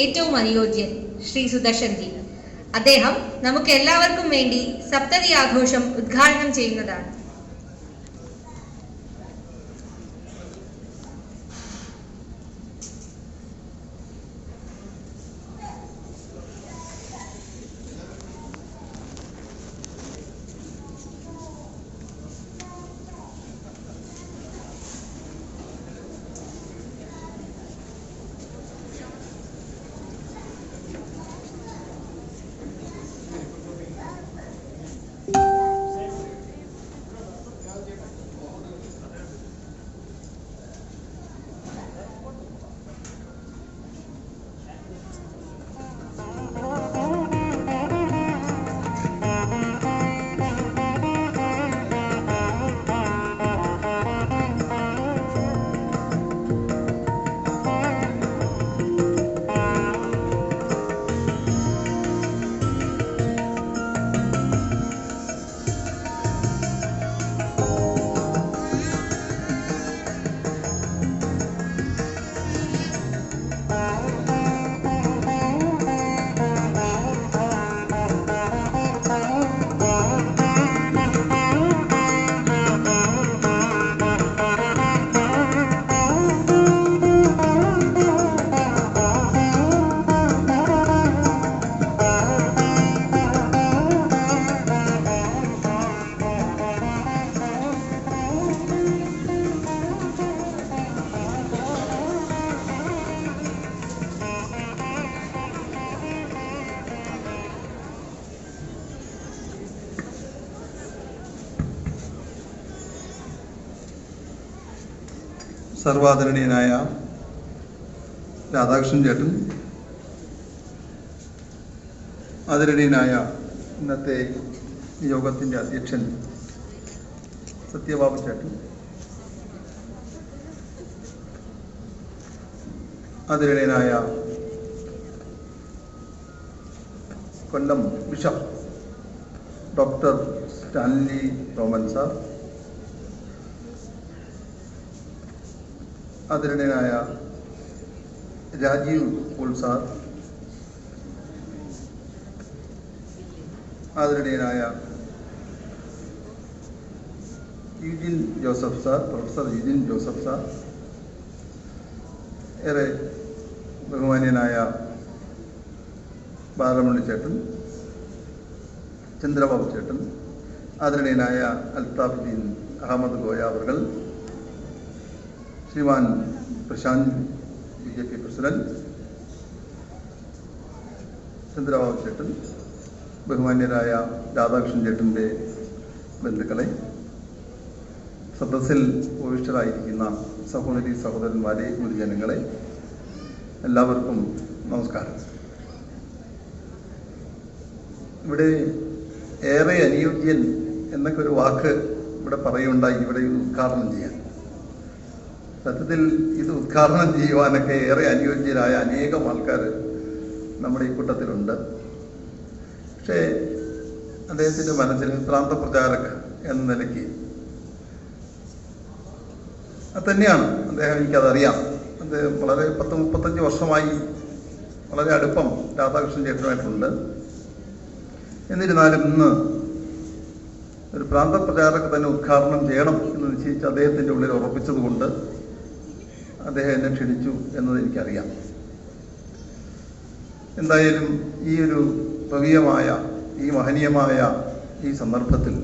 ഏറ്റവും അനുയോജ്യൻ ശ്രീ സുദർശൻ ജി. അദ്ദേഹം നമുക്ക് എല്ലാവർക്കും വേണ്ടി സപ്തതി ആഘോഷം ഉദ്ഘാടനം ചെയ്യുന്നതാണ്. സർവാദരണീയനായ രാധാകൃഷ്ണൻ ചേട്ടൻ, ആദരണീയനായ ഇന്നത്തെ യോഗത്തിൻ്റെ അധ്യക്ഷൻ സത്യബാബു ചേട്ടൻ, ആദരണീയനായ Kollam bishop doctor Stanley Roman sir, ആദരണീയനായ രാജീവ് പോൾ സാർ, ആദരണീയനായ Eugene Joseph sir, professor Eugene Joseph sir, ഏറെ ബഹുമാന്യനായ ബാലമുരളി ചേട്ടൻ, ചന്ദ്രബാബു ചേട്ടൻ, ആദരണീയനായ അൽത്താഫുദ്ദീൻ അഹമ്മദ് ഗോയ അവർകൾ, ശ്രീമാൻ പ്രശാന്ത് BJP പ്രസിഡന്റ്, ചന്ദ്രബാബു ചേട്ടൻ, ബഹുമാന്യരായ രാധാകൃഷ്ണൻ ചേട്ടൻ്റെ ബന്ധുക്കളെ, സദസ്സിൽ ഉപവിഷ്ടരായിരിക്കുന്ന സഹോദരി സഹോദരന്മാരെ, ഗുരുജനങ്ങളെ, എല്ലാവർക്കും നമസ്കാരം. ഇവിടെ ഏറെ അനുയോജ്യൻ എന്നൊക്കെ ഒരു വാക്ക് ഇവിടെ പറയുണ്ടായി ഇവിടെ ഉദ്ഘാടനം ചെയ്യാൻ. സത്യത്തിൽ ഇത് ഉദ്ഘാടനം ചെയ്യുവാനൊക്കെ ഏറെ അനുയോജ്യരായ അനേകം ആൾക്കാർ നമ്മുടെ ഈ കൂട്ടത്തിലുണ്ട്. പക്ഷേ അദ്ദേഹത്തിൻ്റെ മനസ്സിൽ പ്രാന്തപ്രചാരക് എന്ന നിലയ്ക്ക് അത് തന്നെയാണ് അദ്ദേഹം. എനിക്കതറിയാം. അദ്ദേഹം വളരെ 30-35 വർഷമായി വളരെ അടുപ്പം രാധാകൃഷ്ണൻ ചേട്ടനുമായിട്ടുണ്ട്. എന്നിരുന്നാലും ഇന്ന് ഒരു പ്രാന്തപ്രചാരക് തന്നെ ഉദ്ഘാടനം ചെയ്യണം എന്ന് നിശ്ചയിച്ച് അദ്ദേഹത്തിൻ്റെ ഉള്ളിൽ ഉറപ്പിച്ചതുകൊണ്ട് അദ്ദേഹം എന്നെ ക്ഷണിച്ചു എന്നത് എനിക്കറിയാം. എന്തായാലും ഈ ഒരു ഭവ്യമായ, ഈ മഹനീയമായ ഈ സന്ദർഭത്തിൽ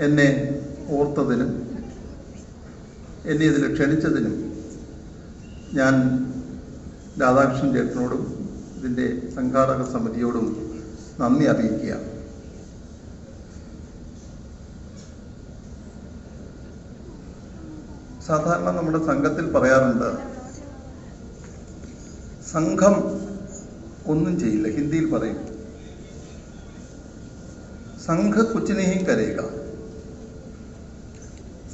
എന്നെ ഓർത്തതിനും എന്നെ ഇതിൽ ക്ഷണിച്ചതിനും ഞാൻ രാധാകൃഷ്ണൻ ചേട്ടനോടും ഇതിൻ്റെ സംഘാടക സമിതിയോടും നന്ദി അറിയിക്കുകയാണ്. സാധാരണ നമ്മുടെ സംഘത്തിൽ പറയാറുണ്ട്, സംഘം ഒന്നും ചെയ്യില്ല. ഹിന്ദിയിൽ പറയും സംഘ കുച്ചിനെയും കരയുക.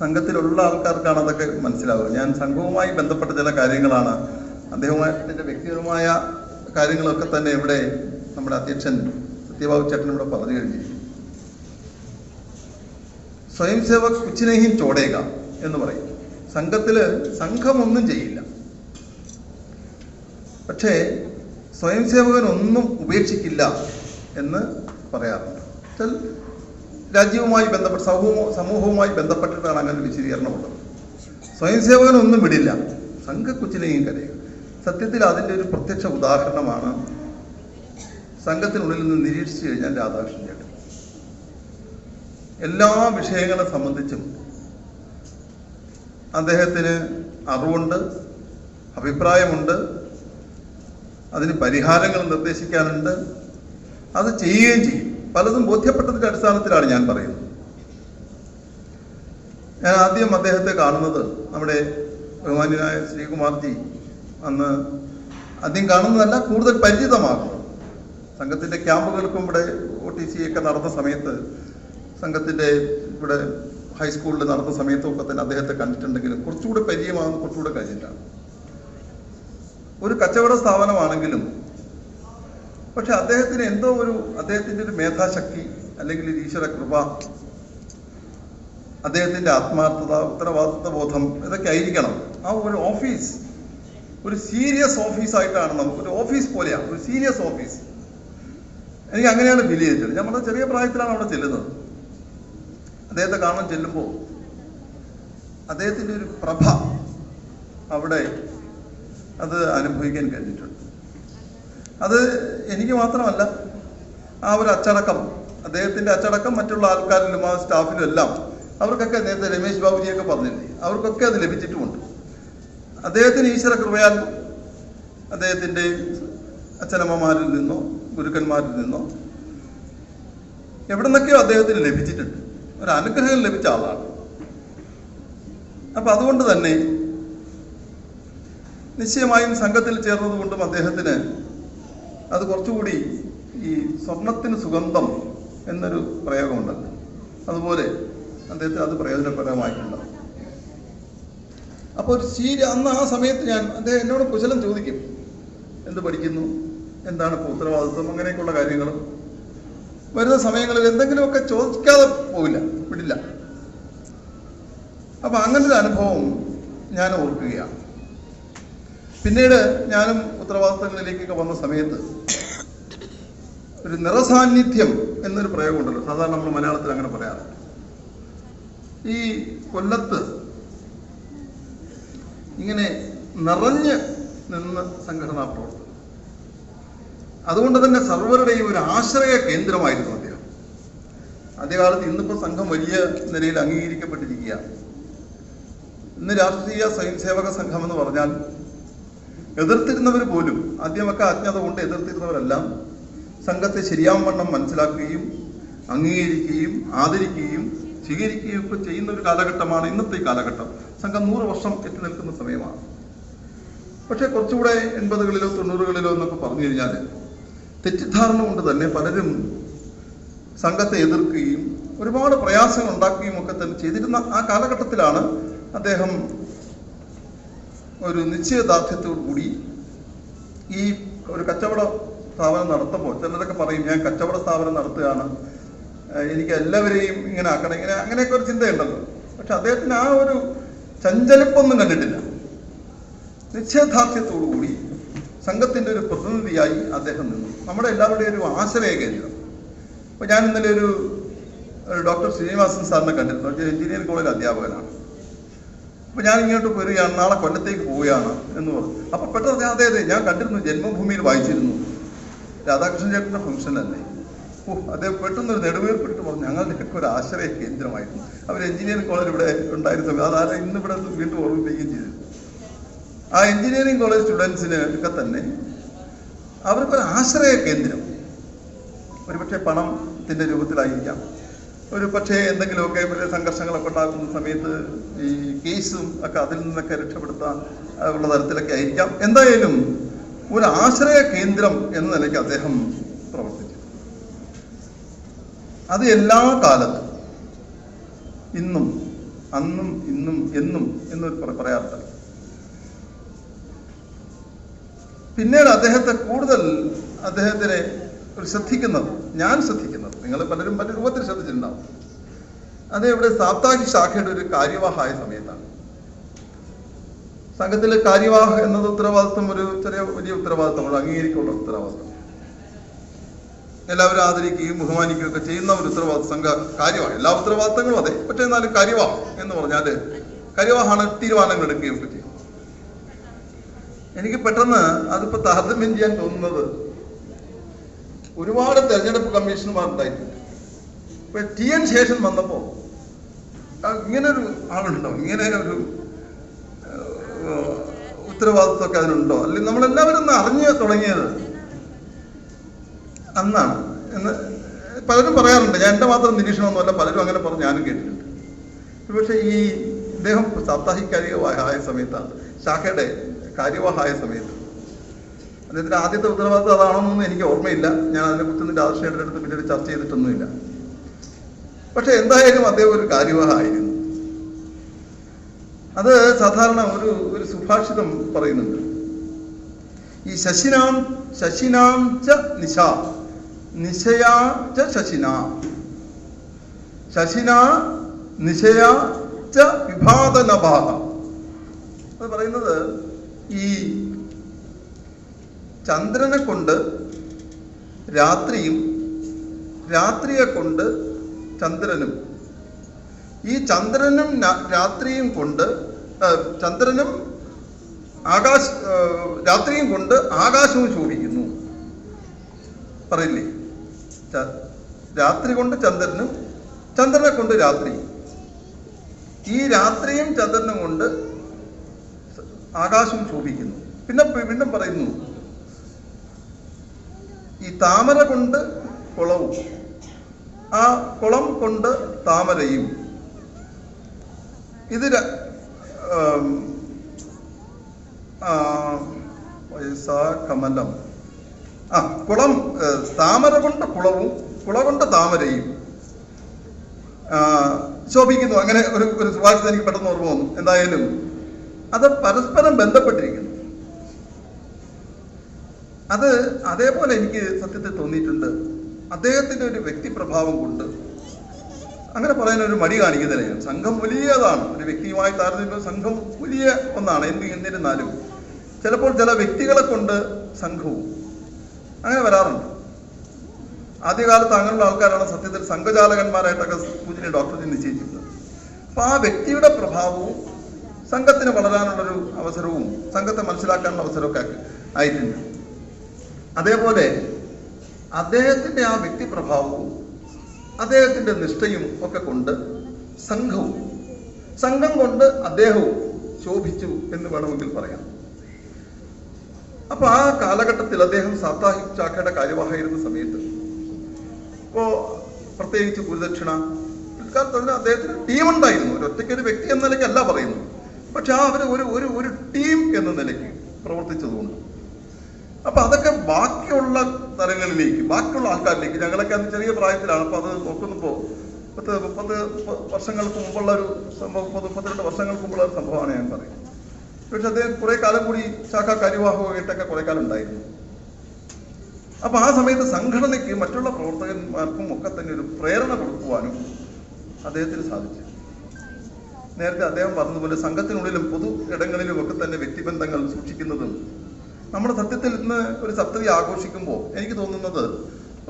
സംഘത്തിലുള്ള ആൾക്കാർക്കാണ് അതൊക്കെ മനസ്സിലാവുക. ഞാൻ സംഘവുമായി ബന്ധപ്പെട്ട ചില കാര്യങ്ങളാണ്, അദ്ദേഹത്തിൻ്റെ വ്യക്തിപരമായ കാര്യങ്ങളൊക്കെ തന്നെ ഇവിടെ നമ്മുടെ അധ്യക്ഷൻ സത്യബാബു ചേട്ടൻ ഇവിടെ പറഞ്ഞു കഴിഞ്ഞിരിക്കും. സ്വയം സേവക് കുച്ചിനെയും ചോടേക എന്ന് പറയും. സംഘത്തില് സംഘം ഒന്നും ചെയ്യില്ല. പക്ഷേ സ്വയം സേവകനൊന്നും ഉപേക്ഷിക്കില്ല എന്ന് പറയാറുണ്ട്. രാജ്യവുമായി ബന്ധപ്പെട്ട് സമൂഹവുമായി ബന്ധപ്പെട്ടിട്ടാണ് അങ്ങനെ വിശദീകരണമുള്ളത്. സ്വയം സേവകനൊന്നും വിടില്ല, സംഘക്കൊച്ചിനെയും കരയുക. സത്യത്തിൽ അതിൻ്റെ ഒരു പ്രത്യക്ഷ ഉദാഹരണമാണ് സംഘത്തിനുള്ളിൽ നിന്ന് നിരീക്ഷിച്ചു കഴിഞ്ഞാൽ രാധാകൃഷ്ണൻ ചേട്ടൻ. എല്ലാ വിഷയങ്ങളെ സംബന്ധിച്ചും അദ്ദേഹത്തിന് അറിവുണ്ട്, അഭിപ്രായമുണ്ട്, അതിന് പരിഹാരങ്ങൾ നിർദ്ദേശിക്കാനുണ്ട്, അത് ചെയ്യുകയും ചെയ്യും. പലതും ബോധ്യപ്പെട്ടതിൻ്റെ അടിസ്ഥാനത്തിലാണ് ഞാൻ പറയുന്നത്. ഞാൻ ആദ്യം അദ്ദേഹത്തെ കാണുന്നത് നമ്മുടെ ബഹുമാന്യനായ ശ്രീകുമാർജി അന്ന് ആദ്യം കാണുന്നതല്ല, കൂടുതൽ പരിചിതമാകുന്നത് സംഘത്തിൻ്റെ ക്യാമ്പുകൾക്കും ഇവിടെ OTC ഒക്കെ നടന്ന സമയത്ത്, സംഘത്തിൻ്റെ ഇവിടെ ഹൈസ്കൂളിൽ നടന്ന സമയത്തും ഒക്കെ തന്നെ അദ്ദേഹത്തെ കണ്ടിട്ടുണ്ടെങ്കിലും കുറച്ചുകൂടെ പരിചയമാകുന്ന കുറച്ചുകൂടെ കഴിഞ്ഞിട്ടാണ്. ഒരു കച്ചവട സ്ഥാപനമാണെങ്കിലും പക്ഷെ അദ്ദേഹത്തിന് എന്തോ അദ്ദേഹത്തിൻ്റെ ഒരു മേധാശക്തി അല്ലെങ്കിൽ ഈശ്വര കൃപ, അദ്ദേഹത്തിൻ്റെ ആത്മാർത്ഥത, ഉത്തരവാദിത്വ ബോധം, ഇതൊക്കെ ആയിരിക്കണം. ആ ഒരു ഓഫീസ് ഒരു സീരിയസ് ഓഫീസായിട്ടാണ് നമുക്കൊരു ഓഫീസ് പോലെയാണ്, ഒരു സീരിയസ് ഓഫീസ്. എനിക്ക് അങ്ങനെയാണ് ഫീൽ ചെയ്തിട്ടുള്ളത്. നമ്മുടെ ചെറിയ പ്രായത്തിലാണ് അവിടെ ചെല്ലുന്നത്. അദ്ദേഹത്തെ കാണാൻ ചെല്ലുമ്പോൾ അദ്ദേഹത്തിൻ്റെ ഒരു പ്രഭ അവിടെ അത് അനുഭവിക്കാൻ കഴിഞ്ഞിട്ടുണ്ട്. അത് എനിക്ക് മാത്രമല്ല, ആ ഒരു അച്ചടക്കം, അദ്ദേഹത്തിൻ്റെ അച്ചടക്കം മറ്റുള്ള ആൾക്കാരിലും ആ സ്റ്റാഫിലും എല്ലാം, അവർക്കൊക്കെ നേരത്തെ രമേശ് ബാബുജിയൊക്കെ പറഞ്ഞില്ലേ, അവർക്കൊക്കെ അത് ലഭിച്ചിട്ടുമുണ്ട്. അദ്ദേഹത്തിന് ഈശ്വര കൃപയാൽ അദ്ദേഹത്തിൻ്റെ അച്ഛനമ്മമാരിൽ നിന്നോ ഗുരുക്കന്മാരിൽ നിന്നോ എവിടെ നിന്നൊക്കെയോ അദ്ദേഹത്തിന് ലഭിച്ചിട്ടുണ്ട്. ഒരു അനുഗ്രഹം ലഭിച്ച ആളാണ്. അപ്പം അതുകൊണ്ട് തന്നെ നിശ്ചയമായും സംഘത്തിൽ ചേർന്നതുകൊണ്ടും അദ്ദേഹത്തിന് അത് കുറച്ചുകൂടി ഈ സ്വർണത്തിന് സുഗന്ധം എന്നൊരു പ്രയോഗമുണ്ടല്ലോ, അതുപോലെ അദ്ദേഹത്തിന് അത് പ്രയോജനപരമായിട്ടുണ്ട്. അപ്പോൾ അന്ന് ആ സമയത്ത് അദ്ദേഹം എന്നോട് കുശലം ചോദിക്കും, എന്ത് പഠിക്കുന്നു, എന്താണ് ഇപ്പോൾ ഉത്തരവാദിത്വം, അങ്ങനെയൊക്കെയുള്ള കാര്യങ്ങൾ വരുന്ന സമയങ്ങളിൽ എന്തെങ്കിലുമൊക്കെ ചോദിക്കാതെ പോവില്ല, വിടില്ല. അപ്പം അങ്ങനൊരു അനുഭവം ഞാൻ ഓർക്കുകയാണ്. പിന്നീട് ഞാനും ഉത്തരവാദിത്തങ്ങളിലേക്കൊക്കെ വന്ന സമയത്ത് ഒരു നിറസാന്നിധ്യം എന്നൊരു പ്രയോഗമുണ്ടല്ലോ, സാധാരണ നമ്മൾ മലയാളത്തിൽ അങ്ങനെ പറയാറുണ്ട്. ഈ കൊല്ലത്ത് ഇങ്ങനെ നിറഞ്ഞ് നിന്ന് സംഘടനാ പ്രവർത്തനം, അതുകൊണ്ട് തന്നെ സർവരുടെയും ഒരു ആശ്രയ കേന്ദ്രമായിരുന്നു അദ്ദേഹം. ആദ്യകാലത്ത്, ഇന്നിപ്പോൾ സംഘം വലിയ നിലയിൽ അംഗീകരിക്കപ്പെട്ടിരിക്കുകയാണ്. ഇന്ന് രാഷ്ട്രീയ സ്വയംസേവക സംഘം എന്ന് പറഞ്ഞാൽ എതിർത്തിരുന്നവർ പോലും, ആദ്യമൊക്കെ അജ്ഞത കൊണ്ട് എതിർത്തിരുന്നവരെല്ലാം സംഘത്തെ ശരിയാവണ്ണം മനസ്സിലാക്കുകയും അംഗീകരിക്കുകയും ആദരിക്കുകയും സ്വീകരിക്കുകയും ഒക്കെ ചെയ്യുന്ന ഒരു കാലഘട്ടമാണ് ഇന്നത്തെ കാലഘട്ടം. സംഘം 100 വർഷം എത്തി നിൽക്കുന്ന സമയമാണ്. പക്ഷേ കുറച്ചുകൂടെ 80കളിലോ 90കളിലോ എന്നൊക്കെ പറഞ്ഞു കഴിഞ്ഞാൽ തെറ്റിദ്ധാരണ കൊണ്ട് തന്നെ പലരും സംഘത്തെ എതിർക്കുകയും ഒരുപാട് പ്രയാസങ്ങൾ ഉണ്ടാക്കുകയും ഒക്കെ തന്നെ ചെയ്തിരുന്ന ആ കാലഘട്ടത്തിലാണ് അദ്ദേഹം ഒരു നിശ്ചയദാർഢ്യത്തോടു കൂടി ഈ ഒരു കച്ചവട സ്ഥാപനം നടത്തുമ്പോൾ, ചിലരൊക്കെ പറയും ഞാൻ കച്ചവട സ്ഥാപനം നടത്തുകയാണ്, എനിക്ക് എല്ലാവരെയും ഇങ്ങനെ ആക്കണം, അങ്ങനെയൊക്കെ ഒരു ചിന്തയുണ്ടല്ലോ. പക്ഷെ അദ്ദേഹത്തിന് ആ ഒരു ചഞ്ചലിപ്പൊന്നും കണ്ടിട്ടില്ല. നിശ്ചയദാർഢ്യത്തോടു കൂടി സംഘത്തിൻ്റെ ഒരു പ്രതിനിധിയായി അദ്ദേഹം നിന്നു. നമ്മുടെ എല്ലാവരുടെയും ഒരു ആശ്രയ കേന്ദ്രം. അപ്പോൾ ഞാൻ ഇന്നലെ ഒരു ഡോക്ടർ ശ്രീനിവാസൻ സാറിനെ കണ്ടിരുന്നു, എഞ്ചിനീയറിംഗ് കോളേജ് അധ്യാപകനാണ്. അപ്പോൾ ഞാൻ ഇങ്ങോട്ട് വരികയാണ്, നാളെ കൊല്ലത്തേക്ക് പോവുകയാണ് എന്ന് പറഞ്ഞു. അപ്പോൾ പെട്ടെന്ന് അതെ ഞാൻ കണ്ടിരുന്നു, ജന്മഭൂമിയിൽ വായിച്ചിരുന്നു, രാധാകൃഷ്ണൻ ചേട്ടൻ്റെ ഫംഗ്ഷനല്ലേ. അദ്ദേഹം പെട്ടെന്നൊരു നെടുവേർപ്പിട്ട് പറഞ്ഞു, ഞങ്ങളുടെയൊക്കെ ഒരു ആശ്രയ കേന്ദ്രമായിരുന്നു. അവർ എഞ്ചിനീയറിംഗ് കോളേജ് ഇവിടെ ഉണ്ടായിരുന്നു, അതാരെ ഇന്നിവിടെ വീണ്ടും ഓർമ്മിപ്പിക്കുകയും ചെയ്തു. ആ എഞ്ചിനീയറിംഗ് കോളേജ് സ്റ്റുഡൻസിന് ഒക്കെ തന്നെ അവർക്കൊരു ആശ്രയ കേന്ദ്രം, ഒരുപക്ഷെ പണത്തിൻ്റെ രൂപത്തിലായിരിക്കാം, ഒരു പക്ഷേ എന്തെങ്കിലുമൊക്കെ വലിയ സംഘർഷങ്ങളൊക്കെ ഉണ്ടാകുന്ന സമയത്ത് ഈ കേസും ഒക്കെ അതിൽ നിന്നൊക്കെ രക്ഷപ്പെടുത്താൻ ഉള്ള തരത്തിലൊക്കെ ആയിരിക്കാം. എന്തായാലും ഒരു ആശ്രയ കേന്ദ്രം എന്ന നിലയ്ക്ക് അദ്ദേഹം പ്രവർത്തിച്ചു. അത് എല്ലാ കാലത്തും, ഇന്നും അന്നും ഇന്നും എന്നും എന്നൊരു പറയാറുണ്ട്. പിന്നീട് അദ്ദേഹത്തിനെ ശ്രദ്ധിക്കുന്നത്, ഞാൻ ശ്രദ്ധിക്കുന്നത്, നിങ്ങൾ പലരും പല രൂപത്തിൽ ശ്രദ്ധിച്ചിട്ടുണ്ടാവും. അത് ഇവിടെ സാപ്താഹിക ശാഖയുടെ ഒരു കാര്യവാഹായ സമയത്താണ്. സംഘത്തിൽ കാര്യവാഹ എന്നത് ഉത്തരവാദിത്വം ഒരു വലിയ ഉത്തരവാദിത്വമാണ്, അംഗീകരിക്കുള്ള ഉത്തരവാദിത്വം. എല്ലാവരും ആദരിക്കുകയും ബഹുമാനിക്കുകയും ഒക്കെ ചെയ്യുന്ന ഒരു ഉത്തരവാദിത്വം സംഘ കാര്യവാഹ. എല്ലാ ഉത്തരവാദിത്തങ്ങളും അതെ, പക്ഷേ എന്നാലും കാര്യവാഹ എന്ന് പറഞ്ഞാൽ കാര്യവാഹാണ് തീരുമാനങ്ങൾ എടുക്കുകയും ഒക്കെ ചെയ്യും. എനിക്ക് പെട്ടെന്ന് അതിപ്പോ താരതമ്യം ചെയ്യാൻ തോന്നുന്നത്, ഒരുപാട് തെരഞ്ഞെടുപ്പ് കമ്മീഷണർമാരുണ്ടായിട്ടുണ്ട്. ഇപ്പൊ TN ശേഷൻ വന്നപ്പോ ഇങ്ങനൊരു ആളുണ്ടോ, ഇങ്ങനെ ഒരു ഉത്തരവാദിത്വമൊക്കെ അതിനുണ്ടോ? അല്ലെങ്കിൽ നമ്മളെല്ലാവരും ഒന്ന് അറിഞ്ഞു തുടങ്ങിയത് അന്നാണ് എന്ന് പലരും പറയാറുണ്ട്. ഞാൻ എൻ്റെ മാത്രം നിരീക്ഷണമൊന്നുമല്ല, പലരും അങ്ങനെ പറഞ്ഞ് ഞാനും കേട്ടിട്ടുണ്ട്. പക്ഷേ ഈ ഇദ്ദേഹം സാപ്താഹിക കാര്യവാഹായ സമയത്താണ്, ശാഖയുടെ കാര്യവാഹായ സമയത്ത് അദ്ദേഹത്തിൻ്റെ ആദ്യത്തെ ഉത്തരവാദിത്വം അതാണെന്നൊന്നും എനിക്ക് ഓർമ്മയില്ല. ഞാൻ അതിനെക്കുറിച്ച് നിന്റെ ആദർശയുടെ അടുത്ത് പിന്നീട് ചർച്ച ചെയ്തിട്ടൊന്നുമില്ല. പക്ഷെ എന്തായാലും അദ്ദേഹം ഒരു കാര്യവാഹായിരുന്നു. അത് സാധാരണ ഒരു സുഭാഷിതം പറയുന്നുണ്ട്, ഈ ശശിനാം ച നിശ നിശയാ ച ശശിന ശശിന നിശയാ ച വിഭാതനഭാഹ. അത് പറയുന്നത് ഈ ചന്ദ്രനെ കൊണ്ട് രാത്രിയും രാത്രിയെ കൊണ്ട് ചന്ദ്രനും, ഈ ചന്ദ്രനും രാത്രിയും കൊണ്ട് ചന്ദ്രനും രാത്രിയും കൊണ്ട് ആകാശവും ശോഭിക്കുന്നു പറയില്ലേ? രാത്രി കൊണ്ട് ചന്ദ്രനും, ചന്ദ്രനെ കൊണ്ട് രാത്രി, ഈ രാത്രിയും ചന്ദ്രനും കൊണ്ട് ആകാശവും ശോഭിക്കുന്നു. പിന്നെ വീണ്ടും പറയുന്നു, ഈ താമര കൊണ്ട് കുളവും, ആ കുളം കൊണ്ട് താമരയും, ഇത് കമലം, കുളം താമര കൊണ്ട് കുളവും കുള കൊണ്ട് താമരയും ശോഭിക്കുന്നു. അങ്ങനെ ഒരു സുഭാഷിതം എനിക്ക് പെട്ടെന്ന് ഓർമ്മ വന്നു. എന്തായാലും അത് പരസ്പരം ബന്ധപ്പെട്ടിരിക്കുന്നു. അത് അതേപോലെ എനിക്ക് സത്യത്തിൽ തോന്നിയിട്ടുണ്ട്. അദ്ദേഹത്തിൻ്റെ ഒരു വ്യക്തിപ്രഭാവം കൊണ്ട് അങ്ങനെ പറയാൻ ഒരു മടി കാണിക്കുന്നില്ല ഞാൻ. സംഘം വലിയതാണ്, ഒരു വ്യക്തിയുമായി താരതമ്യം സംഘം വലിയ ഒന്നാണ്. എന്നിരുന്നാലും ചിലപ്പോൾ ചില വ്യക്തികളെ കൊണ്ട് സംഘവും അങ്ങനെ വരാറുണ്ട്. ആദ്യകാലത്ത് അങ്ങനെയുള്ള ആൾക്കാരാണ് സത്യത്തിൽ സംഘചാലകന്മാരായിട്ടൊക്കെ പൂജനെ ഡോക്ടർ നിശ്ചയിച്ചിരുന്നത്. അപ്പൊ ആ വ്യക്തിയുടെ പ്രഭാവവും സംഘത്തിന് വളരാനുള്ളൊരു അവസരവും സംഘത്തെ മനസ്സിലാക്കാനുള്ള അവസരമൊക്കെ ആയിട്ടുണ്ട്. അതേപോലെ അദ്ദേഹത്തിന്റെ ആ വ്യക്തിപ്രഭാവവും അദ്ദേഹത്തിന്റെ നിഷ്ഠയും ഒക്കെ കൊണ്ട് സംഘം കൊണ്ട് അദ്ദേഹവും ശോഭിച്ചു എന്ന് വേണമെങ്കിൽ പറയാം. അപ്പൊ ആ കാലഘട്ടത്തിൽ അദ്ദേഹം സാപ്താഹിക് ശാഖയുടെ കാര്യവാഹായിരുന്ന സമയത്ത് ഇപ്പോ പ്രത്യേകിച്ച് ഗുരുദക്ഷിണ പിൽക്കാലത്ത് അതിന് അദ്ദേഹത്തിന് ടീമുണ്ടായിരുന്നു. ഒറ്റയ്ക്കൊരു വ്യക്തി എന്ന നിലയ്ക്ക് അല്ല പറയുന്നു, പക്ഷെ ആ അവർ ഒരു ടീം എന്ന നിലയ്ക്ക് പ്രവർത്തിച്ചതുകൊണ്ട് അപ്പൊ അതൊക്കെ ബാക്കിയുള്ള തലങ്ങളിലേക്ക്, ബാക്കിയുള്ള ആൾക്കാരിലേക്ക്, ഞങ്ങളൊക്കെ അന്ന് ചെറിയ പ്രായത്തിലാണ്. അപ്പൊ അത് നോക്കുന്നപ്പോ 30 വർഷങ്ങൾക്ക് മുമ്പുള്ള ഒരു സംഭവം, 32 വർഷങ്ങൾക്ക് മുമ്പുള്ള ഒരു സംഭവമാണ് ഞാൻ പറയുന്നത്. പക്ഷെ അദ്ദേഹം കുറെ കാലം കൂടി ശാഖാ കാര്യവാഹമായിട്ടൊക്കെ കുറെ കാലം ഉണ്ടായിരുന്നു. അപ്പൊ ആ സമയത്ത് സംഘടനയ്ക്ക് മറ്റുള്ള പ്രവർത്തകന്മാർക്കും ഒക്കെ തന്നെ ഒരു പ്രേരണ കൊടുക്കുവാനും അദ്ദേഹത്തിന് സാധിച്ചു. നേരത്തെ അദ്ദേഹം പറഞ്ഞതുപോലെ സംഘത്തിനുള്ളിലും പൊതു ഇടങ്ങളിലും ഒക്കെ തന്നെ വ്യക്തിബന്ധങ്ങൾ സൂക്ഷിക്കുന്നതും നമ്മുടെ സത്യത്തിൽ ഇന്ന് ഒരു സപ്തതി ആഘോഷിക്കുമ്പോൾ എനിക്ക് തോന്നുന്നത്,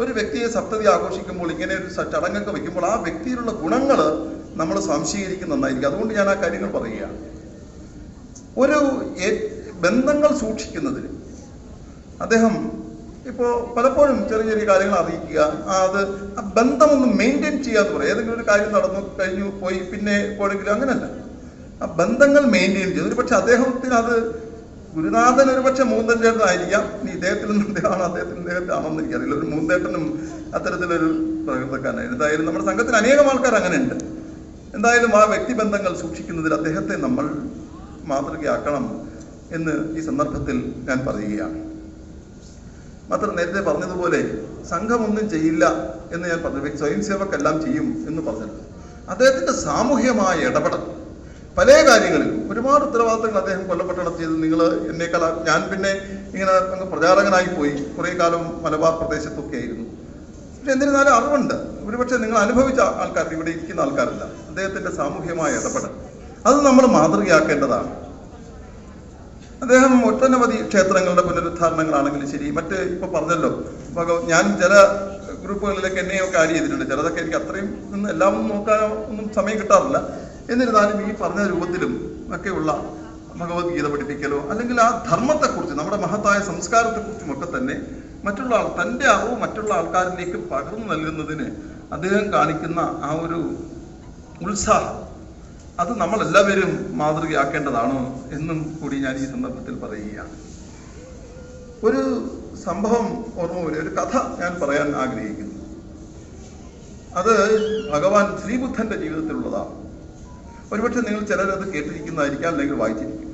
ഒരു വ്യക്തിയെ സപ്തതി ആഘോഷിക്കുമ്പോൾ ഇങ്ങനെ ഒരു ചടങ്ങൊക്കെ വയ്ക്കുമ്പോൾ ആ വ്യക്തിയിലുള്ള ഗുണങ്ങൾ നമ്മൾ സംശീകരിക്കുന്ന നന്നായിരിക്കും. അതുകൊണ്ട് ഞാൻ ആ കാര്യങ്ങൾ പറയുകയാണ്. ഒരു ബന്ധങ്ങൾ സൂക്ഷിക്കുന്നതിന് അദ്ദേഹം ഇപ്പോൾ പലപ്പോഴും ചെറിയ ചെറിയ കാര്യങ്ങൾ അറിയിക്കുക, അത് ആ ബന്ധമൊന്ന് മെയിൻറ്റെയിൻ ചെയ്യാന്ന് പറയും. ഏതെങ്കിലും ഒരു കാര്യം നടന്നു കഴിഞ്ഞു പോയി പിന്നെ എപ്പോഴെങ്കിലും അങ്ങനല്ല, ആ ബന്ധങ്ങൾ മെയിൻറ്റെയിൻ ചെയ്തു. ഒരു പക്ഷെ അദ്ദേഹത്തിന് അത് ഗുരുനാഥൻ ഒരു പക്ഷെ മൂന്തൻ ചേട്ടനായിരിക്കാം, ഇനി ഇദ്ദേഹത്തിൽ നിന്ന് അദ്ദേഹത്തിനാണെന്ന് എനിക്കറിയില്ല. ഒരു മൂന്തേട്ടനും അത്തരത്തിലൊരു പ്രകൃതക്കാരനായിരുന്നു. എന്തായാലും നമ്മുടെ സംഘത്തിൽ അനേകം ആൾക്കാർ അങ്ങനെ ഉണ്ട്. എന്തായാലും ആ വ്യക്തിബന്ധങ്ങൾ സൂക്ഷിക്കുന്നതിൽ അദ്ദേഹത്തെ നമ്മൾ മാതൃകയാക്കണം എന്ന് ഈ സന്ദർഭത്തിൽ ഞാൻ പറയുകയാണ്. മാത്രം നേരത്തെ പറഞ്ഞതുപോലെ സംഘമൊന്നും ചെയ്യില്ല എന്ന് ഞാൻ പറഞ്ഞു, സ്വയം സേവക്കെല്ലാം ചെയ്യും എന്ന് പറഞ്ഞത്. അദ്ദേഹത്തിന്റെ സാമൂഹ്യമായ ഇടപെടൽ പല കാര്യങ്ങളിലും ഒരുപാട് ഉത്തരവാദിത്തങ്ങൾ അദ്ദേഹം കൊല്ലപ്പെട്ടണം ചെയ്ത്. നിങ്ങൾ എന്നേക്കാൾ ഞാൻ പിന്നെ ഇങ്ങനെ അങ്ങ് പ്രചാരകനായി പോയി, കുറേ കാലം മലബാർ പ്രദേശത്തൊക്കെ ആയിരുന്നു. പക്ഷെ എന്നിരുന്നാലും അറിവുണ്ട്. ഒരുപക്ഷെ നിങ്ങൾ അനുഭവിച്ച ആൾക്കാർ, ഇവിടെ ഇരിക്കുന്ന ആൾക്കാരല്ല. അദ്ദേഹത്തിന്റെ സാമൂഹ്യമായ ഇടപെടൽ അത് നമ്മൾ മാതൃകയാക്കേണ്ടതാണ്. അദ്ദേഹം ഒട്ടനവധി ക്ഷേത്രങ്ങളുടെ പുനരുദ്ധാരണങ്ങളാണെങ്കിലും ശരി, മറ്റ് ഇപ്പൊ പറഞ്ഞല്ലോ, ഞാൻ ചില ഗ്രൂപ്പുകളിലേക്ക് എന്നെയൊക്കെ ആഡ് ചെയ്തിട്ടുണ്ട്. ചിലതൊക്കെ എനിക്ക് അത്രയും എല്ലാം നോക്കാൻ ഒന്നും സമയം കിട്ടാറില്ല. എന്നിരുന്നാലും ഈ പറഞ്ഞ രൂപത്തിലും ഒക്കെയുള്ള ഭഗവത്ഗീത പഠിപ്പിക്കലോ അല്ലെങ്കിൽ ആ ധർമ്മത്തെക്കുറിച്ച്, നമ്മുടെ മഹത്തായ സംസ്കാരത്തെക്കുറിച്ചും ഒക്കെ തന്നെ മറ്റുള്ള തൻ്റെ അറിവ് മറ്റുള്ള ആൾക്കാരിലേക്ക് പകർന്നു നൽകുന്നതിന് അദ്ദേഹം കാണിക്കുന്ന ആ ഒരു ഉത്സാഹം, അത് നമ്മളെല്ലാവരും മാതൃകയാക്കേണ്ടതാണോ എന്നും കൂടി ഞാൻ ഈ സന്ദർഭത്തിൽ പറയുകയാണ്. ഒരു സംഭവം ഓർമ്മ വരും, ഒരു കഥ ഞാൻ പറയാൻ ആഗ്രഹിക്കുന്നു. അത് ഭഗവാൻ ശ്രീബുദ്ധന്റെ ജീവിതത്തിലുള്ളതാണ്. ഒരുപക്ഷെ നിങ്ങൾ ചിലരത് കേട്ടിരിക്കുന്നതായിരിക്കാം, അല്ലെങ്കിൽ വായിച്ചിരിക്കും.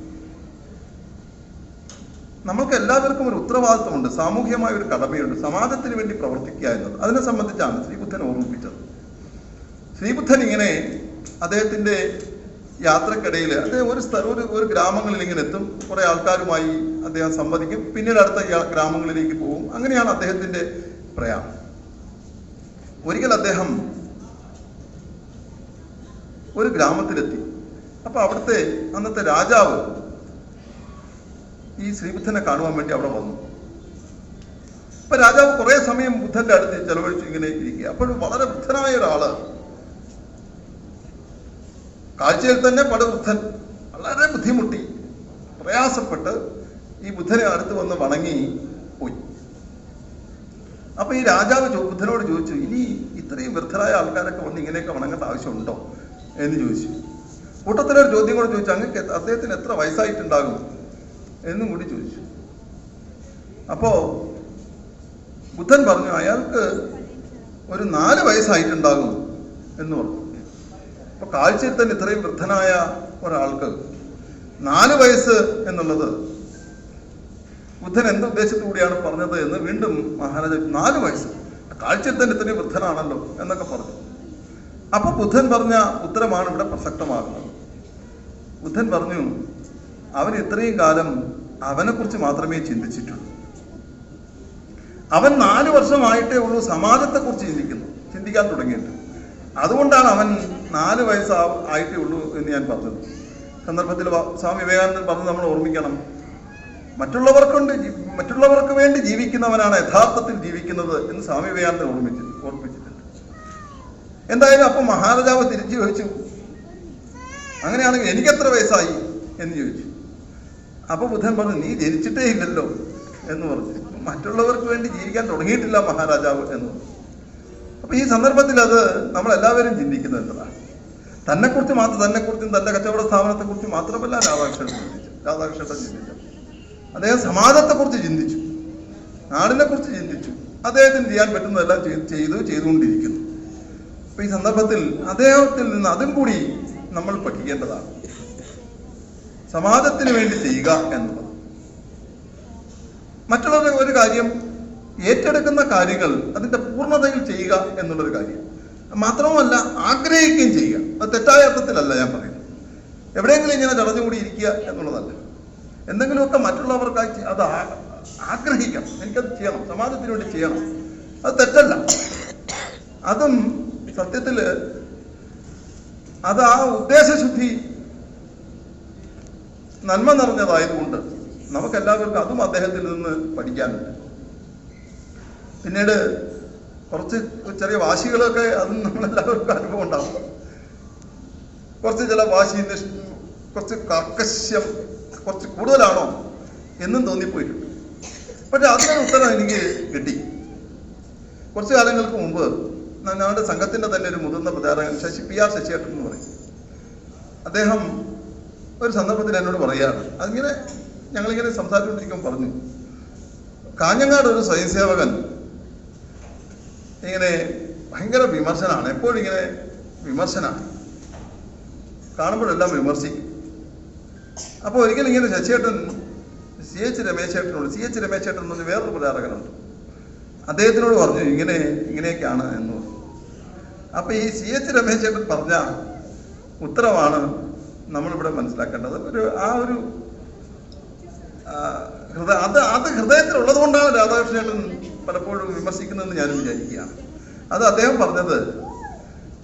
നമ്മൾക്ക് എല്ലാവർക്കും ഒരു ഉത്തരവാദിത്വമുണ്ട്, സാമൂഹ്യമായ ഒരു കടമയുണ്ട്, സമാജത്തിന് വേണ്ടി പ്രവർത്തിക്കുക എന്നത്. അതിനെ സംബന്ധിച്ചാണ് ശ്രീബുദ്ധൻ ഓർമ്മിപ്പിച്ചത്. ശ്രീബുദ്ധൻ ഇങ്ങനെ അദ്ദേഹത്തിന്റെ യാത്രക്കിടയിൽ അദ്ദേഹം ഒരു ഗ്രാമങ്ങളിൽ ഇങ്ങനെ എത്തും, കുറെ ആൾക്കാരുമായി അദ്ദേഹം സംവദിക്കും, പിന്നീട് അടുത്ത ഗ്രാമങ്ങളിലേക്ക് പോകും. അങ്ങനെയാണ് അദ്ദേഹത്തിന്റെ പ്രയാണം. ഒരിക്കൽ അദ്ദേഹം ഒരു ഗ്രാമത്തിലെത്തി. അപ്പൊ അവിടുത്തെ അന്നത്തെ രാജാവ് ഈ ശ്രീബുദ്ധനെ കാണുവാൻ വേണ്ടി അവിടെ വന്നു. അപ്പൊ രാജാവ് കുറെ സമയം ബുദ്ധന്റെ അടുത്ത് ചെലവഴിച്ചു ഇങ്ങനെ ഇരിക്കുക. അപ്പോഴും വളരെ വൃദ്ധനായ ഒരാള്, കാഴ്ചയിൽ തന്നെ പടുവൃദ്ധൻ, വളരെ ബുദ്ധിമുട്ടി പ്രയാസപ്പെട്ട് ഈ ബുദ്ധനെ അടുത്ത് വന്ന് വണങ്ങി പോയി. അപ്പൊ ഈ രാജാവ് ബുദ്ധനോട് ചോദിച്ചു, ഇനി ഇത്രയും വൃദ്ധരായ ആൾക്കാരൊക്കെ വന്ന് ഇങ്ങനെയൊക്കെ വണങ്ങേണ്ട ആവശ്യമുണ്ടോ എന്ന് ചോദിച്ചു. കൂട്ടത്തിലൊരു ചോദ്യം കൂടെ ചോദിച്ചു, അങ്ങക്ക് അദ്ദേഹത്തിന് എത്ര വയസ്സായിട്ടുണ്ടാകും എന്നും കൂടി ചോദിച്ചു. അപ്പോ ബുദ്ധൻ പറഞ്ഞു, അയാൾക്ക് ഒരു 4 വയസ്സായിട്ടുണ്ടാകും എന്ന് പറഞ്ഞു. അപ്പൊ കാഴ്ചയിൽ തന്നെ ഇത്രയും വൃദ്ധനായ ഒരാൾക്ക് 4 വയസ്സ് എന്നുള്ളത് ബുദ്ധൻ എന്ത് ഉദ്ദേശത്തോടെയാണ് പറഞ്ഞത് എന്ന് വീണ്ടും മഹാരാജ, 4 വയസ്സ്, കാഴ്ചയിൽ തന്നെ ഇത്രയും വൃദ്ധനാണല്ലോ എന്നൊക്കെ പറഞ്ഞു. അപ്പൊ ബുദ്ധൻ പറഞ്ഞ ഉത്തരമാണ് ഇവിടെ പ്രസക്തമാകുന്നത്. ബുദ്ധൻ പറഞ്ഞു, അവൻ ഇത്രയും കാലം അവനെക്കുറിച്ച് മാത്രമേ ചിന്തിച്ചിട്ടുള്ളൂ. അവൻ 4 വർഷമായിട്ടേ ഉള്ളൂ സമാജത്തെക്കുറിച്ച് ചിന്തിക്കാൻ തുടങ്ങിയിട്ട്. അതുകൊണ്ടാണ് അവൻ 4 വയസ്സ് ആയിട്ടേ ഉള്ളൂ എന്ന് ഞാൻ പറഞ്ഞത്. സന്ദർഭത്തിൽ സ്വാമി വിവേകാനന്ദൻ പറഞ്ഞ് നമ്മൾ ഓർമ്മിക്കണം, മറ്റുള്ളവർക്ക് വേണ്ടി ജീവിക്കുന്നവനാണ് യഥാർത്ഥത്തിൽ ജീവിക്കുന്നത് എന്ന് സ്വാമി വിവേകാനന്ദൻ ഓർമ്മിച്ചിട്ടുണ്ട്. എന്തായാലും അപ്പൊ മഹാരാജാവ് തിരിച്ചു ചോദിച്ചു, അങ്ങനെയാണെങ്കിൽ എനിക്ക് എത്ര വയസ്സായി എന്ന് ചോദിച്ചു. അപ്പൊ ബുദ്ധൻ പറഞ്ഞു, നീ ജനിച്ചിട്ടേ ഇല്ലല്ലോ എന്ന് പറഞ്ഞു. മറ്റുള്ളവർക്ക് വേണ്ടി ജീവിക്കാൻ തുടങ്ങിയിട്ടില്ല മഹാരാജാവ് എന്ന് പറഞ്ഞു. അപ്പൊ ഈ സന്ദർഭത്തിൽ അത് നമ്മളെല്ലാവരും ചിന്തിക്കുന്നത് എന്താണ്? തന്നെക്കുറിച്ചും തന്റെ കച്ചവട സ്ഥാപനത്തെക്കുറിച്ച് മാത്രമല്ല രാധാകൃഷ്ണൻ ചിന്തിച്ചു. അദ്ദേഹം സമാജത്തെക്കുറിച്ച് ചിന്തിച്ചു, നാടിനെ കുറിച്ച് ചിന്തിച്ചു, അദ്ദേഹത്തിന് ചെയ്യാൻ പറ്റുന്നതെല്ലാം ചെയ്തുകൊണ്ടിരിക്കുന്നു. അപ്പൊ ഈ സന്ദർഭത്തിൽ അദ്ദേഹത്തിൽ നിന്ന് അതും കൂടി നമ്മൾ പഠിക്കേണ്ടതാണ്. സമാജത്തിന് വേണ്ടി ചെയ്യുക എന്നുള്ളത്, മറ്റുള്ളവരുടെ ഒരു കാര്യം ഏറ്റെടുക്കുന്ന കാര്യങ്ങൾ അതിന്റെ പൂർണ്ണതയിൽ ചെയ്യുക എന്നുള്ളൊരു കാര്യം മാത്രവുമല്ല, ആഗ്രഹിക്കുകയും ചെയ്യുക. അത് തെറ്റായ അർത്ഥത്തിലല്ല ഞാൻ പറയുന്നത്. എവിടെയെങ്കിലും ഇങ്ങനെ ചടഞ്ഞുകൂടി ഇരിക്കുക എന്നുള്ളതല്ല. എന്തെങ്കിലുമൊക്കെ മറ്റുള്ളവർക്കായി അത് ആഗ്രഹിക്കണം, എനിക്കത് ചെയ്യണം, സമാജത്തിന് വേണ്ടി ചെയ്യണം, അത് തെറ്റല്ല. അതും സത്യത്തില് അത് ആ ഉദ്ദേശശുദ്ധി നന്മ നിറഞ്ഞതായതുകൊണ്ട് നമുക്കെല്ലാവർക്കും അതും അദ്ദേഹത്തിൽ നിന്ന് പഠിക്കാനുണ്ട്. പിന്നീട് കുറച്ച് ചെറിയ വാശികളൊക്കെ അതും നമ്മളെല്ലാവർക്കും അനുഭവം ഉണ്ടാവും. കുറച്ച് ചില വാശി, കുറച്ച് കർക്കശ്യം കുറച്ച് കൂടുതലാണോ എന്നും തോന്നിപ്പോയിട്ടുണ്ട്. പക്ഷെ അതിനൊരു ഉത്തരം എനിക്ക് കിട്ടി. കുറച്ച് കാലങ്ങൾക്ക് മുമ്പ് ഞങ്ങളുടെ സംഘത്തിന്റെ തന്നെ ഒരു മുതിർന്ന പ്രചാരകൻ PR ശശിയേട്ടൻ എന്ന് പറയും. അദ്ദേഹം ഒരു സന്ദർഭത്തിൽ എന്നോട് പറയുകയാണ്, അതിങ്ങനെ ഞങ്ങളിങ്ങനെ സംസാരിച്ചുകൊണ്ടിരിക്കുമ്പോൾ പറഞ്ഞു, കാഞ്ഞങ്ങാട് ഒരു സ്വയംസേവകൻ ഇങ്ങനെ ഭയങ്കര വിമർശനാണ്, എപ്പോഴും ഇങ്ങനെ വിമർശനാണ്, കാണുമ്പോഴെല്ലാം വിമർശിക്കും. അപ്പോൾ ഒരിക്കലും ഇങ്ങനെ ശശിയേട്ടൻ CH രമേശേട്ടൻ എന്ന് പറഞ്ഞ് വേറൊരു പ്രചാരകനുണ്ട്, അദ്ദേഹത്തിനോട് പറഞ്ഞു ഇങ്ങനെയൊക്കെയാണ് എന്ന് പറഞ്ഞു. അപ്പൊ ഈ CH രമേശേട്ടൻ പറഞ്ഞ ഉത്തരമാണ് നമ്മളിവിടെ മനസ്സിലാക്കേണ്ടത്. അത് ഹൃദയത്തിലുള്ളത് കൊണ്ടാണ് രാധാകൃഷ്ണേട്ടൻ പലപ്പോഴും വിമർശിക്കുന്നതെന്ന് ഞാനും വിചാരിക്കുകയാണ്. അത് അദ്ദേഹം പറഞ്ഞത്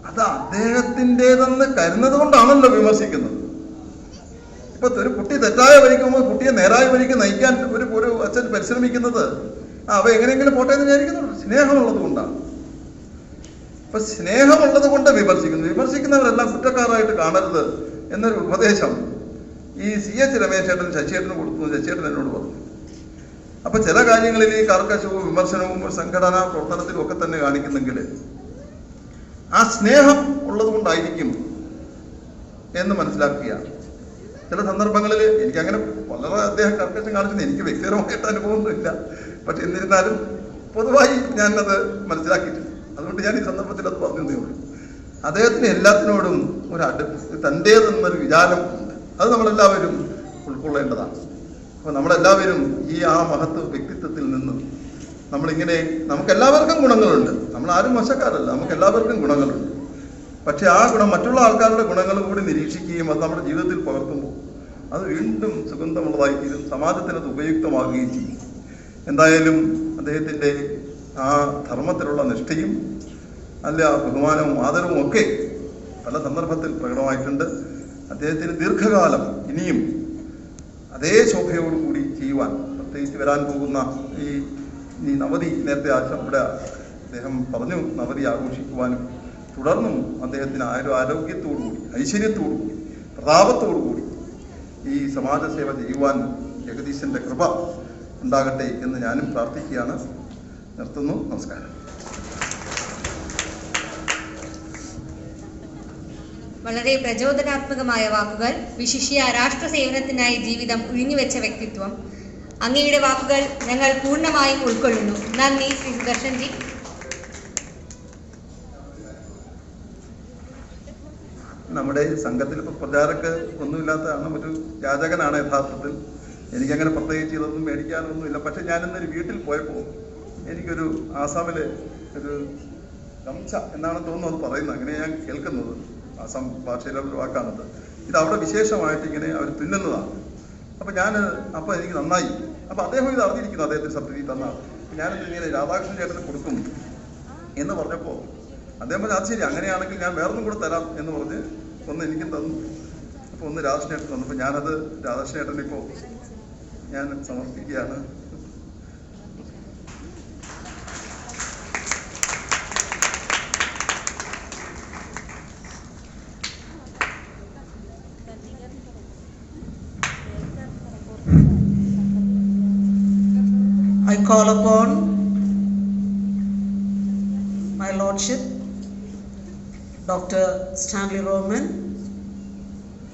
അത് അദ്ദേഹത്തിൻ്റെതെന്ന് കരുതുന്നത് കൊണ്ടാണല്ലോ വിമർശിക്കുന്നത്. ഇപ്പൊ ഒരു കുട്ടി തെറ്റായ വഴിക്കുമ്പോൾ കുട്ടിയെ നേരായ വഴിക്ക് നയിക്കാൻ ഒരു അച്ഛൻ പരിശ്രമിക്കുന്നത് അവ എങ്ങനെയെങ്കിലും പോട്ടെ എന്ന് വിചാരിക്കുന്നുള്ളൂ. സ്നേഹമുള്ളത് കൊണ്ടാണ്. അപ്പൊ സ്നേഹമുള്ളത് കൊണ്ട് വിമർശിക്കുന്നവരെല്ലാം കുറ്റക്കാരായിട്ട് കാണരുത് എന്നൊരു ഉപദേശം ഈ CH രമേശ് ചേട്ടൻ ശശിയേട്ടന് കൊടുത്തു. ശശിയേട്ടൻ എന്നോട് പറഞ്ഞു. അപ്പൊ ചില കാര്യങ്ങളിൽ ഈ കർക്കശവും വിമർശനവും സംഘടനാ പ്രവർത്തനത്തിലും ഒക്കെ തന്നെ കാണിക്കുന്നെങ്കിൽ ആ സ്നേഹം ഉള്ളത് കൊണ്ടായിരിക്കും എന്ന് മനസ്സിലാക്കുക. ചില സന്ദർഭങ്ങളിൽ എനിക്കങ്ങനെ വളരെ അദ്ദേഹം കർക്കശം കാണിച്ചെന്ന് എനിക്ക് വ്യക്തിപരമായിട്ട് അനുഭവമൊന്നുമില്ല. പക്ഷെ എന്നിരുന്നാലും പൊതുവായി ഞാനത് മനസ്സിലാക്കിയിട്ടില്ല. അതുകൊണ്ട് ഞാൻ ഈ സന്ദർഭത്തിൽ അത് പറഞ്ഞതേ ഉള്ളൂ. അദ്ദേഹത്തിന് എല്ലാത്തിനോടും തൻ്റേതെന്നൊരു വിചാരം ഉണ്ട്. അത് നമ്മളെല്ലാവരും ഉൾക്കൊള്ളേണ്ടതാണ്. അപ്പോൾ നമ്മളെല്ലാവരും ആ മഹത്വ വ്യക്തിത്വത്തിൽ നിന്ന് നമ്മളിങ്ങനെ നമുക്കെല്ലാവർക്കും ഗുണങ്ങളുണ്ട്. നമ്മളാരും മോശക്കാരല്ല, നമുക്കെല്ലാവർക്കും ഗുണങ്ങളുണ്ട്. പക്ഷെ ആ ഗുണം മറ്റുള്ള ആൾക്കാരുടെ ഗുണങ്ങൾ കൂടി നിരീക്ഷിക്കുകയും അത് നമ്മുടെ ജീവിതത്തിൽ പകർത്തുമ്പോൾ അത് വീണ്ടും സുഗന്ധമുള്ളതായി തീരും, സമാജത്തിന് അത് ഉപയുക്തമാകുകയും ചെയ്യും. എന്തായാലും അദ്ദേഹത്തിൻ്റെ ആ ധർമ്മത്തിലുള്ള നിഷ്ഠയും ബഹുമാനവും ആദരവും ഒക്കെ പല സന്ദർഭത്തിൽ പ്രകടമായിട്ടുണ്ട്. അദ്ദേഹത്തിന് ദീർഘകാലം ഇനിയും അതേ ശോഭയോടുകൂടി ചെയ്യുവാൻ, പ്രത്യേകിച്ച് വരാൻ പോകുന്ന ഈ നവതി നേരത്തെ ഇവിടെ അദ്ദേഹം പറഞ്ഞു, നവതി ആഘോഷിക്കുവാനും തുടർന്നും അദ്ദേഹത്തിന് ആരോഗ്യത്തോടുകൂടി, ഐശ്വര്യത്തോടുകൂടി, പ്രതാപത്തോടുകൂടി ഈ സമാജസേവ ചെയ്യുവാൻ ജഗദീശന്റെ കൃപ ഉണ്ടാകട്ടെ എന്ന് ഞാനും പ്രാർത്ഥിക്കുകയാണ്. നിർത്തുന്നു. നമസ്കാരം. വളരെ പ്രചോദനാത്മകമായ വാക്കുകൾ, വിശിഷ്യ രാഷ്ട്ര സേവനത്തിനായി ജീവിതം ഉഴിഞ്ഞുവെച്ച വ്യക്തിത്വം. അങ്ങയുടെ വാക്കുകൾ ഞങ്ങൾ പൂർണ്ണമായും ഉൾക്കൊള്ളുന്നു. നന്ദി ശ്രീ സുദർശൻ ജി. നമ്മുടെ സംഘത്തിൽ ഇപ്പോൾ പ്രചാരക്ക് ഒന്നുമില്ലാത്തതാണ്, ഒരു യാചകനാണ് യഥാർത്ഥത്തിൽ. എനിക്കങ്ങനെ പ്രത്യേകിച്ച് ഇതൊന്നും മേടിക്കാനൊന്നുമില്ല. പക്ഷെ ഞാനിന്നൊരു വീട്ടിൽ പോയപ്പോൾ എനിക്കൊരു ആസാമിലെ ഒരു ഗംച്ച എന്നാണ് തോന്നുന്നു അത് പറയുന്നത്, അങ്ങനെ ഞാൻ കേൾക്കുന്നത്. ആസാം ഭാഷയിലെ ഒരു വാക്കാണത്. ഇത് അവിടെ വിശേഷമായിട്ട് ഇങ്ങനെ അവർ തുന്നുന്നതാണ്. അപ്പോൾ എനിക്ക് നന്നായി. അപ്പോൾ അദ്ദേഹം ഇത് അറിഞ്ഞിരിക്കുന്നു, അദ്ദേഹത്തിന് സബ്സിഡി തന്നാണ്. ഞാനിത് ഇങ്ങനെ രാധാകൃഷ്ണൻ ചേട്ടന് കൊടുക്കും എന്ന് പറഞ്ഞപ്പോൾ അദ്ദേഹം പറഞ്ഞു, അത് ശരി, അങ്ങനെയാണെങ്കിൽ ഞാൻ വേറൊന്നും കൂടെ തരാം എന്ന് പറഞ്ഞ് ഒന്ന് എനിക്കും തന്നു. അപ്പോൾ ഒന്ന് രാധാകൃഷ്ണൻ ചേട്ടൻ തന്നു. അപ്പോൾ ഞാനത് രാധാകൃഷ്ണൻ ചേട്ടനിപ്പോൾ ഞാൻ സമർപ്പിക്കുകയാണ്. I call upon my Lordship, Dr. Stanley Roman,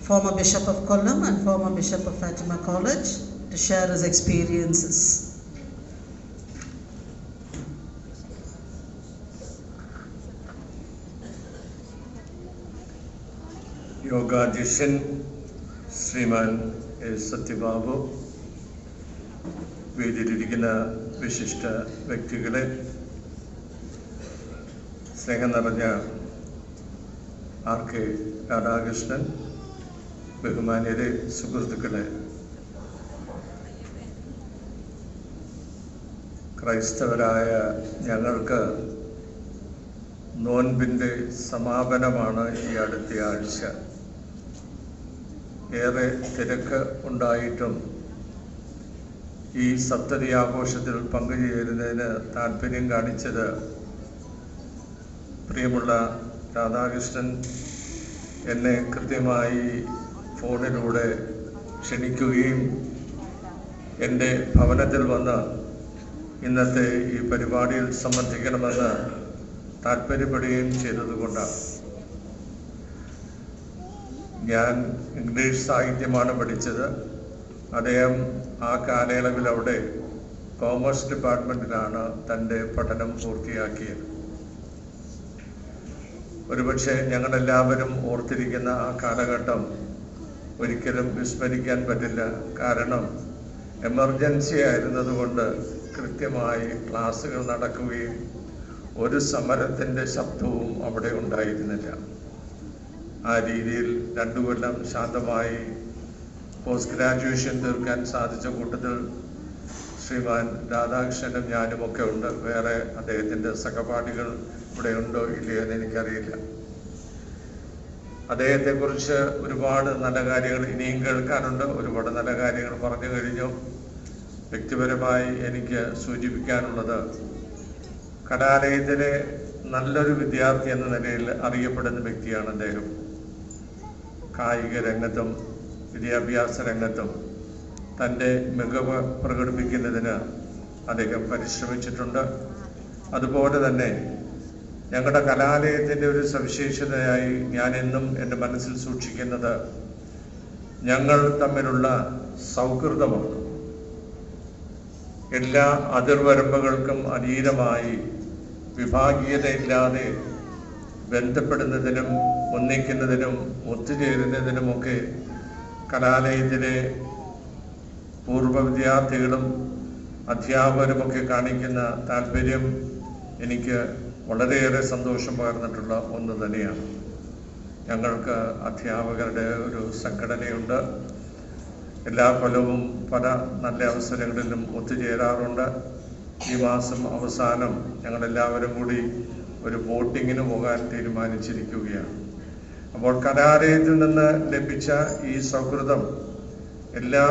former Bishop of Kollam and former Bishop of Fatima College, to share his experiences. യോഗാധ്യക്ഷൻ ശ്രീമാൻ എസ് സത്യബാബു, വേദിയിലിരിക്കുന്ന വിശിഷ്ട വ്യക്തികളെ, സ്നേഹം നിറഞ്ഞ RK രാധാകൃഷ്ണൻ, ബഹുമാന്യരെ, സുഹൃത്തുക്കളെ, ക്രൈസ്തവരായ ഞങ്ങൾക്ക് നോൻപിൻ്റെ സമാപനമാണ് ഈ അടുത്ത ആഴ്ച. ഏറെ തിരക്ക് ഉണ്ടായിട്ടും ഈ സപ്തതി ആഘോഷത്തിൽ പങ്കുചേരുന്നതിന് താല്പര്യം കാണിച്ചത് പ്രിയമുള്ള രാധാകൃഷ്ണൻ എന്നെ കൃത്യമായി ഫോണിലൂടെ ക്ഷണിക്കുകയും എൻ്റെ ഭവനത്തിൽ വന്ന് ഇന്നത്തെ ഈ പരിപാടിയിൽ സംബന്ധിക്കണമെന്ന് താല്പര്യപ്പെടുകയും ചെയ്തതുകൊണ്ടാണ്. ഞാൻ ഇംഗ്ലീഷ് സാഹിത്യമാണ് പഠിച്ചത്. അദ്ദേഹം ആ കാലയളവിൽ അവിടെ കോമേഴ്സ് ഡിപ്പാർട്ട്മെൻറ്റിലാണ് തൻ്റെ പഠനം പൂർത്തിയാക്കിയത്. ഒരുപക്ഷെ ഞങ്ങളെല്ലാവരും ഓർത്തിരിക്കുന്ന ആ കാലഘട്ടം ഒരിക്കലും വിസ്മരിക്കാൻ പറ്റില്ല. കാരണം എമർജൻസി ആയിരുന്നതുകൊണ്ട് കൃത്യമായി ക്ലാസ്സുകൾ നടക്കുകയും ഒരു സമരത്തിൻ്റെ ശബ്ദവും അവിടെ ഉണ്ടായിരുന്നില്ല. ആ രീതിയിൽ 2 കൊല്ലം ശാന്തമായി പോസ്റ്റ് ഗ്രാജുവേഷൻ തീർക്കാൻ സാധിച്ച കൂട്ടത്തിൽ ശ്രീമാൻ രാധാകൃഷ്ണനും ഞാനുമൊക്കെ ഉണ്ട്. വേറെ അദ്ദേഹത്തിൻ്റെ സഹപാഠികൾ ഇവിടെ ഉണ്ടോ ഇല്ലയോ എന്ന് എനിക്കറിയില്ല. അദ്ദേഹത്തെക്കുറിച്ച് ഒരുപാട് നല്ല കാര്യങ്ങൾ ഇനിയും കേൾക്കാനുണ്ട്. ഒരുപാട് നല്ല കാര്യങ്ങൾ പറഞ്ഞു കഴിഞ്ഞു. വ്യക്തിപരമായി എനിക്ക് സൂചിപ്പിക്കാനുള്ളത്, കലാലയത്തിലെ നല്ലൊരു വിദ്യാർത്ഥി എന്ന നിലയിൽ അറിയപ്പെടുന്ന വ്യക്തിയാണ് അദ്ദേഹം. കായിക രംഗത്തും വിദ്യാഭ്യാസ രംഗത്തും തൻ്റെ മികവ് പ്രകടിപ്പിക്കുന്നതിന് അദ്ദേഹം പരിശ്രമിച്ചിട്ടുണ്ട്. അതുപോലെ തന്നെ ഞങ്ങളുടെ കലാലയത്തിൻ്റെ ഒരു സവിശേഷതയായി ഞാൻ എന്നും എൻ്റെ മനസ്സിൽ സൂക്ഷിക്കുന്നത് ഞങ്ങൾ തമ്മിലുള്ള സൗഹൃദമാണ്. എല്ലാ അതിർവരമ്പുകൾക്കും അതീതമായി വിഭാഗീയതയില്ലാതെ ബന്ധപ്പെടുന്നതിനും ഒന്നിക്കുന്നതിനും ഒത്തുചേരുന്നതിനുമൊക്കെ കലാലയത്തിലെ പൂർവ്വ വിദ്യാർത്ഥികളും അധ്യാപകരുമൊക്കെ കാണിക്കുന്ന താല്പര്യം എനിക്ക് വളരെയേറെ സന്തോഷം പകർന്നിട്ടുള്ള ഒന്ന് തന്നെയാണ്. ഞങ്ങൾക്ക് അധ്യാപകരുടെ ഒരു സംഘടനയുണ്ട്. എല്ലാ കൊല്ലവും പല നല്ല അവസരങ്ങളിലും ഒത്തുചേരാറുണ്ട്. ഈ മാസം അവസാനം ഞങ്ങളെല്ലാവരും കൂടി ഒരു ബോട്ടിങ്ങിന് പോകാൻ തീരുമാനിച്ചിരിക്കുകയാണ്. അപ്പോൾ കലാലയത്തിൽ നിന്ന് ലഭിച്ച ഈ സൗഹൃദം എല്ലാ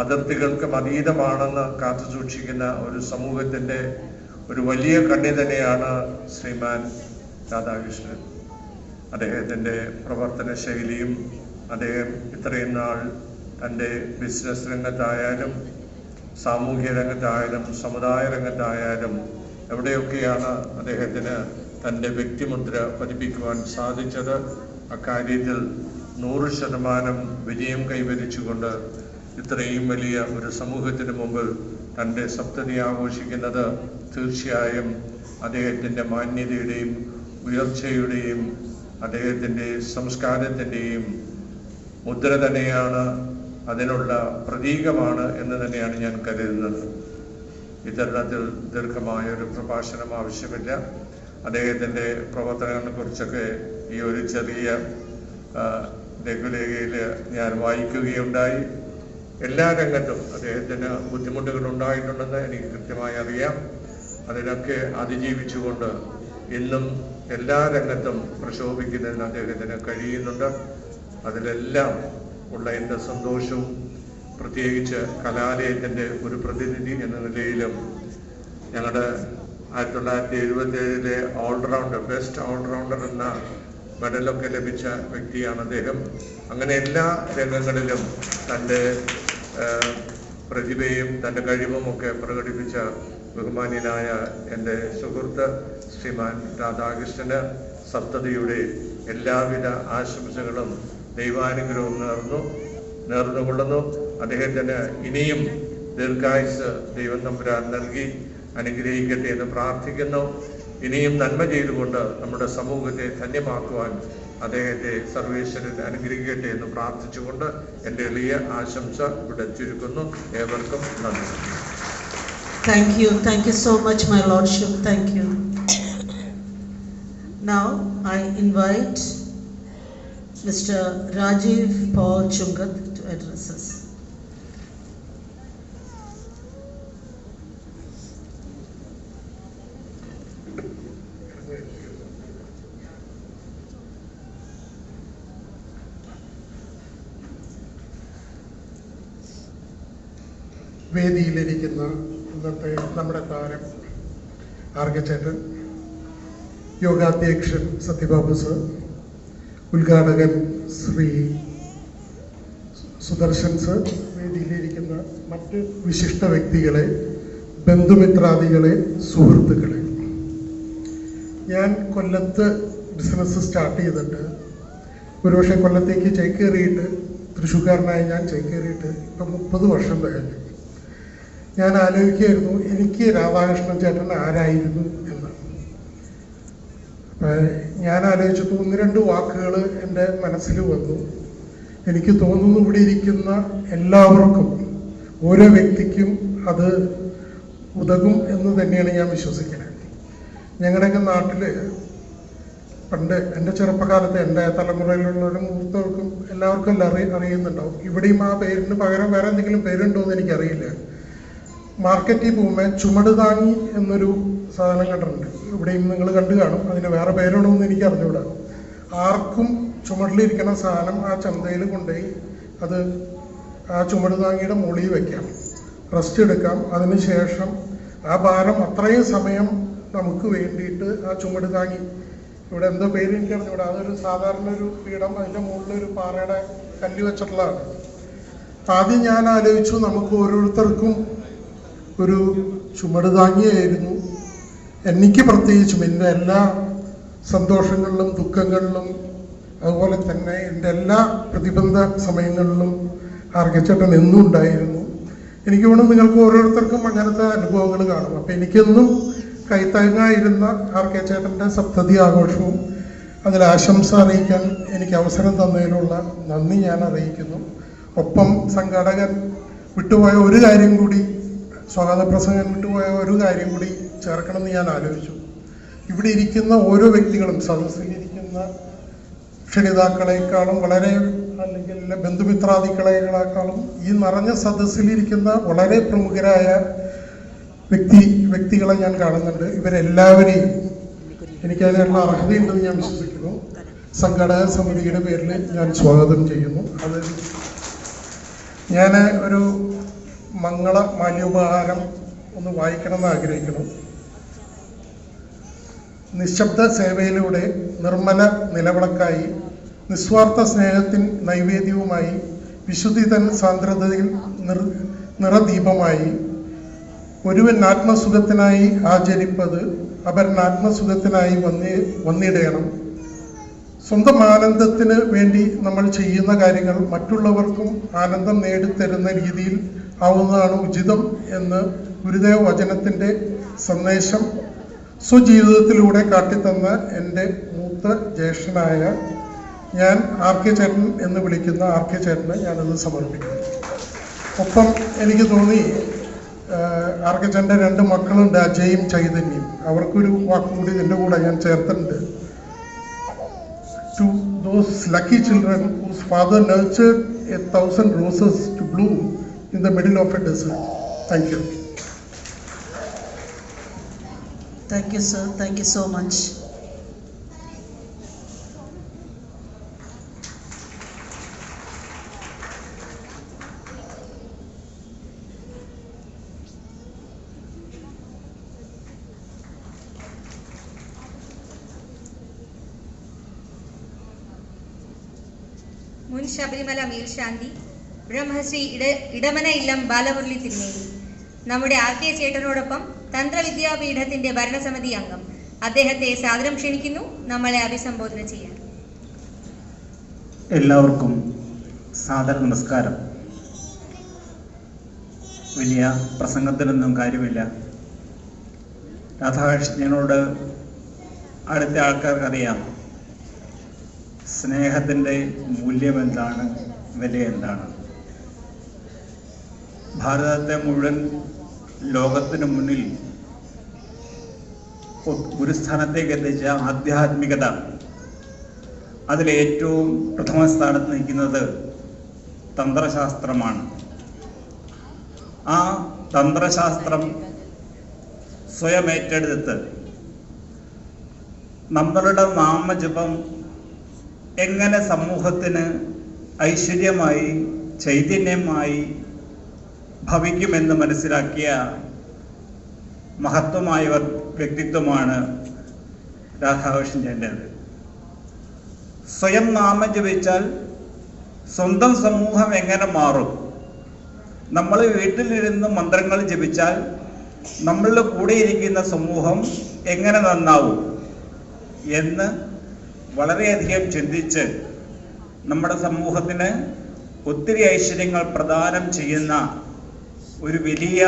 അതിർത്തികൾക്കും അതീതമാണെന്ന് കാത്തുസൂക്ഷിക്കുന്ന ഒരു സമൂഹത്തിൻ്റെ ഒരു വലിയ കണ്ണി തന്നെയാണ് ശ്രീമാൻ രാധാകൃഷ്ണൻ. അദ്ദേഹത്തിൻ്റെ പ്രവർത്തന ശൈലിയും അദ്ദേഹം ഇത്രയും നാൾ തൻ്റെ ബിസിനസ് രംഗത്തായാലും സാമൂഹ്യ രംഗത്തായാലും സമുദായ രംഗത്തായാലും എവിടെയൊക്കെയാണ് അദ്ദേഹത്തിന് തൻ്റെ വ്യക്തിമുദ്ര പതിപ്പിക്കുവാൻ സാധിച്ചത്. അക്കാര്യത്തിൽ 100% വിജയം കൈവരിച്ചുകൊണ്ട് ഇത്രയും വലിയ ഒരു സമൂഹത്തിന് മുമ്പിൽ തൻ്റെ സപ്തതി ആഘോഷിക്കുന്നത് തീർച്ചയായും അദ്ദേഹത്തിൻ്റെ മാന്യതയുടെയും ഉയർച്ചയുടെയും അദ്ദേഹത്തിൻ്റെ സംസ്കാരത്തിൻ്റെയും മുദ്ര തന്നെയാണ്, അതിനുള്ള പ്രതീകമാണ് എന്ന് തന്നെയാണ് ഞാൻ കരുതുന്നത്. ഇത്തരണത്തിൽ ദീർഘമായ ഒരു പ്രഭാഷണം ആവശ്യമില്ല. അദ്ദേഹത്തിൻ്റെ പ്രവർത്തനങ്ങളെക്കുറിച്ചൊക്കെ ഈ ഒരു ചെറിയ ലഘുലേഖയിൽ ഞാൻ വായിക്കുകയുണ്ടായി. എല്ലാ രംഗത്തും അദ്ദേഹത്തിന് ബുദ്ധിമുട്ടുകൾ ഉണ്ടായിട്ടുണ്ടെന്ന് എനിക്ക് കൃത്യമായി അറിയാം. അതിനൊക്കെ അതിജീവിച്ചുകൊണ്ട് ഇന്നും എല്ലാ രംഗത്തും പ്രശോഭിക്കുന്നതിന് അദ്ദേഹത്തിന് കഴിയുന്നുണ്ട്. അതിലെല്ലാം ഉള്ള എൻ്റെ സന്തോഷവും, പ്രത്യേകിച്ച് കലാലയത്തിൻ്റെ ഒരു പ്രതിനിധി എന്ന നിലയിലും ഞങ്ങളുടെ 1977 ഓൾറൗണ്ടർ, ബെസ്റ്റ് ഓൾറൗണ്ടർ എന്ന മെഡലൊക്കെ ലഭിച്ച വ്യക്തിയാണ് അദ്ദേഹം. അങ്ങനെ എല്ലാ രംഗങ്ങളിലും തൻ്റെ പ്രതിഭയും തൻ്റെ കഴിവുമൊക്കെ പ്രകടിപ്പിച്ച ബഹുമാന്യനായ എൻ്റെ സുഹൃത്ത് ശ്രീമാൻ രാധാകൃഷ്ണന് സപ്തതിയുടെ എല്ലാവിധ ആശംസകളും ദൈവാനുഗ്രഹവും നേർന്നുകൊള്ളുന്നു. അദ്ദേഹത്തിന് ഇനിയും ദീർഘായുസ് ദൈവം തമ്പുരാൻ നൽകി അനുഗ്രഹിക്കട്ടെ എന്ന് പ്രാർത്ഥിക്കുന്നു. ഇനിയും നന്മ ചെയ്തുകൊണ്ട് നമ്മുടെ സമൂഹത്തെ ധന്യമാക്കുവാൻ അദ്ദേഹത്തെ സർവേശ്വരൻ അനുഗ്രഹിക്കട്ടെ എന്ന് പ്രാർത്ഥിച്ചുകൊണ്ട് എൻ്റെ എളിയ ആശംസ ഇവിടെ ചുരുക്കുന്നു. ഏവർക്കും നന്ദി. Thank you so much, my lordship. Thank you. Now I invite Mr. Rajiv Paul Chungat to address us. വേദിയിലിരിക്കുന്ന ഇന്നത്തെ നമ്മുടെ താരം ആർഗച്ചേട്ടൻ, യോഗാധ്യക്ഷൻ സത്യബാബു സർ, ഉദ്ഘാടകൻ ശ്രീ സുദർശൻ സർ, വേദിയിലിരിക്കുന്ന മറ്റ് വിശിഷ്ട വ്യക്തികളെ, ബന്ധുമിത്രാദികളെ, സുഹൃത്തുക്കളെ, ഞാൻ കൊല്ലത്ത് ബിസിനസ് സ്റ്റാർട്ട് ചെയ്തിട്ട് ഒരുപക്ഷെ കൊല്ലത്തേക്ക് ചേക്കേറിയിട്ട്, തൃശ്ശൂർക്കാരനായി ഞാൻ ചേക്കേറിയിട്ട് ഇപ്പം 30 വർഷം കഴിഞ്ഞു. ഞാൻ ആലോചിക്കുകയായിരുന്നു എനിക്ക് രാധാകൃഷ്ണൻ ചേട്ടൻ ആരായിരുന്നു എന്ന്. അപ്പം ഞാൻ ആലോചിച്ചപ്പോൾ 1-2 വാക്കുകൾ എൻ്റെ മനസ്സിൽ വന്നു. എനിക്ക് തോന്നുന്നു ഇവിടെ ഇരിക്കുന്ന എല്ലാവർക്കും, ഓരോ വ്യക്തിക്കും അത് ഉതകും എന്ന് തന്നെയാണ് ഞാൻ വിശ്വസിക്കുന്നത്. ഞങ്ങളുടെയൊക്കെ നാട്ടിൽ പണ്ട് എൻ്റെ ചെറുപ്പകാലത്ത്, എൻ്റെ തലമുറയിലുള്ളവരും മൂത്തവർക്കും എല്ലാവർക്കും എല്ലാം അറിയുന്നുണ്ടാവും. ഇവിടെയും ആ പേരിന് പകരം വേറെ എന്തെങ്കിലും പേരുണ്ടോ എന്ന് എനിക്കറിയില്ല. മാർക്കറ്റിൽ പോകുമ്പോൾ ചുമട് താങ്ങി എന്നൊരു സാധനം കണ്ടിട്ടുണ്ട്. ഇവിടെയും നിങ്ങൾ കണ്ടു കാണും. അതിന് വേറെ പേരാണോ എന്ന് എനിക്ക് അറിഞ്ഞുകൂടാ. ആർക്കും ചുമടിലിരിക്കുന്ന സാധനം ആ ചന്തയിൽ കൊണ്ടുപോയി അത് ആ ചുമട് താങ്ങിയുടെ മുകളിൽ വയ്ക്കാം, റെസ്റ്റ് എടുക്കാം. അതിനുശേഷം ആ ഭാരം അത്രയും സമയം നമുക്ക് വേണ്ടിയിട്ട് ആ ചുമട് താങ്ങി, ഇവിടെ എന്തോ പേര് എനിക്ക് അറിഞ്ഞൂടെ, അതൊരു സാധാരണ ഒരു പീഠം, അതിൻ്റെ മുകളിലൊരു പാറയുടെ കല്ല് വെച്ചിട്ടുള്ളതാണ്. ആദ്യം ഞാൻ ആലോചിച്ചു നമുക്ക് ഓരോരുത്തർക്കും ഒരു ചുമട് താങ്ങിയായിരുന്നു. എനിക്ക് പ്രത്യേകിച്ചും എൻ്റെ എല്ലാ സന്തോഷങ്ങളിലും ദുഃഖങ്ങളിലും അതുപോലെ തന്നെ എൻ്റെ എല്ലാ പ്രതിബന്ധ സമയങ്ങളിലും ആർക്കെ ചേട്ടൻ എന്നും ഉണ്ടായിരുന്നു. എനിക്ക് തോന്നുന്നു നിങ്ങൾക്ക് ഓരോരുത്തർക്കും അങ്ങനത്തെ അനുഭവങ്ങൾ കാണും. അപ്പം എനിക്കെന്നും കൈത്താങ്ങായിരുന്ന ആർക്കെ ചേട്ടൻ്റെ സപ്തതി ആഘോഷവും അതിൽ ആശംസ അറിയിക്കാൻ എനിക്ക് അവസരം തന്നതിനുള്ള നന്ദി ഞാൻ അറിയിക്കുന്നു. ഒപ്പം സംഘാടകൻ വിട്ടുപോയ ഒരു കാര്യം കൂടി, സ്വാഗതപ്രസംഗൻ വിട്ടുപോയ ഒരു കാര്യം കൂടി ചേർക്കണമെന്ന് ഞാൻ ആലോചിച്ചു. ഇവിടെ ഇരിക്കുന്ന ഓരോ വ്യക്തികളും, സദസ്സിലിരിക്കുന്ന ക്ഷണിതാക്കളെക്കാളും വളരെ, അല്ലെങ്കിൽ ബന്ധുമിത്രാദികളെക്കാളും ഈ നിറഞ്ഞ സദസ്സിലിരിക്കുന്ന വളരെ പ്രമുഖരായ വ്യക്തികളെ ഞാൻ കാണുന്നുണ്ട്. ഇവരെല്ലാവരെയും എനിക്കതിനുള്ള അർഹതയുണ്ടെന്ന് ഞാൻ വിശ്വസിക്കുന്നു. സംഘാടക സമിതിയുടെ പേരിൽ ഞാൻ സ്വാഗതം ചെയ്യുന്നു. അത് ഞാൻ ഒരു മംഗള മാല്യോപഹാരം ഒന്ന് വായിക്കണമെന്ന് ആഗ്രഹിക്കുന്നു. നിശബ്ദ സേവയിലൂടെ നിർമ്മല നിലവിളക്കായി, നിസ്വാർത്ഥ സ്നേഹത്തിൻ നൈവേദ്യവുമായി, വിശുദ്ധി തൻ സാന്ദ്രതയിൽ നിറദീപമായി, ഒരുവൻ ആത്മസുഖത്തിനായി ആചരിപ്പത് അവൻ ആത്മസുഖത്തിനായി വന്നിടയണം. സ്വന്തം ആനന്ദത്തിന് വേണ്ടി നമ്മൾ ചെയ്യുന്ന കാര്യങ്ങൾ മറ്റുള്ളവർക്കും ആനന്ദം നേടിത്തരുന്ന രീതിയിൽ ആവുന്നതാണ് ഉചിതം എന്ന് ഗുരുദേവ വചനത്തിൻ്റെ സന്ദേശം സ്വജീവിതത്തിലൂടെ കാട്ടിത്തന്ന എൻ്റെ മൂത്ത ജ്യേഷ്ഠനായ ഞാൻ ആർ.കെ. ചേട്ടൻ എന്ന് വിളിക്കുന്ന ആർ.കെ. ചേട്ടന് ഞാനത് സമർപ്പിക്കുന്നു. ഒപ്പം എനിക്ക് തോന്നി ആർ.കെ. ചേട്ടൻ്റെ 2 മക്കളുണ്ട്, അജയും ചൈതന്യം. അവർക്കൊരു വാക്കുകൂടി ഇതിൻ്റെ കൂടെ ഞാൻ ചേർത്തിട്ടുണ്ട്. To those lucky children whose father nurtured 1,000 roses to bloom in the middle of a desert. Thank you. Thank you, sir. Thank you so much. മുൻ ശബരിമല മേൽശാന്തി ബ്രഹ്മശ്രീ ഇടമന ഇല്ലം ബാലമുരളി തിരുമേനി നമ്മുടെ ആർ.കെ. ചേട്ടനോടൊപ്പം തന്ത്രവിദ്യാപീഠത്തിന്റെ ഭരണസമിതി അംഗം, അദ്ദേഹത്തെ സാദരം ക്ഷണിക്കുന്നു നമ്മളെ അഭിസംബോധന ചെയ്യാൻ. എല്ലാവർക്കും സാദര നമസ്കാരം. വലിയ പ്രസംഗത്തിനൊന്നും കാര്യമില്ല. രാധാകൃഷ്ണനോട് അടുത്ത ആൾക്കാർക്കറിയാം സ്നേഹത്തിൻ്റെ മൂല്യം എന്താണ്, വില എന്താണ്. ഭാരതത്തെ മുഴുവൻ ലോകത്തിന് മുന്നിൽ ഗുരുസ്ഥാനത്തേക്ക് എത്തിച്ച ആധ്യാത്മികത, അതിലേറ്റവും പ്രഥമ സ്ഥാനത്ത് നിൽക്കുന്നത് തന്ത്രശാസ്ത്രമാണ്. ആ തന്ത്രശാസ്ത്രം സ്വയം ഏറ്റെടുത്ത് നമ്മളുടെ നാമജപം എങ്ങനെ സമൂഹത്തിന് ഐശ്വര്യമായി ചൈതന്യമായി ഭവിക്കുമെന്ന് മനസ്സിലാക്കിയ മഹത്വമായ വ്യക്തിത്വമാണ് രാധാകൃഷ്ണൻ്റേത്. സ്വയം നാമം ജപിച്ചാൽ സ്വന്തം സമൂഹം എങ്ങനെ മാറും, നമ്മൾ വീട്ടിലിരുന്ന് മന്ത്രങ്ങൾ ജപിച്ചാൽ നമ്മളുടെ കൂടെ ഇരിക്കുന്ന സമൂഹം എങ്ങനെ നന്നാവും എന്ന് വളരെയധികം ചിന്തിച്ച് നമ്മുടെ സമൂഹത്തിന് ഒത്തിരി ഐശ്വര്യങ്ങൾ പ്രദാനം ചെയ്യുന്ന ഒരു വലിയ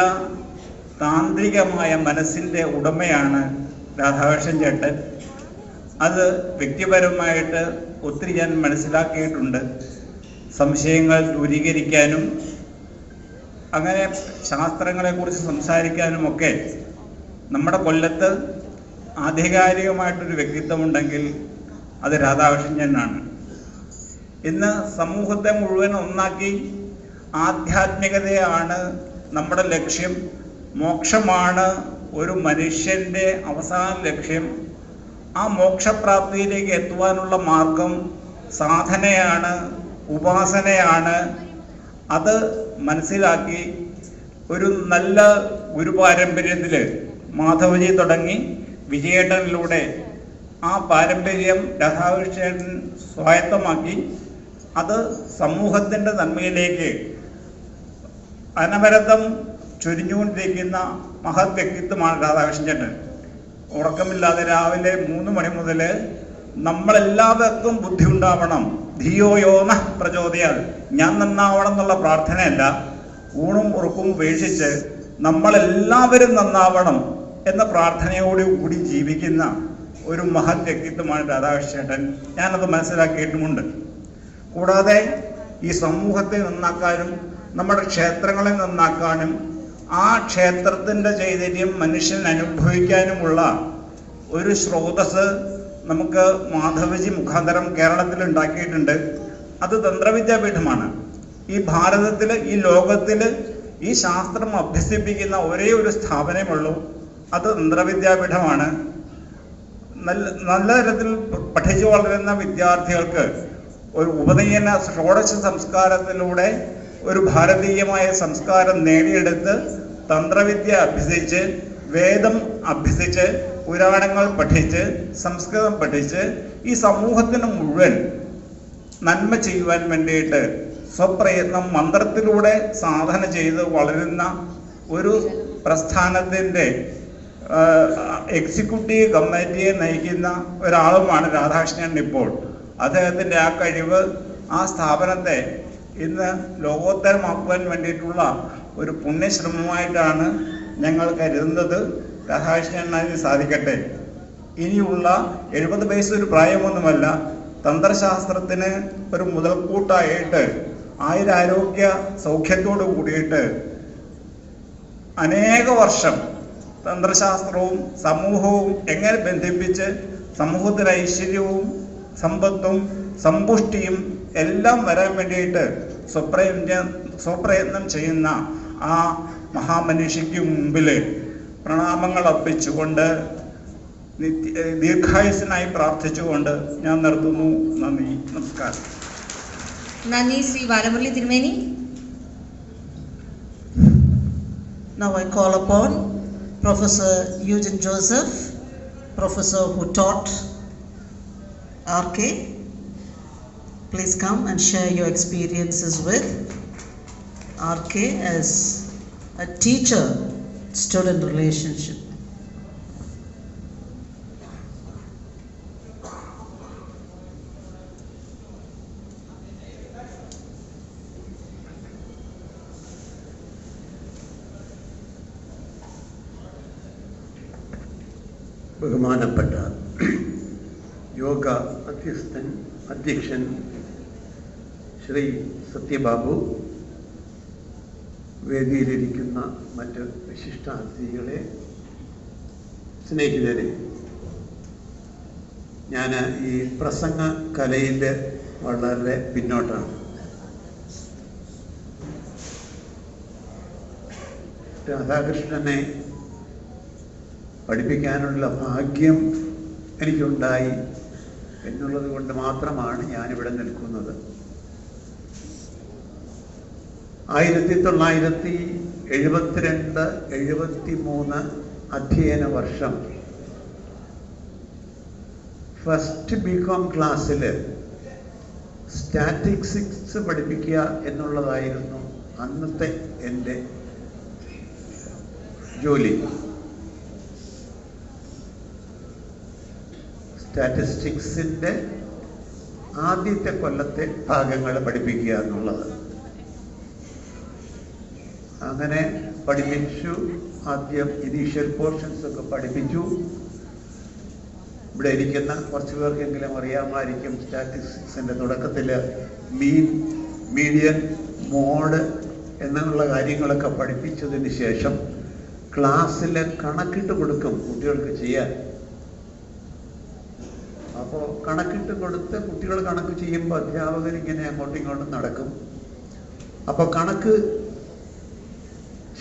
താന്ത്രികമായ മനസ്സിൻ്റെ ഉടമയാണ് രാധാകൃഷ്ണൻ ചേട്ടൻ. അത് വ്യക്തിപരമായിട്ട് ഒത്തിരി ഞാൻ മനസ്സിലാക്കിയിട്ടുണ്ട്. സംശയങ്ങൾ ദൂരീകരിക്കാനും അങ്ങനെ ശാസ്ത്രങ്ങളെക്കുറിച്ച് സംസാരിക്കാനുമൊക്കെ നമ്മുടെ കൊല്ലത്ത് ആധികാരികമായിട്ടൊരു വ്യക്തിത്വമുണ്ടെങ്കിൽ അത് രാധാകൃഷ്ണനാണ്. ഇന്ന് സമൂഹത്തെ മുഴുവൻ ഒന്നാക്കി ആധ്യാത്മികതയാണ് നമ്മുടെ ലക്ഷ്യം, മോക്ഷമാണ് ഒരു മനുഷ്യൻ്റെ അവസാന ലക്ഷ്യം, ആ മോക്ഷപ്രാപ്തിയിലേക്ക് എത്തുവാനുള്ള മാർഗം സാധനയാണ്, ഉപാസനയാണ്. അത് മനസ്സിലാക്കി ഒരു നല്ല ഗുരുപാരമ്പര്യത്തിൽ മാധവജി തുടങ്ങി വിജയേട്ടനിലൂടെ ആ പാരമ്പര്യം രാധാകൃഷ്ണൻ സ്വായത്തമാക്കി അത് സമൂഹത്തിൻ്റെ നന്മയിലേക്ക് അനവരതം ചൊരിഞ്ഞുകൊണ്ടിരിക്കുന്ന മഹത് വ്യക്തിത്വമാണ് രാധാകൃഷ്ണൻ. ഉറക്കമില്ലാതെ രാവിലെ 3 മണി മുതൽ നമ്മളെല്ലാവർക്കും ബുദ്ധി ഉണ്ടാവണം, ധിയോ യോന പ്രചോദയാൽ, ഞാൻ നന്നാവണം എന്നുള്ള പ്രാർത്ഥനയല്ല, ഊണും ഉറക്കും ഉപേക്ഷിച്ച് നമ്മളെല്ലാവരും നന്നാവണം എന്ന പ്രാർത്ഥനയോടുകൂടി ജീവിക്കുന്ന ഒരു മഹത് വ്യക്തിത്വമാണ് രാധാകൃഷ്ണൻ. ഞാനത് മനസ്സിലാക്കിയിട്ടുമുണ്ട്. കൂടാതെ ഈ സമൂഹത്തെ നന്നാക്കാനും നമ്മുടെ ക്ഷേത്രങ്ങളെ നന്നാക്കാനും ആ ക്ഷേത്രത്തിൻ്റെ ചൈതന്യം മനുഷ്യൻ അനുഭവിക്കാനുമുള്ള ഒരു സ്രോതസ് നമുക്ക് മാധവജി മുഖാന്തരം കേരളത്തിൽ ഉണ്ടാക്കിയിട്ടുണ്ട്. അത് തന്ത്രവിദ്യാപീഠമാണ്. ഈ ഭാരതത്തിൽ, ഈ ലോകത്തിൽ ഈ ശാസ്ത്രം അഭ്യസിപ്പിക്കുന്ന ഒരേ ഒരു സ്ഥാപനമുള്ളൂ, അത് തന്ത്രവിദ്യാപീഠമാണ്. നല്ല തരത്തിൽ പഠിച്ചു വളരുന്ന വിദ്യാർത്ഥികൾക്ക് ഒരു ഉപനയന ഷോഡശ സംസ്കാരത്തിലൂടെ ഒരു ഭാരതീയമായ സംസ്കാരം നേടിയെടുത്ത് തന്ത്രവിദ്യ അഭ്യസിച്ച്, വേദം അഭ്യസിച്ച്, പുരാണങ്ങൾ പഠിച്ച്, സംസ്കൃതം പഠിച്ച് ഈ സമൂഹത്തിന് മുഴുവൻ നന്മ ചെയ്യുവാൻ വേണ്ടിയിട്ട് സ്വപ്രയത്നം മന്ത്രത്തിലൂടെ സാധന ചെയ്ത് വളരുന്ന ഒരു പ്രസ്ഥാനത്തിൻ്റെ എക്സിക്യൂട്ടീവ് കമ്മിറ്റിയെ നയിക്കുന്ന ഒരാളുമാണ് രാധാകൃഷ്ണൻ ഇപ്പോൾ. അദ്ദേഹത്തിൻ്റെ ആ കഴിവ് ആ സ്ഥാപനത്തെ ഇന്ന് ലോകോത്തരമാക്കുവാൻ വേണ്ടിയിട്ടുള്ള ഒരു പുണ്യശ്രമമായിട്ടാണ് ഞങ്ങൾ കരുതുന്നത്. രാധാകൃഷ്ണൻ അതിന് സാധിക്കട്ടെ. ഇനിയുള്ള 70 വയസ്സ് ഒരു പ്രായമൊന്നുമല്ല. തന്ത്രശാസ്ത്രത്തിന് ഒരു മുതൽക്കൂട്ടായിട്ട് ആയുരാരോഗ്യ സൗഖ്യത്തോടു കൂടിയിട്ട് അനേക വർഷം തന്ത്രശാസ്ത്രവും സമൂഹവും എങ്ങനെ ബന്ധിപ്പിച്ച് സമൂഹത്തിന് ഐശ്വര്യവും സമ്പത്തും സമ്പുഷ്ടിയും എല്ലാം വരാൻ വേണ്ടിയിട്ട് സ്വപ്രയത്നം ചെയ്യുന്ന ആ മഹാമനുഷ്യയ്ക്ക് മുമ്പിൽ പ്രണാമങ്ങൾ അർപ്പിച്ചുകൊണ്ട് ദീർഘായുസിനായി പ്രാർത്ഥിച്ചുകൊണ്ട് ഞാൻ നിർത്തുന്നു. നന്ദി, നമസ്കാരം. നന്ദി ശ്രീ ബാലമുരളി തിരുമേനി. Now I call upon Professor Eugene Joseph, professor who taught RK. Please come and share your experiences with RK as a teacher-student relationship. ബഹുമാനപ്പെട്ട യോഗ അധ്യക്ഷൻ ശ്രീ സത്യബാബു, വേദിയിലിരിക്കുന്ന മറ്റ് വിശിഷ്ടാതിഥികളെ, സ്നേഹിതരെ, ഞാൻ ഈ പ്രസംഗ കലയിൽ വളരെ പിന്നോട്ടാണ്. രാധാകൃഷ്ണനെ പഠിപ്പിക്കാനുള്ള ഭാഗ്യം എനിക്കുണ്ടായി എന്നുള്ളത് കൊണ്ട് മാത്രമാണ് ഞാനിവിടെ നിൽക്കുന്നത്. 1972-73 അധ്യയന വർഷം ഫസ്റ്റ് ബികോം ക്ലാസ്സിൽ സ്റ്റാറ്റിസ്റ്റിക്സ് പഠിപ്പിക്കുക എന്നുള്ളതായിരുന്നു അന്നത്തെ എൻ്റെ ജോലി. സ്റ്റാറ്റിസ്റ്റിക്സിൻ്റെ ആദ്യത്തെ കൊല്ലത്തെ ഭാഗങ്ങൾ പഠിപ്പിക്കുക എന്നുള്ളത്. അങ്ങനെ പഠിപ്പിച്ചു. ആദ്യം ഇനീഷ്യൽ പോർഷൻസ് ഒക്കെ പഠിപ്പിച്ചു. ഇവിടെ ഇരിക്കുന്ന കുറച്ച് പേർക്കെങ്കിലും അറിയാമായിരിക്കും, സ്റ്റാറ്റിസ്റ്റിക്സിൻ്റെ തുടക്കത്തിൽ മീൻ, മീഡിയൻ, മോഡ് എന്നുള്ള കാര്യങ്ങളൊക്കെ പഠിപ്പിച്ചതിന് ശേഷം ക്ലാസ്സിൽ കണക്കിട്ട് കൊടുക്കും കുട്ടികൾക്ക് ചെയ്യാൻ. അപ്പോൾ കണക്കിട്ട് കൊടുത്ത് കുട്ടികൾ കണക്ക് ചെയ്യുമ്പോൾ അധ്യാപകർ ഇങ്ങനെ അങ്ങോട്ടും ഇങ്ങോട്ടും നടക്കും. അപ്പോൾ കണക്ക്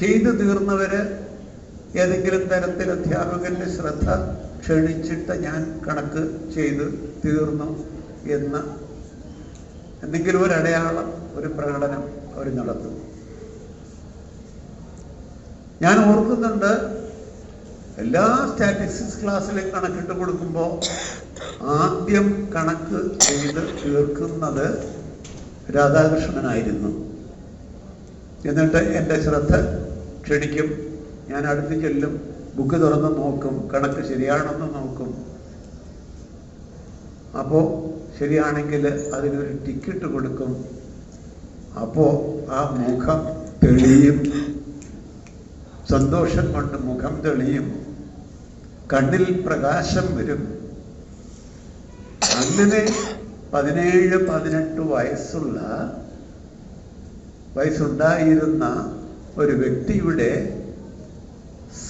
ചെയ്തു തീർന്നവർ ഏതെങ്കിലും തരത്തിൽ അധ്യാപകൻ്റെ ശ്രദ്ധ ക്ഷണിച്ചിട്ട് ഞാൻ കണക്ക് ചെയ്ത് തീർന്നു എന്ന് എന്തെങ്കിലും ഒരു അടയാളം, ഒരു പ്രകടനം അവർ നടത്തും. ഞാൻ ഓർക്കുന്നുണ്ട്, എല്ലാ സ്റ്റാറ്റിസ്റ്റിക്സ് ക്ലാസ്സിലും കണക്കിട്ട് കൊടുക്കുമ്പോൾ ആദ്യം കണക്ക് ചെയ്ത് തീർക്കുന്നത് രാധാകൃഷ്ണനായിരുന്നു. എന്നിട്ട് എൻ്റെ ശ്രദ്ധ ക്ഷണിക്കും. ഞാൻ അടുത്ത് ചെല്ലും, ബുക്ക് തുറന്ന് നോക്കും, കണക്ക് ശരിയാണെന്ന് നോക്കും. അപ്പോൾ ശരിയാണെങ്കിൽ അതിനൊരു ടിക്കറ്റ് കൊടുക്കും. അപ്പോൾ ആ മുഖം തെളിയും, സന്തോഷം കൊണ്ട് മുഖം തെളിയും, കണ്ണിൽ പ്രകാശം വരും. അങ്ങനെ 17-18 വയസ്സുണ്ടായിരുന്ന ഒരു വ്യക്തിയുടെ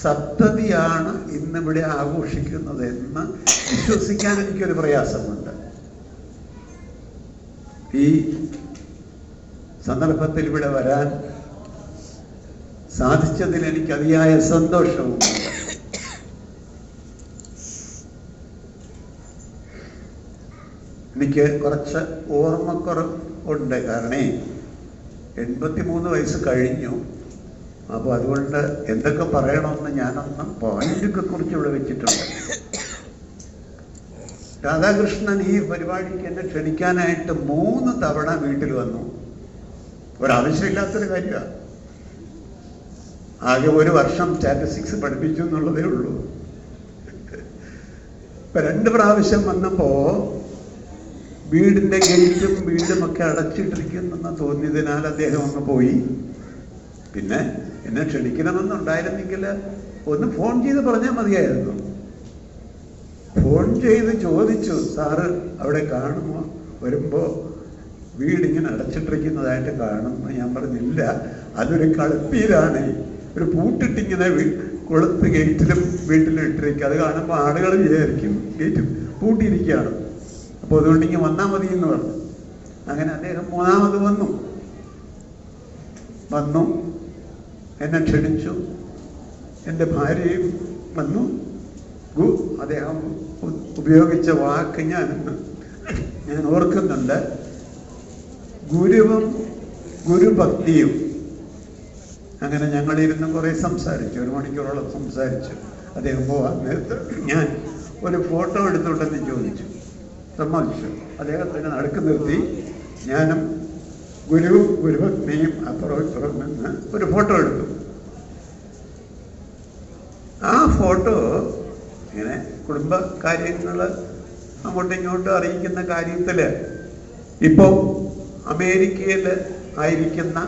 സപ്തതിയാണ് ഇന്നിവിടെ ആഘോഷിക്കുന്നത് എന്ന് വിശ്വസിക്കാൻ എനിക്കൊരു പ്രയാസമുണ്ട്. ഈ സന്ദർഭത്തിൽ ഇവിടെ വരാൻ സാധിച്ചതിൽ എനിക്ക് അതിയായ സന്തോഷവുമുണ്ട്. എനിക്ക് കുറച്ച് ഓർമ്മക്കുറവ് ഉണ്ട്. കാരണം 83 വയസ്സ് കഴിഞ്ഞു. അപ്പോൾ അതുകൊണ്ട് എന്തൊക്കെ പറയണമെന്ന് ഞാനൊന്ന് പോയിന്റൊക്കെ കുറിച്ച് ഇവിടെ വെച്ചിട്ടുണ്ട്. രാധാകൃഷ്ണൻ ഈ പരിപാടിക്ക് എന്നെ ക്ഷണിക്കാനായിട്ട് 3 തവണ വീട്ടിൽ വന്നു. ഒരാവശ്യമില്ലാത്തൊരു കാര്യമാണ്. ആകെ 1 വർഷം സ്റ്റാറ്റിസ്റ്റിക്സ് പഠിപ്പിച്ചു എന്നുള്ളതേ ഉള്ളൂ. ഇപ്പൊ 2 പ്രാവശ്യം വന്നപ്പോ വീടിന്റെ ഗേറ്റും വീടുമൊക്കെ അടച്ചിട്ടിരിക്കുന്നെന്ന് തോന്നിയതിനാൽ അദ്ദേഹം ഒന്ന് പോയി. പിന്നെ എന്നെ ക്ഷണിക്കണമെന്നുണ്ടായിരുന്നെങ്കിൽ ഒന്ന് ഫോൺ ചെയ്ത് പറഞ്ഞാൽ മതിയായിരുന്നു. ഫോൺ ചെയ്ത് ചോദിച്ചു, സാറ് അവിടെ കാണുമോ, വരുമ്പോ വീടിങ്ങനെ അടച്ചിട്ടിരിക്കുന്നതായിട്ട് കാണുന്നു. ഞാൻ പറഞ്ഞില്ല, അതൊരു കളിപ്പീരാണ്, ഒരു പൂട്ടിട്ടിങ്ങനെ കൊളുത്ത് ഗേറ്റിലും വീട്ടിലും ഇട്ടിരിക്കുക. അത് കാണുമ്പോൾ ആളുകൾ വിചാരിക്കും ഗേറ്റ് പൂട്ടിയിരിക്കുകയാണ്. അപ്പോൾ അതുകൊണ്ട് ഇങ്ങനെ വന്നാൽ മതി എന്ന് പറഞ്ഞു. അങ്ങനെ അദ്ദേഹം 3ാമത് വന്നു, എന്നെ ക്ഷണിച്ചു. എൻ്റെ ഭാര്യയും വന്നു. അദ്ദേഹം ഉപയോഗിച്ച വാക്ക് ഞാൻ ഓർക്കുന്നുണ്ട്, ഗുരുവും ഗുരുഭക്തിയും. അങ്ങനെ ഞങ്ങളിരുന്ന് കുറേ സംസാരിച്ചു, 1 മണിക്കൂറോളം സംസാരിച്ചു. അദ്ദേഹം പോവാൻ നേരത്ത് ഞാൻ ഒരു ഫോട്ടോ എടുത്തോട്ടെന്ന് ചോദിച്ചു. സമ്മതിച്ചു. അദ്ദേഹത്തിന് നടുക്ക് നിർത്തി ഞാനും ഗുരുവും ഗുരുഭക്തിയും അപ്പുറം ഇപ്പുറം നിന്ന് ഒരു ഫോട്ടോ എടുത്തു. ആ ഫോട്ടോ ഇങ്ങനെ കുടുംബ കാര്യങ്ങൾ അങ്ങോട്ടും ഇങ്ങോട്ടും അറിയിക്കുന്ന കാര്യത്തിൽ ഇപ്പോൾ അമേരിക്കയിൽ ആയിരിക്കുന്ന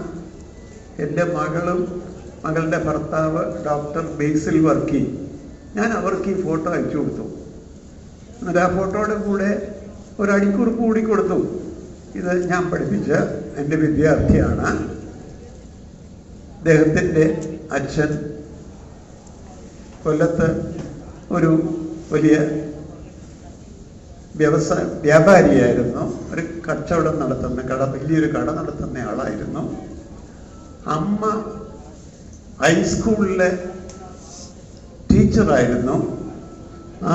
എൻ്റെ മകളുടെ ഭർത്താവ് ഡോക്ടർ ബേസിൽ വർക്കി, ഞാൻ അവർക്ക് ഈ ഫോട്ടോ അയച്ചു കൊടുത്തു. എന്നിട്ട് ആ ഫോട്ടോയുടെ കൂടെ ഒരു അടിക്കുറിപ്പ് കൂടി കൊടുത്തു. ഇത് ഞാൻ പഠിപ്പിച്ച എൻ്റെ വിദ്യാർത്ഥിയാണ്. അദ്ദേഹത്തിൻ്റെ അച്ഛൻ കൊല്ലത്ത് ഒരു വലിയ വ്യാപാരിയായിരുന്നു. ഒരു കച്ചവടം നടത്തുന്ന വലിയൊരു കട നടത്തുന്ന ആളായിരുന്നു. അമ്മ ഹൈസ്കൂളിലെ ടീച്ചറായിരുന്നു. ആ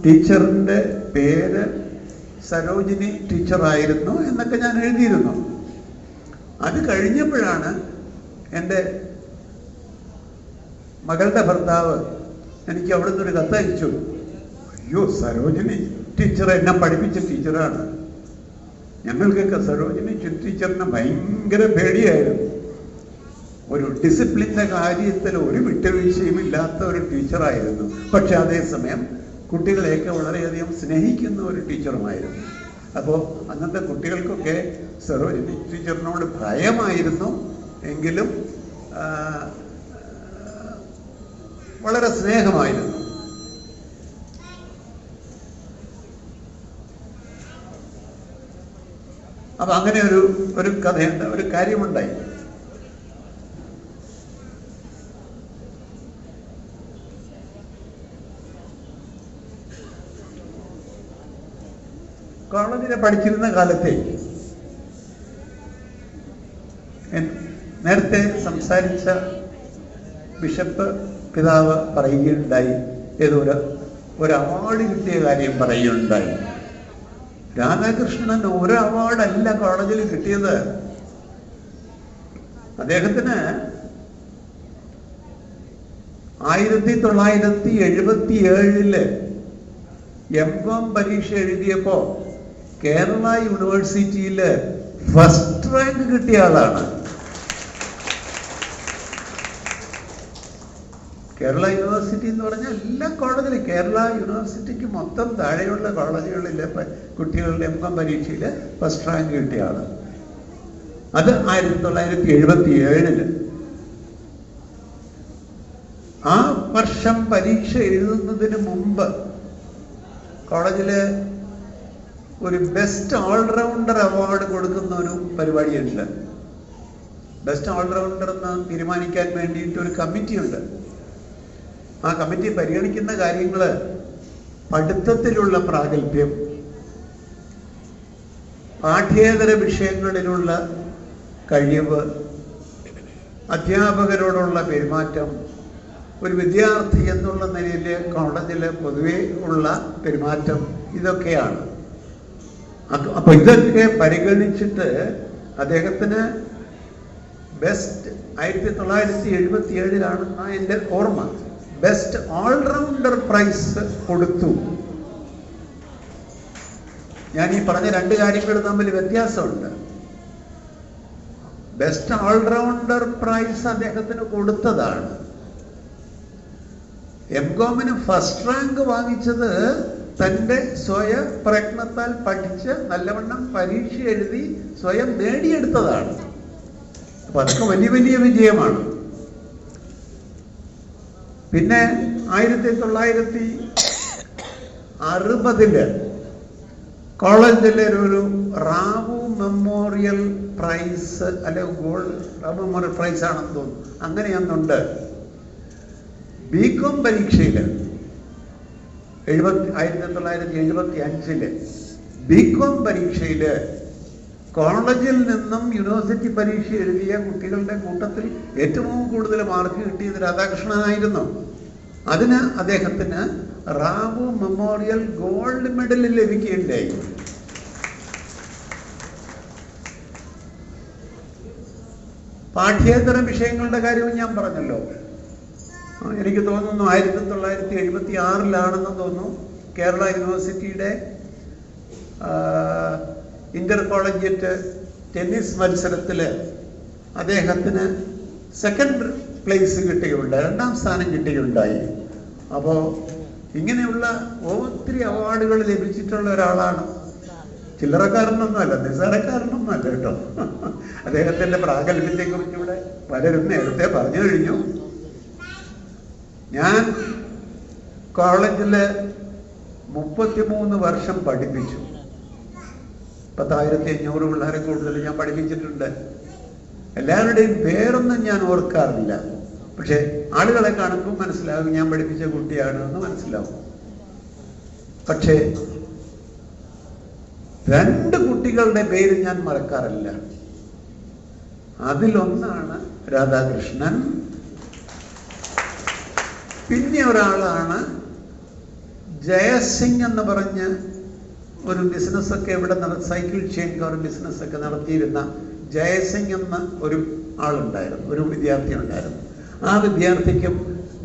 ടീച്ചറിൻ്റെ പേര് സരോജിനി ടീച്ചറായിരുന്നു എന്നൊക്കെ ഞാൻ എഴുതിയിരുന്നു. അത് കഴിഞ്ഞപ്പോഴാണ് എൻ്റെ മകളുടെ ഭർത്താവ് എനിക്ക് അവിടുന്ന് ഒരു കത്തയച്ചു. അയ്യോ, സരോജിനി ടീച്ചർ എന്നെ പഠിപ്പിച്ച ടീച്ചറാണ്. ഞങ്ങൾക്കൊക്കെ സരോജിനി ടീച്ചറിന് ഭയങ്കര പേടിയായിരുന്നു. ഒരു ഡിസിപ്ലിൻ്റെ കാര്യത്തിൽ ഒരു വിട്ടുവീഴ്ചയും ഇല്ലാത്ത ഒരു ടീച്ചറായിരുന്നു. പക്ഷെ അതേസമയം കുട്ടികളെയൊക്കെ വളരെയധികം സ്നേഹിക്കുന്ന ഒരു ടീച്ചറുമായിരുന്നു. അപ്പോൾ അന്നത്തെ കുട്ടികൾക്കൊക്കെ സരോജിനി ടീച്ചറിനോട് ഭയമായിരുന്നു, എങ്കിലും വളരെ സ്നേഹമായിരുന്നു. അപ്പൊ അങ്ങനെ ഒരു കഥയുണ്ട്, ഒരു കാര്യമുണ്ടായി. കോളേജിൽ പഠിച്ചിരുന്ന കാലത്തെ നേരത്തെ സംസാരിച്ച ബിഷപ്പ് പിതാവ് പറയുകയുണ്ടായി, ഏതൊരു ഒരു അവാർഡ് കിട്ടിയ കാര്യം പറയുകയുണ്ടായി. രാധാകൃഷ്ണൻ ഒരു അവാർഡല്ല കോളേജിൽ കിട്ടിയത്. അദ്ദേഹത്തിന് 1977 M.Com പരീക്ഷ എഴുതിയപ്പോ കേരള യൂണിവേഴ്സിറ്റിയിൽ ഫസ്റ്റ് റാങ്ക് കിട്ടിയ ആളാണ്. കേരള യൂണിവേഴ്സിറ്റി എന്ന് പറഞ്ഞാൽ എല്ലാ കോളേജിലും, കേരള യൂണിവേഴ്സിറ്റിക്ക് മൊത്തം താഴെയുള്ള കോളേജുകളിലെ കുട്ടികളുടെ M.Com പരീക്ഷയിൽ ഫസ്റ്റ് റാങ്ക് കിട്ടിയ ആള്. അത് 1977. ആ വർഷം പരീക്ഷ എഴുതുന്നതിന് മുമ്പ് കോളേജില് ഒരു ബെസ്റ്റ് ഓൾറൗണ്ടർ അവാർഡ് കൊടുക്കുന്ന ഒരു പരിപാടിയുണ്ട്. ബെസ്റ്റ് ഓൾറൗണ്ടർ എന്ന് തീരുമാനിക്കാൻ വേണ്ടിയിട്ട് ഒരു കമ്മിറ്റിയുണ്ട്. ആ കമ്മിറ്റി പരിഗണിക്കുന്ന കാര്യങ്ങള് പഠിത്തത്തിലുള്ള പ്രാഗൽഭ്യം, പാഠ്യേതര വിഷയങ്ങളിലുള്ള കഴിവ്, അധ്യാപകരോടുള്ള പെരുമാറ്റം, ഒരു വിദ്യാർത്ഥി എന്നുള്ള നിലയിൽ കോളേജിൽ പൊതുവെ ഉള്ള പെരുമാറ്റം, ഇതൊക്കെയാണ്. അപ്പൊ ഇതൊക്കെ പരിഗണിച്ചിട്ട് അദ്ദേഹത്തിന് ബെസ്റ്റ് 1977 എൻ്റെ ഓർമ്മ ബെസ്റ്റ് ഓൾറൗണ്ടർ പ്രൈസ് കൊടുത്തു. ഞാൻ ഈ പറഞ്ഞ രണ്ട് കാര്യങ്ങൾ തമ്മിൽ വ്യത്യാസമുണ്ട്. ബെസ്റ്റ് ഓൾറൗണ്ടർ പ്രൈസ് അദ്ദേഹത്തിന് കൊടുത്തതാണ്. M.Com-ന് ഫസ്റ്റ് റാങ്ക് വാങ്ങിച്ചത് തൻ്റെ സ്വയം പ്രയത്നത്താൽ പഠിച്ച് നല്ലവണ്ണം പരീക്ഷ എഴുതി സ്വയം നേടിയെടുത്തതാണ്. അപ്പൊ അതൊക്കെ വലിയ വലിയ വിജയമാണ്. പിന്നെ 1960 കോളേജിലെ ഒരു റാവു മെമ്മോറിയൽ പ്രൈസ്, അല്ലെ ഗോൾഡ് റാവു മെമ്മോറിയൽ പ്രൈസ് ആണെന്ന് തോന്നുന്നു, അങ്ങനെയൊന്നുണ്ട്. B.Com പരീക്ഷയിൽ 1975 B.Com പരീക്ഷയിൽ കോളേജിൽ നിന്നും യൂണിവേഴ്സിറ്റി പരീക്ഷ എഴുതിയ കുട്ടികളുടെ കൂട്ടത്തിൽ ഏറ്റവും കൂടുതൽ മാർക്ക് കിട്ടിയത് രാധാകൃഷ്ണനായിരുന്നു. അതിന് അദ്ദേഹത്തിന് റാവു മെമ്മോറിയൽ ഗോൾഡ് മെഡൽ ലഭിക്കുകയുണ്ടായി. പാഠ്യേതര വിഷയങ്ങളുടെ കാര്യവും ഞാൻ പറഞ്ഞല്ലോ. എനിക്ക് തോന്നുന്നു 1976 തോന്നുന്നു കേരള യൂണിവേഴ്സിറ്റിയുടെ ഇന്റർ കോളേജിയറ്റ് ടെന്നീസ് മത്സരത്തിൽ അദ്ദേഹത്തിന് സെക്കൻഡ് പ്ലേസ് കിട്ടുകയുണ്ടായി, 2ാം സ്ഥാനം കിട്ടുകയുണ്ടായി. അപ്പോൾ ഇങ്ങനെയുള്ള ഒത്തിരി അവാർഡുകൾ ലഭിച്ചിട്ടുള്ള ഒരാളാണ്. ചില്ലറക്കാരനൊന്നുമല്ല, നിസ്സാരക്കാരനൊന്നുമല്ല കേട്ടോ. അദ്ദേഹത്തിന്റെ പ്രാഗൽഭ്യത്തെക്കുറിച്ച് ഇവിടെ പലരും നേരത്തെ പറഞ്ഞു കഴിഞ്ഞു. ഞാൻ കോളേജില് 33 വർഷം പഠിപ്പിച്ചു. 10,500 പിള്ളേരെ കൂടുതൽ ഞാൻ പഠിപ്പിച്ചിട്ടുണ്ട്. എല്ലാവരുടെയും പേരൊന്നും ഞാൻ ഓർക്കാറില്ല. പക്ഷെ ആളുകളെ കാണുമ്പോൾ മനസ്സിലാകും ഞാൻ പഠിപ്പിച്ച കുട്ടിയാണ് എന്ന് മനസ്സിലാവും. പക്ഷേ 2 കുട്ടികളുടെ പേര് ഞാൻ മറക്കാറില്ല. അതിലൊന്നാണ് രാധാകൃഷ്ണൻ, പിന്നെ ഒരാളാണ് ജയസിംഗ് എന്ന് പറഞ്ഞ് ഒരു ബിസിനസ്സൊക്കെ ഇവിടെ സൈക്കിൾ ചെയിൻ കാർ ബിസിനസ്സൊക്കെ നടത്തിയിരുന്ന ജയസിംഗ് എന്ന ഒരു ആളുണ്ടായിരുന്നു, ഒരു വിദ്യാർത്ഥി ഉണ്ടായിരുന്നു. ആ വിദ്യാർത്ഥിക്കും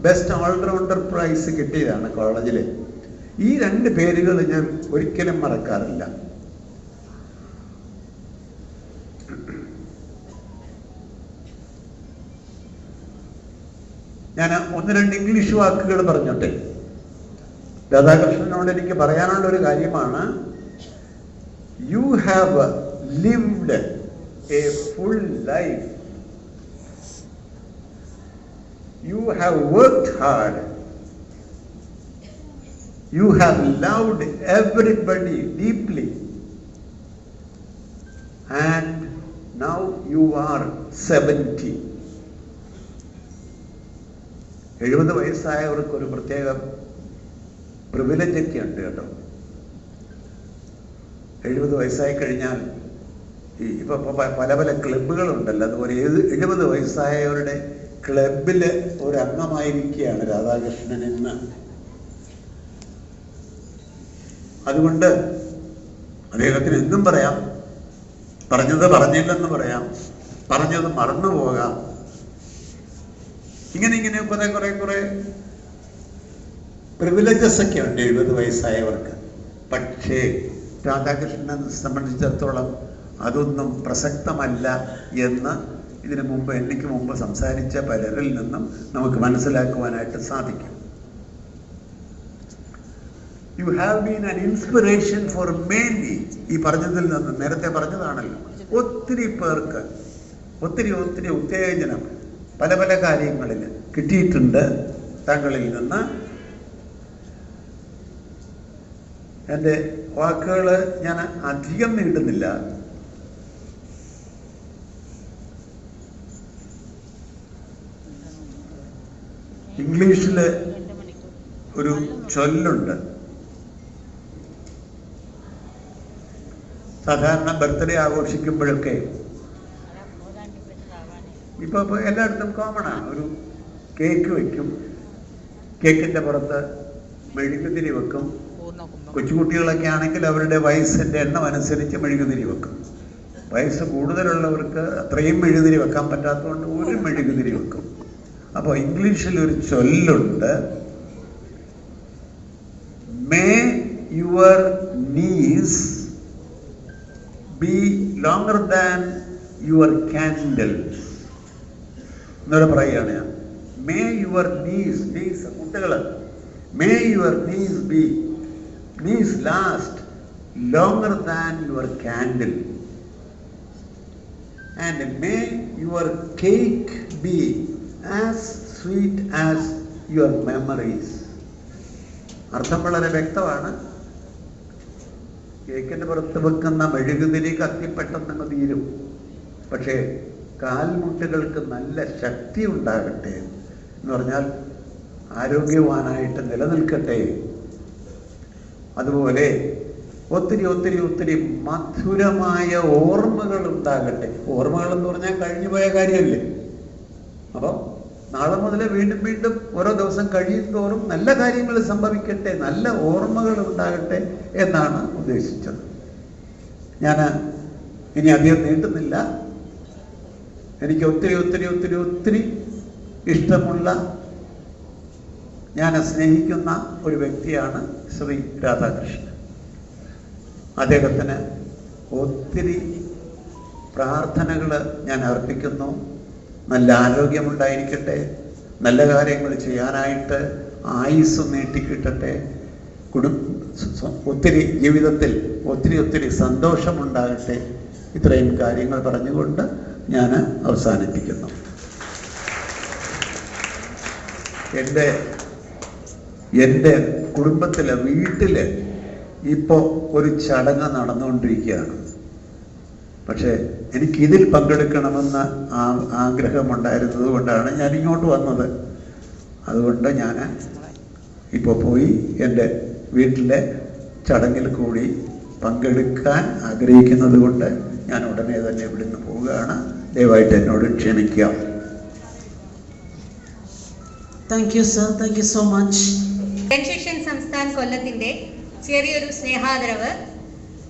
ബെസ്റ്റ് ഓൾറൗണ്ടർ പ്രൈസ് കിട്ടിയതാണ് കോളേജിൽ. ഈ 2 പേരുകൾ ഞാൻ ഒരിക്കലും മറക്കാറില്ല. ഞാൻ 1-2 ഇംഗ്ലീഷ് വാക്കുകൾ പറഞ്ഞോട്ടെ. രാധാകൃഷ്ണനോട് എനിക്ക് പറയാനുള്ള ഒരു കാര്യമാണ്, you have lived A full life. You have worked hard. You have loved everybody deeply. And now you are 70. 70 വയസ്സായവർക്ക് ഒരു പ്രത്യേക പ്രിവിലേജ് ഒക്കെ ഉണ്ട് കേട്ടോ. 70 വയസ്സായി കഴിഞ്ഞാൽ ഇപ്പൊ പല പല ക്ലബുകളുണ്ടല്ലോ, അതുപോലെ 70 വയസ്സായവരുടെ ക്ലബില് ഒരു അംഗമായിരിക്കുകയാണ് രാധാകൃഷ്ണൻ ഇന്ന്. അതുകൊണ്ട് അദ്ദേഹത്തിന് എന്തും പറയാം, പറഞ്ഞത് പറഞ്ഞില്ലെന്ന് പറയാം, പറഞ്ഞത് മറന്നു പോകാം. ഇങ്ങനെ കുറെ പ്രിവിലേജസ് ഒക്കെ ഉണ്ട് 70 വയസ്സായവർക്ക്. പക്ഷേ രാധാകൃഷ്ണനെ സംബന്ധിച്ചിടത്തോളം അതൊന്നും പ്രസക്തമല്ല എന്ന് എനിക്ക് മുമ്പ് സംസാരിച്ച പലരിൽ നിന്നും നമുക്ക് മനസ്സിലാക്കുവാനായിട്ട് സാധിക്കും. You have been an inspiration for many. ഈ പറഞ്ഞതിൽ നിന്ന് നേരത്തെ പറഞ്ഞതാണല്ലോ, ഒത്തിരി പേർക്ക് ഒത്തിരി ഉത്തേജനം പല കാര്യങ്ങളിൽ കിട്ടിയിട്ടുണ്ട് താങ്കളിൽ നിന്ന്. എൻ്റെ വാക്കുകൾ ഞാൻ അധികം നീട്ടുന്നില്ല. ഇംഗ്ലീഷിൽ ഒരു ചൊല്ലുണ്ട്, സാധാരണ ബർത്ത്ഡേ ആഘോഷിക്കുമ്പോഴൊക്കെ ഇപ്പോൾ എല്ലായിടത്തും കോമണാണ്, ഒരു കേക്ക് വയ്ക്കും, കേക്കിൻ്റെ പുറത്ത് മെഴുകുതിരി വെക്കും. കൊച്ചുകുട്ടികളൊക്കെ ആണെങ്കിൽ അവരുടെ വയസ്സിൻ്റെ എണ്ണം അനുസരിച്ച് മെഴുകുതിരി വെക്കും. വയസ്സ് കൂടുതലുള്ളവർക്ക് അത്രയും മെഴുകുതിരി വെക്കാൻ പറ്റാത്തതുകൊണ്ട് ഒരു മെഴുകുതിരി വെക്കും. അപ്പോൾ ഇംഗ്ലീഷിൽ ഒരു ചൊല്ലുണ്ട്, may your knees be longer than your candle എന്നൂടെ പറയുകയാണ് ഞാൻ. മേ യുവർ നീസ് കുട്ടികൾ, may your knees last longer than your candle and may your cake be as sweet as your memories. അർത്ഥം വളരെ വ്യക്തമാണ്. കേക്കിൻ്റെ പുറത്ത് വെക്കുന്ന മെഴുകുതിരി കത്തിപ്പെട്ടെന്നങ്ങ് തീരും, പക്ഷേ കാൽമുട്ടുകൾക്ക് നല്ല ശക്തി ഉണ്ടാകട്ടെ എന്ന് പറഞ്ഞാൽ ആരോഗ്യവാനായിട്ട് നിലനിൽക്കട്ടെ. അതുപോലെ ഒത്തിരി മധുരമായ ഓർമ്മകൾ ഉണ്ടാകട്ടെ. ഓർമ്മകൾ എന്ന് പറഞ്ഞാൽ കഴിഞ്ഞു പോയ കാര്യമല്ലേ. അപ്പം നാളെ മുതൽ വീണ്ടും ഓരോ ദിവസം കഴിയും തോറും നല്ല കാര്യങ്ങൾ സംഭവിക്കട്ടെ, നല്ല ഓർമ്മകൾ ഉണ്ടാകട്ടെ എന്നാണ് ഉദ്ദേശിച്ചത്. ഞാൻ ഇനി അധികം നീട്ടുന്നില്ല. എനിക്ക് ഒത്തിരി ഇഷ്ടമുള്ള, ഞാൻ സ്നേഹിക്കുന്ന ഒരു വ്യക്തിയാണ് ശ്രീ രാധാകൃഷ്ണൻ. അദ്ദേഹത്തിന് ഒത്തിരി പ്രാർത്ഥനകൾ ഞാൻ അർപ്പിക്കുന്നു. നല്ല ആരോഗ്യമുണ്ടായിരിക്കട്ടെ, നല്ല കാര്യങ്ങൾ ചെയ്യാനായിട്ട് ആയുസ് നീട്ടിക്കിട്ടട്ടെ, ഒത്തിരി ജീവിതത്തിൽ ഒത്തിരി സന്തോഷമുണ്ടാകട്ടെ. ഇത്രയും കാര്യങ്ങൾ പറഞ്ഞുകൊണ്ട് ഞാൻ അവസാനിപ്പിക്കുന്നു. എൻ്റെ കുടുംബത്തിലെ വീട്ടിൽ ഇപ്പോൾ ഒരു ചടങ്ങ് നടന്നുകൊണ്ടിരിക്കുകയാണ്. പക്ഷേ എനിക്കിതിൽ പങ്കെടുക്കണമെന്ന് ആഗ്രഹമുണ്ടായിരുന്നത് കൊണ്ടാണ് ഞാൻ ഇങ്ങോട്ട് വന്നത്. അതുകൊണ്ട് ഞാൻ ഇപ്പോൾ പോയി എൻ്റെ വീട്ടിലെ ചടങ്ങിൽ കൂടി പങ്കെടുക്കാൻ ആഗ്രഹിക്കുന്നത് കൊണ്ട് ഞാൻ ഉടനെ തന്നെ ഇവിടുന്ന് പോവുകയാണ്. ദയവായിട്ട് എന്നോട് ക്ഷമിക്കാം. Thank you, sir. Thank you so much. Jan Shikshan Sansthan കൊല്ലത്തിന്റെ ചെറിയൊരു സ്നേഹാദരവ്.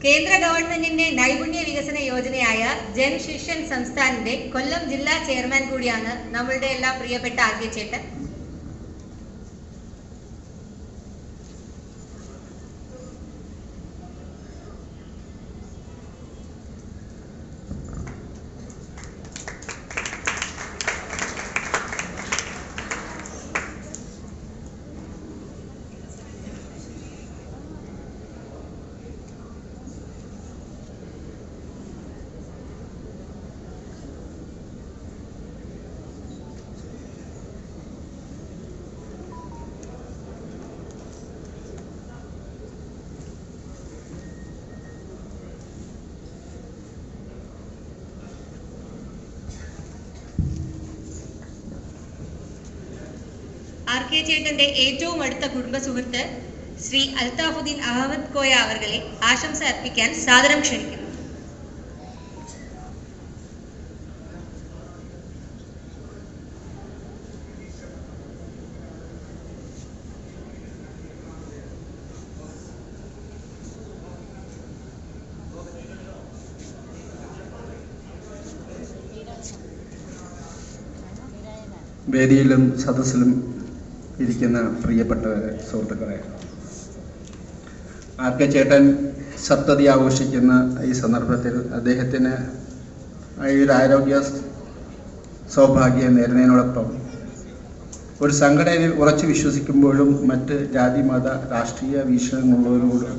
കേന്ദ്ര ഗവൺമെന്റിന്റെ നൈപുണ്യ വികസന യോജനയായ ജൻശിക്ഷൻ സംസ്ഥാനിന്റെ കൊല്ലം ജില്ലാ ചെയർമാൻ കൂടിയാണ് നമ്മളുടെ എല്ലാം പ്രിയപ്പെട്ട ആർ.കെ. ചേട്ടൻ. ആർ.കെ. ചേട്ടന്റെ ഏറ്റവും അടുത്ത കുടുംബ സുഹൃത്ത് ശ്രീ അൽത്താഫുദ്ദീൻ അഹമ്മദ് കോയ അവർകളെ ആശംസ അർപ്പിക്കാൻ സാദരം ക്ഷണിക്കുന്നു. വേദിയിലും സദസ്സിലും ഇരിക്കുന്ന പ്രിയപ്പെട്ടവരെ, സുഹൃത്തുക്കളെ, ആർ.കെ. ചേട്ടൻ സപ്തതി ആഘോഷിക്കുന്ന ഈ സന്ദർഭത്തിൽ അദ്ദേഹത്തിന് ഈ ഒരു ആരോഗ്യ സൗഭാഗ്യം നേരുന്നതിനോടൊപ്പം ഒരു സംഘടനയിൽ ഉറച്ചു വിശ്വസിക്കുമ്പോഴും മറ്റ് ജാതി മത രാഷ്ട്രീയ വീക്ഷണങ്ങളുള്ളവരോട്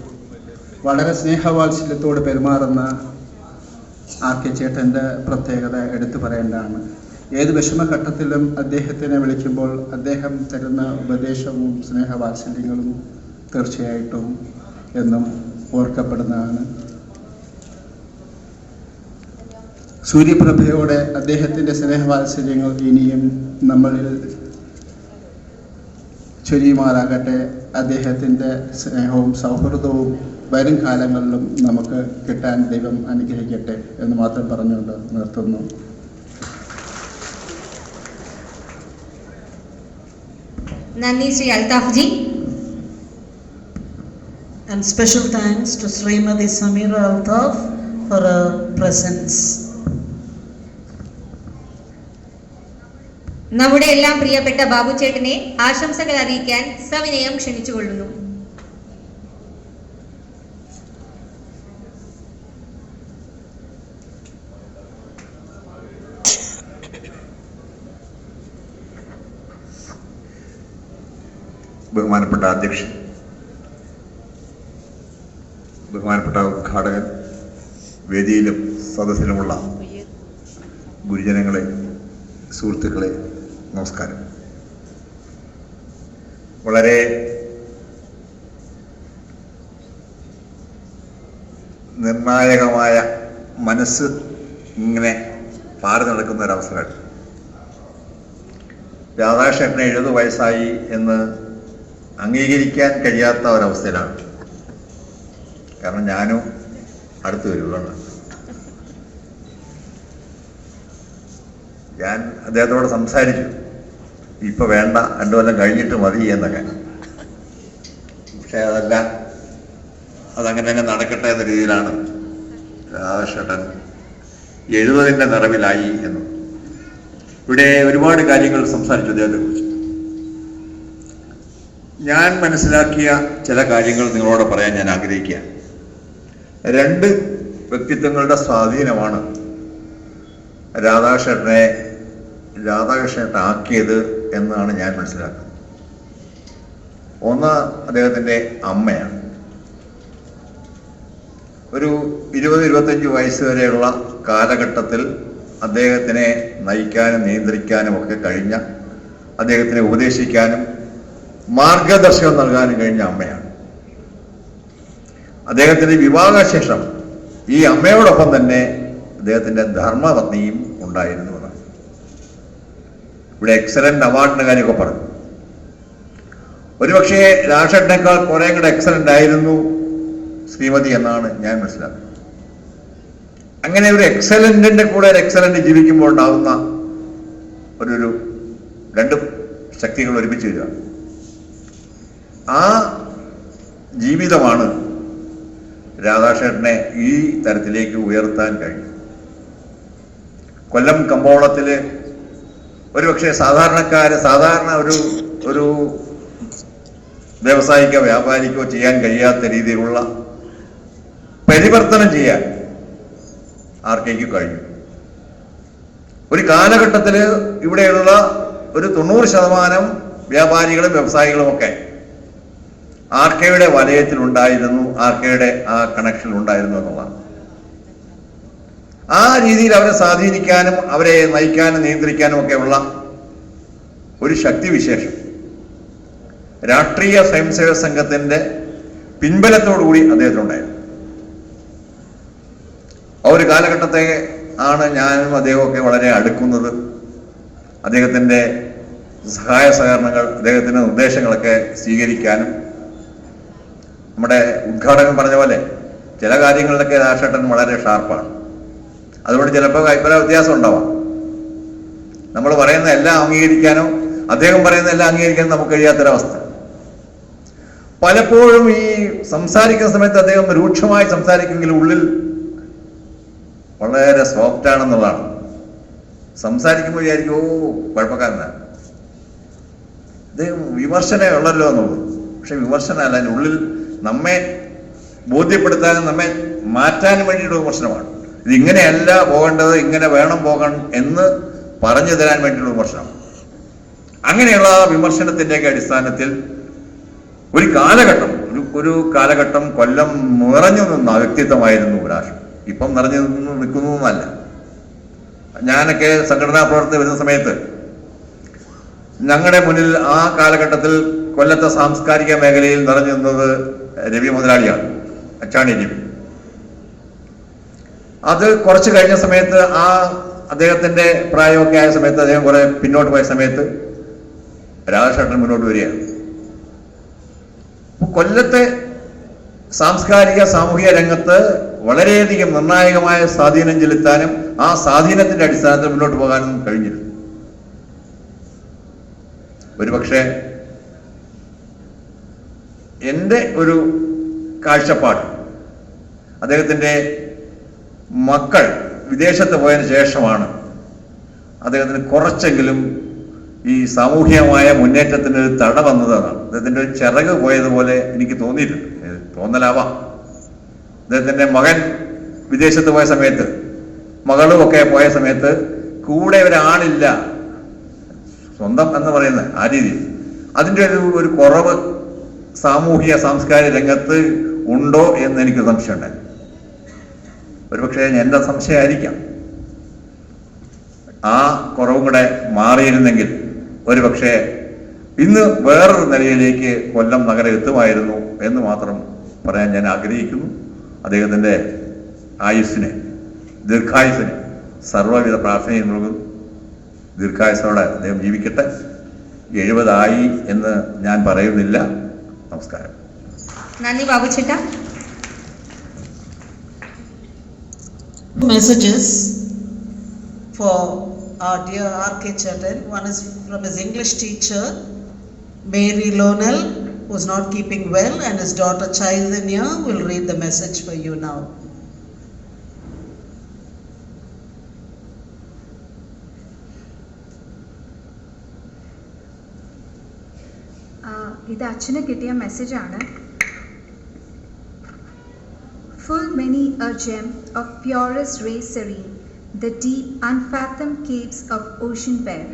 വളരെ സ്നേഹവാത്സല്യത്തോട് പെരുമാറുന്ന ആർ.കെ. ചേട്ടൻ്റെ പ്രത്യേകത എടുത്തു പറയേണ്ടതാണ്. ഏത് വിഷമഘട്ടത്തിലും അദ്ദേഹത്തിനെ വിളിക്കുമ്പോൾ അദ്ദേഹം തരുന്ന ഉപദേശവും സ്നേഹവാത്സല്യങ്ങളും തീർച്ചയായിട്ടും എന്നും ഓർക്കപ്പെടുന്നതാണ്. സൂര്യപ്രഭയോടെ അദ്ദേഹത്തിൻ്റെ സ്നേഹവാത്സല്യങ്ങൾ ഇനിയും നമ്മളിൽ ചൊരിയുമാറാകട്ടെ. അദ്ദേഹത്തിൻ്റെ സ്നേഹവും സൗഹൃദവും വരും കാലങ്ങളിലും നമുക്ക് കിട്ടാൻ ദൈവം അനുഗ്രഹിക്കട്ടെ എന്ന് മാത്രം പറഞ്ഞുകൊണ്ട് നിർത്തുന്നു. നന്ദി Shri Althaf ji. And special thanks to Srimati Samira Altaf for her presence. നമ്മുടെ എല്ലാം പ്രിയപ്പെട്ട ബാബു ചേട്ടനെ ആശംസകൾ അറിയിക്കാൻ സവിനയം ക്ഷണിച്ചുകൊള്ളുന്നു. ബഹുമാനപ്പെട്ട അധ്യക്ഷൻ, ബഹുമാനപ്പെട്ട ഉദ്ഘാടകൻ, വേദിയിലും സദസ്സിലുമുള്ള ഗുരുജനങ്ങളെ, സുഹൃത്തുക്കളെ, നമസ്കാരം. വളരെ നിർണായകമായ മനസ്സ് ഇങ്ങനെ പാറി നടക്കുന്ന ഒരവസരമാണ്. രാധാകൃഷ്ണന് 70 വയസ്സായി എന്ന് അംഗീകരിക്കാൻ കഴിയാത്ത ഒരവസ്ഥയിലാണ്. കാരണം ഞാനും അടുത്ത് വരുവാണ്. ഞാൻ അദ്ദേഹത്തോട് സംസാരിച്ചു, ഇപ്പൊ വേണ്ട, 2 കൊല്ലം കഴിഞ്ഞിട്ട് മതി എന്നൊക്കെ. പക്ഷെ അതങ്ങനെ തന്നെ നടക്കട്ടെ എന്ന രീതിയിലാണ് രാധാകൃഷ്ണൻ 70ന്റെ നിറവിലായി എന്ന്. ഇവിടെ ഒരുപാട് കാര്യങ്ങൾ സംസാരിച്ചു അദ്ദേഹത്തെ കുറിച്ച്. ഞാൻ മനസ്സിലാക്കിയ ചില കാര്യങ്ങൾ നിങ്ങളോട് പറയാൻ ഞാൻ ആഗ്രഹിക്കുക. 2 വ്യക്തിത്വങ്ങളുടെ സ്വാധീനമാണ് രാധാകൃഷ്ണനാക്കിയത് എന്നാണ് ഞാൻ മനസ്സിലാക്കുന്നത്. ഒന്ന് അദ്ദേഹത്തിൻ്റെ അമ്മയാണ്. ഒരു 20-25 വയസ്സ് വരെയുള്ള കാലഘട്ടത്തിൽ അദ്ദേഹത്തിനെ നയിക്കാനും നിയന്ത്രിക്കാനും ഒക്കെ കഴിഞ്ഞ, അദ്ദേഹത്തിനെ ഉപദേശിക്കാനും മാർഗദർശനം നൽകാനും കഴിഞ്ഞ അമ്മയാണ്. അദ്ദേഹത്തിന്റെ വിവാഹശേഷം ഈ അമ്മയോടൊപ്പം തന്നെ അദ്ദേഹത്തിന്റെ ധർമ്മപത്നിയും ഉണ്ടായിരുന്നു എന്നാണ്. ഇവിടെ എക്സലന്റ് അവാർഡിന്റെ കാര്യമൊക്കെ പറഞ്ഞു. ഒരുപക്ഷെ രാഷേട്ടനേക്കാൾ കുറെ കൂടെ എക്സലന്റ് ആയിരുന്നു ശ്രീമതി എന്നാണ് ഞാൻ മനസ്സിലാക്കുന്നത്. അങ്ങനെ ഒരു എക്സലന്റിന്റെ കൂടെ ഒരു എക്സലന്റ് ജീവിക്കുമ്പോൾ ഉണ്ടാകുന്ന ഒരു 2 ശക്തികൾ ഒരുമിച്ച് വരിക. ആ ജീവിതമാണ് രാധാകൃഷ്ണനെ ഈ തരത്തിലേക്ക് ഉയർത്താൻ കഴിഞ്ഞു. കൊല്ലം കമ്പോളത്തില് ഒരുപക്ഷെ സാധാരണ ഒരു വ്യവസായിക്കോ വ്യാപാരിക്കോ ചെയ്യാൻ കഴിയാത്ത രീതിയിലുള്ള പരിവർത്തനം ചെയ്യാൻ ആർക്കേക്ക് കഴിഞ്ഞു. ഒരു കാലഘട്ടത്തിൽ ഇവിടെയുള്ള ഒരു 90% വ്യാപാരികളും വ്യവസായികളും ഒക്കെ ആർകെയുടെ വലയത്തിലുണ്ടായിരുന്നു, ആർകെയുടെ ആ കണക്ഷനിൽ ഉണ്ടായിരുന്നു എന്നുള്ളതാണ്. ആ രീതിയിൽ അവരെ സ്വാധീനിക്കാനും അവരെ നയിക്കാനും നിയന്ത്രിക്കാനും ഒക്കെ ഉള്ള ഒരു ശക്തിവിശേഷം രാഷ്ട്രീയ സ്വയംസേവക സംഘത്തിന്റെ പിൻബലത്തോടുകൂടി അദ്ദേഹത്തിനുണ്ടായിരുന്നു. ആ ഒരു കാലഘട്ടത്തെ ആണ് ഞാനും അദ്ദേഹമൊക്കെ വളരെ അടുക്കുന്നത്. അദ്ദേഹത്തിന്റെ സഹായ സഹകരണങ്ങൾ, അദ്ദേഹത്തിന്റെ നിർദ്ദേശങ്ങളൊക്കെ സ്വീകരിക്കാനും, നമ്മുടെ ഉദ്ഘാടകൻ പറഞ്ഞ പോലെ ചില കാര്യങ്ങളിലൊക്കെ രാഷേട്ടൻ വളരെ ഷാർപ്പാണ്. അതുകൊണ്ട് ചിലപ്പോൾ അഭിപ്രായ വ്യത്യാസം ഉണ്ടാവാം. നമ്മൾ പറയുന്ന എല്ലാം അംഗീകരിക്കാനോ അദ്ദേഹം പറയുന്ന എല്ലാം അംഗീകരിക്കാനോ നമുക്ക് കഴിയാത്തൊരവസ്ഥ. പലപ്പോഴും ഈ സംസാരിക്കുന്ന സമയത്ത് അദ്ദേഹം രൂക്ഷമായി സംസാരിക്കുമെങ്കിൽ ഉള്ളിൽ വളരെ സോഫ്റ്റ് ആണെന്നുള്ളതാണ്. സംസാരിക്കുമ്പോൾ വിചാരിക്കും, ഓ കുഴപ്പക്കാരനാണ്, ഇത് വിമർശനമേ ഉള്ളല്ലോ എന്നുള്ളത്. പക്ഷെ വിമർശനമല്ല, അതിനുള്ളിൽ നമ്മെ ബോധ്യപ്പെടുത്താനും നമ്മെ മാറ്റാനും വേണ്ടിയിട്ടുള്ള വിമർശനമാണ്. ഇതിങ്ങനെയല്ല പോകേണ്ടത്, ഇങ്ങനെ വേണം പോകണം എന്ന് പറഞ്ഞു തരാൻ വേണ്ടിയിട്ടുള്ള വിമർശനം. അങ്ങനെയുള്ള വിമർശനത്തിൻ്റെയൊക്കെ അടിസ്ഥാനത്തിൽ ഒരു കാലഘട്ടം കൊല്ലം നിറഞ്ഞു നിന്ന വ്യക്തിത്വമായിരുന്നു രാഷ്ട്രം. ഇപ്പം നിറഞ്ഞു നിൽക്കുന്നതല്ല. ഞാനൊക്കെ സംഘടനാ പ്രവർത്തനം വരുന്ന സമയത്ത് ഞങ്ങളുടെ മുന്നിൽ ആ കാലഘട്ടത്തിൽ കൊല്ലത്തെ സാംസ്കാരിക മേഖലയിൽ നിറഞ്ഞു നിന്നത് രവി മുതലാളിയാണ്, അച്ചാണി രവി. അത് കുറച്ച് കഴിഞ്ഞ സമയത്ത് അദ്ദേഹത്തിന്റെ പ്രായമൊക്കെ ആയ സമയത്ത്, അദ്ദേഹം കുറെ പിന്നോട്ട് പോയ സമയത്ത് രാധാകൃഷ്ണൻ മുന്നോട്ട് വരികയാണ്. കൊല്ലത്തെ സാംസ്കാരിക സാമൂഹിക രംഗത്ത് വളരെയധികം നിർണായകമായ സ്വാധീനം ചെലുത്താനും ആ സ്വാധീനത്തിന്റെ അടിസ്ഥാനത്തിൽ മുന്നോട്ട് പോകാനും കഴിഞ്ഞിരുന്നു. ഒരുപക്ഷെ എൻ്റെ ഒരു കാഴ്ചപ്പാട്, അദ്ദേഹത്തിൻ്റെ മക്കൾ വിദേശത്ത് പോയതിനു ശേഷമാണ് അദ്ദേഹത്തിന് കുറച്ചെങ്കിലും ഈ സാമൂഹികമായ മുന്നേറ്റത്തിന് തട വന്നതാണ്. അദ്ദേഹത്തിൻ്റെ ഒരു ചിറക് പോയതുപോലെ എനിക്ക് തോന്നിയിട്ടുണ്ട്. തോന്നലാവാം. അദ്ദേഹത്തിൻ്റെ മകൻ വിദേശത്ത് പോയ സമയത്ത്, മകളും ഒക്കെ പോയ സമയത്ത് കൂടെ ഒരാളില്ല, സ്വന്തം എന്ന് പറയുന്ന ആ രീതിയിൽ അതിൻ്റെ ഒരു കുറവ് സാമൂഹിക സാംസ്കാരിക രംഗത്ത് ഉണ്ടോ എന്ന് എനിക്ക് സംശയമുണ്ടായി. ഒരുപക്ഷെ എൻ്റെ സംശയമായിരിക്കാം. ആ കുറവും കൂടെ മാറിയിരുന്നെങ്കിൽ ഒരുപക്ഷെ ഇന്ന് വേറൊരു നിലയിലേക്ക് കൊല്ലം നഗരം എത്തുമായിരുന്നു എന്ന് മാത്രം പറയാൻ ഞാൻ ആഗ്രഹിക്കുന്നു. അദ്ദേഹത്തിൻ്റെ ആയുസ്സിന്, ദീർഘായുസ്സിന് സർവ്വവിധ പ്രാർത്ഥനയും നൽകുന്നു. ദീർഘായുസ്സോടെ അദ്ദേഹം ജീവിക്കട്ടെ. 70 എന്ന് ഞാൻ പറയുന്നില്ല. നമസ്കാരം. നന്ദി ബാബുച്ചേട്ടാ. Messages for our dear R.K. Chetan. One is from his English teacher, Mary Lonel, who is not keeping well, and his daughter Chaitanya will read the message for you now. ഇത് അച്ഛന് കിട്ടിയ മെസ്സേജാണ്. Full many a gem of purest ray serene, the deep unfathomed caves of ocean bear.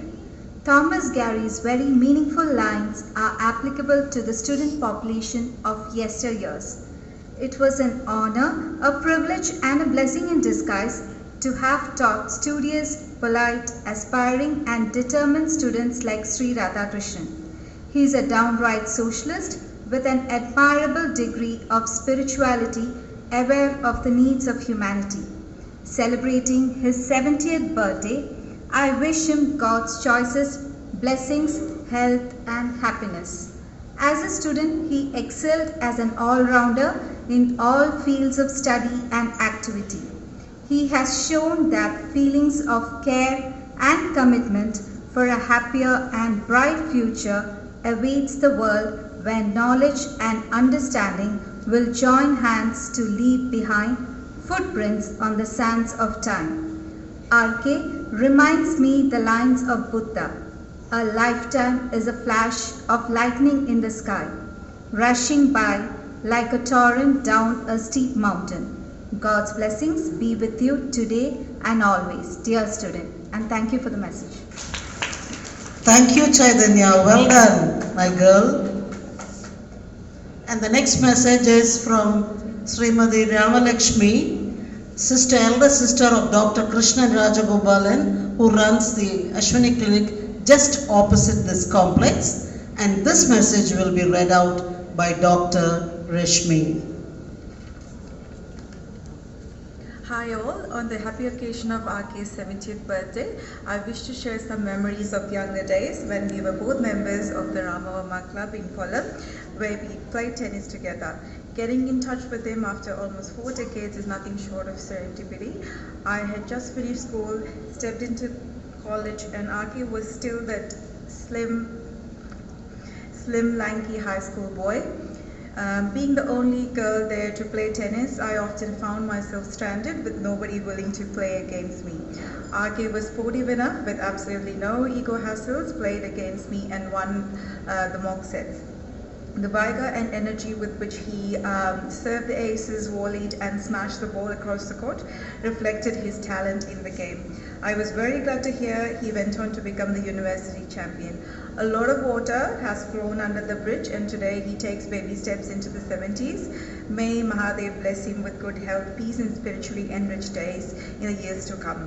Thomas Gary's very meaningful lines are applicable to the student population of yesteryears. It was an honor, a privilege and a blessing in disguise to have taught studious, polite, aspiring and determined students like Sri Radhakrishnan. He is a downright socialist with an admirable degree of spirituality, aware of the needs of humanity. Celebrating his 70th birthday, I wish him God's choicest blessings, health and happiness. As a student, he excelled as an all-rounder in all fields of study and activity. He has shown that feelings of care and commitment for a happier and bright future awaits the world when knowledge and understanding will join hands to leave behind footprints on the sands of time. R.K. reminds me the lines of Buddha. A lifetime is a flash of lightning in the sky, rushing by like a torrent down a steep mountain. God's blessings be with you today and always, dear student. And thank you for the message. Thank you, Chaitanya. Well done, my girl. And the next message is from Srimati Ramalakshmi, elder sister of Dr. Krishnan Rajagopalan, who runs the Ashwini Clinic just opposite this complex. And this message will be read out by Dr. Rashmi. Hi all, on the happy occasion of RK's 70th birthday, I wish to share some memories of younger days when we were both members of the Ramavarma Club in Kollam, where we played tennis together. Getting in touch with him after almost 4 decades is nothing short of serendipity. I had just finished school, stepped into college, and RK was still that slim, lanky high school boy. Being the only girl there to play tennis, I often found myself stranded with nobody willing to play against me. RK was sportive enough with absolutely no ego hassles, played against me and won the mock sets. The vigor and energy with which he served the aces, volleyed and smashed the ball across the court reflected his talent in the game. I was very glad to hear he went on to become the university champion. A lot of water has flown under the bridge and today he takes baby steps into the 70s. May Mahadev bless him with good health, peace and spiritually enriched days in the years to come.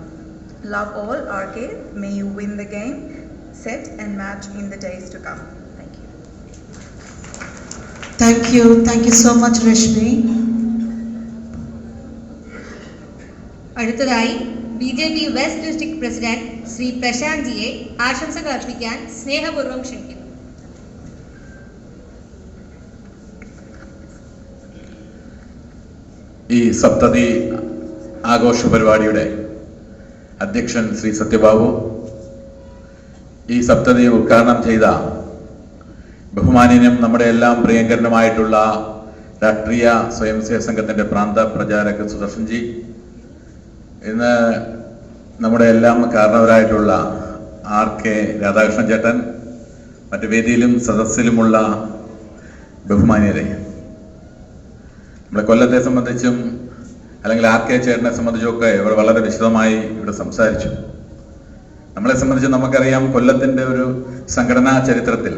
Love all, RK. May you win the game, set and match in the days to come. Thank you. Thank you so much, Rashmi. അടുത്തതായി BJP west district president Shri Prashanth ജിയെ ആശംസകൾ അർപ്പിക്കാൻ സ്നേഹപൂർവ്വം ക്ഷണിക്കുന്നു. ഈ സപ്തതി ആഘോഷ പരിപാടിയുടെ അധ്യക്ഷൻ ശ്രീ സത്യബാബു, ഈ സപ്തതി ഉദ്ഘാടനം ചെയ്ത ബഹുമാന്യനും നമ്മുടെ എല്ലാം പ്രിയങ്കരനുമായിട്ടുള്ള രാഷ്ട്രീയ സ്വയംസേവക സംഘത്തിന്റെ പ്രാന്ത പ്രചാരക് സുദർശൻജി, ഇന്ന് നമ്മുടെ എല്ലാം കാരണവരായിട്ടുള്ള RK രാധാകൃഷ്ണൻ ചേട്ടൻ, മറ്റു വേദിയിലും സദസ്സിലുമുള്ള ബഹുമാന്യരെ, നമ്മുടെ കൊല്ലത്തെ സംബന്ധിച്ചും അല്ലെങ്കിൽ RK ചേട്ടനെ സംബന്ധിച്ചുമൊക്കെ ഇവർ വളരെ വിശദമായി ഇവിടെ സംസാരിച്ചു. നമ്മളെ സംബന്ധിച്ച് നമുക്കറിയാം, കൊല്ലത്തിന്റെ ഒരു സംഘടനാ ചരിത്രത്തിൽ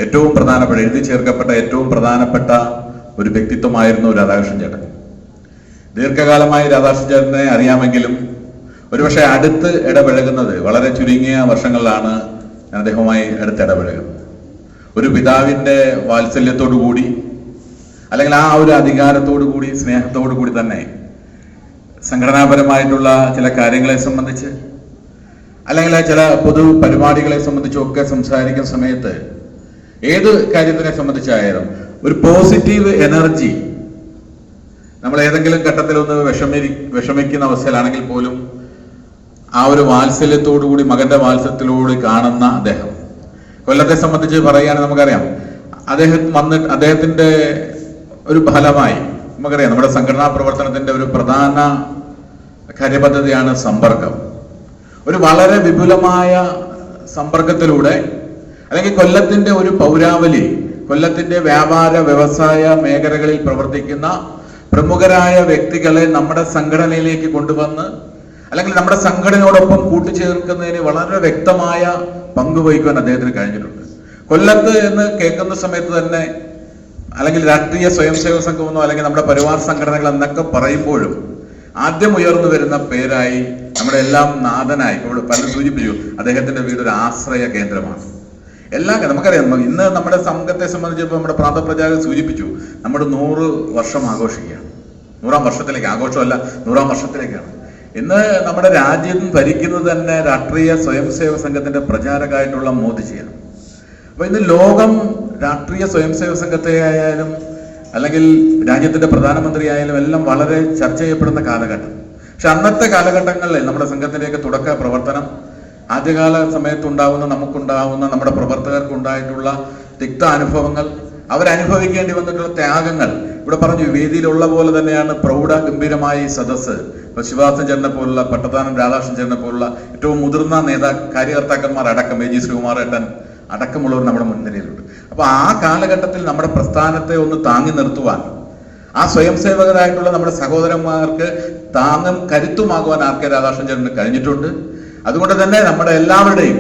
ഏറ്റവും പ്രധാനപ്പെട്ട, എഴുതി ചേർക്കപ്പെട്ട ഏറ്റവും പ്രധാനപ്പെട്ട ഒരു വ്യക്തിത്വമായിരുന്നു രാധാകൃഷ്ണൻ ചേട്ടൻ. ദീർഘകാലമായി രാധാകൃഷ്ണൻ ചേട്ടനെ അറിയാമെങ്കിലും ഒരുപക്ഷെ അടുത്ത് ഇടപഴകുന്നത് വളരെ ചുരുങ്ങിയ വർഷങ്ങളിലാണ് ഞാൻ അദ്ദേഹവുമായി അടുത്ത് ഇടപഴകുന്നത്. ഒരു പിതാവിൻ്റെ വാത്സല്യത്തോടു കൂടി, അല്ലെങ്കിൽ ആ ഒരു അധികാരത്തോടു കൂടി, സ്നേഹത്തോടു കൂടി തന്നെ സംഘടനാപരമായിട്ടുള്ള ചില കാര്യങ്ങളെ സംബന്ധിച്ച്, അല്ലെങ്കിൽ ചില പൊതു പരിപാടികളെ സംബന്ധിച്ചൊക്കെ സംസാരിക്കുന്ന സമയത്ത് ഏത് കാര്യത്തിനെ സംബന്ധിച്ചായാലും ഒരു പോസിറ്റീവ് എനർജി, നമ്മൾ ഏതെങ്കിലും ഘട്ടത്തിലൊന്ന് വിഷമിക്കുന്ന അവസ്ഥയിലാണെങ്കിൽ പോലും ആ ഒരു വാത്സല്യത്തോടു കൂടി, മകന്റെ വാത്സല്യത്തിലൂടെ കാണുന്ന അദ്ദേഹം, കൊല്ലത്തെ സംബന്ധിച്ച് പറയുകയാണെങ്കിൽ നമുക്കറിയാം, അദ്ദേഹത്തിന്റെ ഒരു ഫലമായി നമുക്കറിയാം, നമ്മുടെ സംഘടനാ പ്രവർത്തനത്തിന്റെ ഒരു പ്രധാന കാര്യപദ്ധതിയാണ് സമ്പർക്കം. ഒരു വളരെ വിപുലമായ സമ്പർക്കത്തിലൂടെ, അല്ലെങ്കിൽ കൊല്ലത്തിന്റെ ഒരു പൗരാവലി, കൊല്ലത്തിന്റെ വ്യാപാര വ്യവസായ മേഖലകളിൽ പ്രവർത്തിക്കുന്ന പ്രമുഖരായ വ്യക്തികളെ നമ്മുടെ സംഘടനയിലേക്ക് കൊണ്ടുവന്ന്, അല്ലെങ്കിൽ നമ്മുടെ സംഘടനയോടൊപ്പം കൂട്ടിച്ചേർക്കുന്നതിന് വളരെ വ്യക്തമായ പങ്കുവഹിക്കുവാൻ അദ്ദേഹത്തിന് കഴിഞ്ഞിട്ടുണ്ട്. കൊല്ലത്ത് എന്ന് കേൾക്കുന്ന സമയത്ത് തന്നെ, അല്ലെങ്കിൽ രാഷ്ട്രീയ സ്വയംസേവക സംഘമെന്നോ അല്ലെങ്കിൽ നമ്മുടെ പരിവാർ സംഘടനകൾ എന്നൊക്കെ പറയുമ്പോഴും ആദ്യം ഉയർന്നു വരുന്ന പേരായി നമ്മുടെ എല്ലാം നാഥനായി, ഇവിടെ പലരും സൂചിപ്പിച്ചു, അദ്ദേഹത്തിന്റെ വീട് ഒരു ആശ്രയ കേന്ദ്രമാണ്. നമുക്കറിയാം, ഇന്ന് നമ്മുടെ സംഘത്തെ സംബന്ധിച്ചപ്പോൾ നമ്മുടെ പ്രാന്തപ്രചാരകർ സൂചിപ്പിച്ചു, നമ്മുടെ 100 വർഷം ആഘോഷിക്കുകയാണ്. 100ാം വർഷത്തിലേക്ക്, ആഘോഷമല്ല 100ാം വർഷത്തിലേക്കാണ്. ഇന്ന് നമ്മുടെ രാജ്യം ഭരിക്കുന്നത് തന്നെ രാഷ്ട്രീയ സ്വയംസേവക സംഘത്തിന്റെ പ്രചാരകമായിട്ടുള്ള മോദിജിയാണ്. അപ്പൊ ഇന്ന് ലോകം രാഷ്ട്രീയ സ്വയംസേവക സംഘത്തെ ആയാലും അല്ലെങ്കിൽ രാജ്യത്തിന്റെ പ്രധാനമന്ത്രി ആയാലും എല്ലാം വളരെ ചർച്ച ചെയ്യപ്പെടുന്ന കാലഘട്ടം. പക്ഷെ അന്നത്തെ കാലഘട്ടങ്ങളിൽ നമ്മുടെ സംഘത്തിലേക്ക് തുടക്ക പ്രവർത്തനം, ആദ്യകാല സമയത്തുണ്ടാവുന്ന നമുക്കുണ്ടാവുന്ന നമ്മുടെ പ്രവർത്തകർക്കുണ്ടായിട്ടുള്ള തിക്ത അനുഭവങ്ങൾ, അവരനുഭവിക്കേണ്ടി വന്നിട്ടുള്ള ത്യാഗങ്ങൾ ഇവിടെ പറഞ്ഞു. വേദിയിലുള്ള പോലെ തന്നെയാണ് പ്രൗഢ ഗംഭീരമായ ഈ സദസ്സ്. ഇപ്പൊ ശിവാസൻ ചേട്ടനെ പോലുള്ള, പട്ടത്താനം രാധാകൃഷ്ണൻ ചേട്ടനെ പോലുള്ള ഏറ്റവും മുതിർന്ന കാര്യകർത്താക്കന്മാർ അടക്കം, AG ശ്രീകുമാരേട്ടൻ അടക്കമുള്ളവർ നമ്മുടെ മുൻനിരയിലുണ്ട്. അപ്പൊ ആ കാലഘട്ടത്തിൽ നമ്മുടെ പ്രസ്ഥാനത്തെ ഒന്ന് താങ്ങി നിർത്തുവാൻ, ആ സ്വയംസേവകരായിട്ടുള്ള നമ്മുടെ സഹോദരന്മാർക്ക് താങ്ങും കരുത്തുമാകുവാൻ RK രാധാകൃഷ്ണൻ ചേട്ടന് കഴിഞ്ഞിട്ടുണ്ട്. അതുകൊണ്ട് തന്നെ നമ്മുടെ എല്ലാവരുടെയും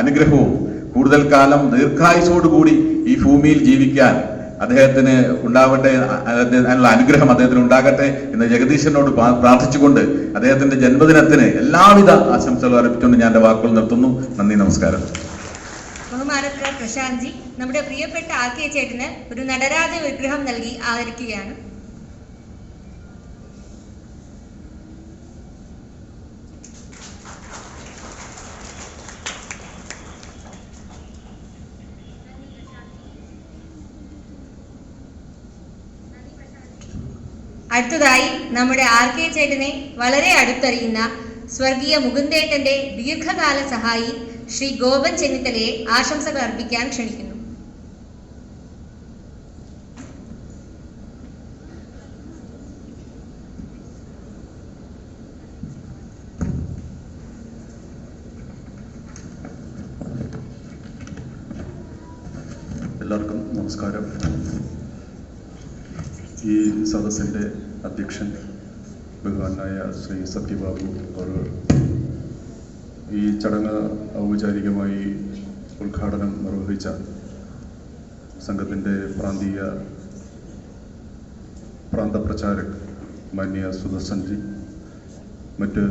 അനുഗ്രഹവും കൂടുതൽ കാലം ദീർഘായുസോടുകൂടി ഈ ഭൂമിയിൽ ജീവിക്കാൻ അദ്ദേഹത്തിന് ഉണ്ടാവട്ടെ, അതിനുള്ള അനുഗ്രഹം അദ്ദേഹത്തിന് ഉണ്ടാകട്ടെ എന്ന് ജഗദീശനോട് പ്രാർത്ഥിച്ചുകൊണ്ട് അദ്ദേഹത്തിന്റെ ജന്മദിനത്തിന് എല്ലാവിധ ആശംസകളും അർപ്പിച്ചുകൊണ്ട് ഞാൻ എൻ്റെ വാക്കുകൾ നിർത്തുന്നു. നന്ദി, നമസ്കാരം. ബഹുമാനപ്പെട്ട പ്രശാന്ത് ജി, നമ്മുടെ പ്രിയപ്പെട്ട RK ചേട്ടന് ഒരു നടരാജ വിഗ്രഹം നൽകി ആദരിക്കുകയാണ്. അടുത്തതായി നമ്മുടെ RK ചേട്ടനെ വളരെ അടുത്തറിയുന്ന സ്വർഗീയ മുകുന്ദേട്ടന്റെ ദീർഘകാല സഹായി ശ്രീ ഗോപൻ ചെന്നിത്തലയെ ആശംസകൾ അർപ്പിക്കാൻ ക്ഷണിക്കുന്നു. എല്ലാവർക്കും നമസ്കാരം. ഈ സദസ്സിൻ്റെ അധ്യക്ഷൻ ബഹുമാനായ ശ്രീ സത്യബാബു അവർ ഈ ചടങ്ങ് ഔപചാരികമായി ഉദ്ഘാടനം നിർവഹിച്ച സംഘത്തിൻ്റെ പ്രാന്തപ്രചാരക് മാന്യ സുദർശൻജി, മറ്റ്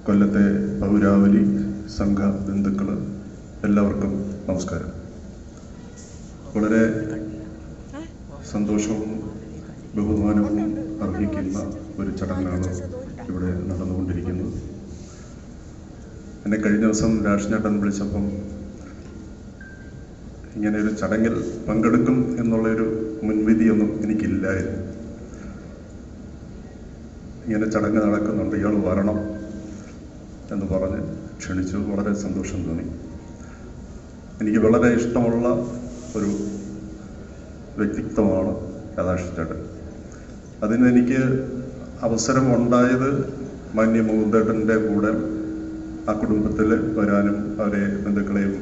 കൊല്ലത്തെ പൗരാവലി സംഘ ബന്ധുക്കൾ, എല്ലാവർക്കും നമസ്കാരം. വളരെ സന്തോഷവും ബഹുമാനവും അർഹിക്കുന്ന ഒരു ചടങ്ങാണ് ഇവിടെ നടന്നുകൊണ്ടിരിക്കുന്നത്. എന്നെ കഴിഞ്ഞ ദിവസം രാഷ്ട്രീയേട്ടൻ വിളിച്ചപ്പം ഇങ്ങനെ ഒരു ചടങ്ങിൽ പങ്കെടുക്കും എന്നുള്ളൊരു മുൻവിധിയൊന്നും എനിക്കില്ലായിരുന്നു. ഇങ്ങനെ ചടങ്ങ് നടക്കുന്നുണ്ട്, ഇയാൾ വരണം എന്ന് പറഞ്ഞ് ക്ഷണിച്ചു. വളരെ സന്തോഷം തോന്നി. എനിക്ക് വളരെ ഇഷ്ടമുള്ള ഒരു വ്യക്തിത്വമാണ് രാധാകൃഷ്ണൻ ചേട്ടൻ. അതിന് എനിക്ക് അവസരമുണ്ടായത് മാന്യ മുകുന്ദേട്ടൻ്റെ കൂടെ ആ കുടുംബത്തിൽ വരാനും അവരെ ബന്ധുക്കളെയും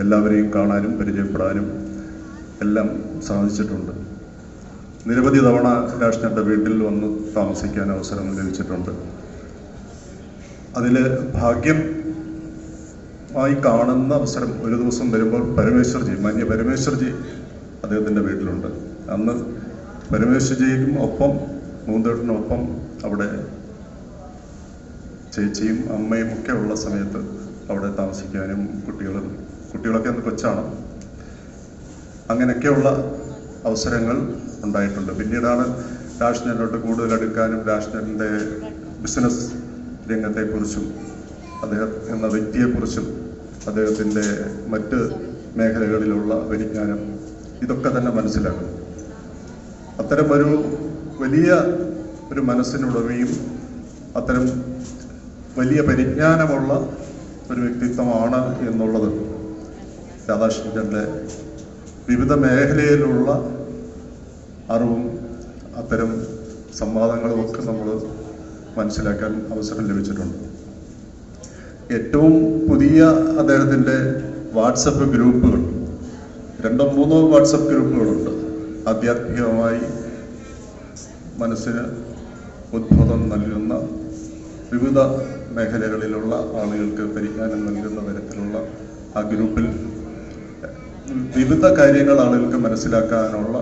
എല്ലാവരെയും കാണാനും പരിചയപ്പെടാനും എല്ലാം സാധിച്ചിട്ടുണ്ട്. നിരവധി തവണ രാഷ്ട്രീയൻ്റെ വീട്ടിൽ വന്ന് താമസിക്കാൻ അവസരം ലഭിച്ചിട്ടുണ്ട്. അതിൽ ഭാഗ്യമായി കാണുന്ന അവസരം ഒരു ദിവസം വരുമ്പോൾ മാന്യ പരമേശ്വർജി അദ്ദേഹത്തിൻ്റെ വീട്ടിലുണ്ട്. അന്ന് പരമേശ്വർജിക്കും ഒപ്പം മൂന്തേട്ടനൊപ്പം അവിടെ ചേച്ചിയും അമ്മയും ഒക്കെ ഉള്ള സമയത്ത് അവിടെ താമസിക്കാനും കുട്ടികളൊക്കെ അന്ന് കൊച്ചാണ്, അങ്ങനെയൊക്കെയുള്ള അവസരങ്ങൾ ഉണ്ടായിട്ടുണ്ട്. പിന്നീടാണ് രാഷ്ട്രീയനോട്ട് കൂടുതൽ അടുക്കാനും രാഷ്ട്രീയൻ്റെ ബിസിനസ് രംഗത്തെക്കുറിച്ചും അദ്ദേഹം എന്ന വ്യക്തിയെക്കുറിച്ചും അദ്ദേഹത്തിൻ്റെ മറ്റ് മേഖലകളിലുള്ള പരിജ്ഞാനം ഇതൊക്കെ തന്നെ മനസ്സിലാക്കും. അത്തരം ഒരു വലിയ ഒരു മനസ്സിനുടമയും അത്തരം വലിയ പരിജ്ഞാനമുള്ള ഒരു വ്യക്തിത്വമാണ് എന്നുള്ളത് രാധാകൃഷ്ണൻ്റെ വിവിധ മേഖലയിലുള്ള അറിവും അത്തരം സംവാദങ്ങളും ഒക്കെ നമ്മൾ മനസ്സിലാക്കാൻ അവസരം ലഭിച്ചിട്ടുണ്ട്. ഏറ്റവും പുതിയ അദ്ദേഹത്തിൻ്റെ വാട്സപ്പ് ഗ്രൂപ്പുകൾ 2-3 വാട്സപ്പ് ഗ്രൂപ്പുകളുണ്ട്. ആധ്യാത്മികമായി മനസ്സിന് ഉദ്ബോധം നൽകുന്ന വിവിധ മേഖലകളിലുള്ള ആളുകൾക്ക് പരിജ്ഞാനം നൽകുന്ന തരത്തിലുള്ള ആ ഗ്രൂപ്പിൽ വിവിധ കാര്യങ്ങൾ ആളുകൾക്ക് മനസ്സിലാക്കാനുള്ള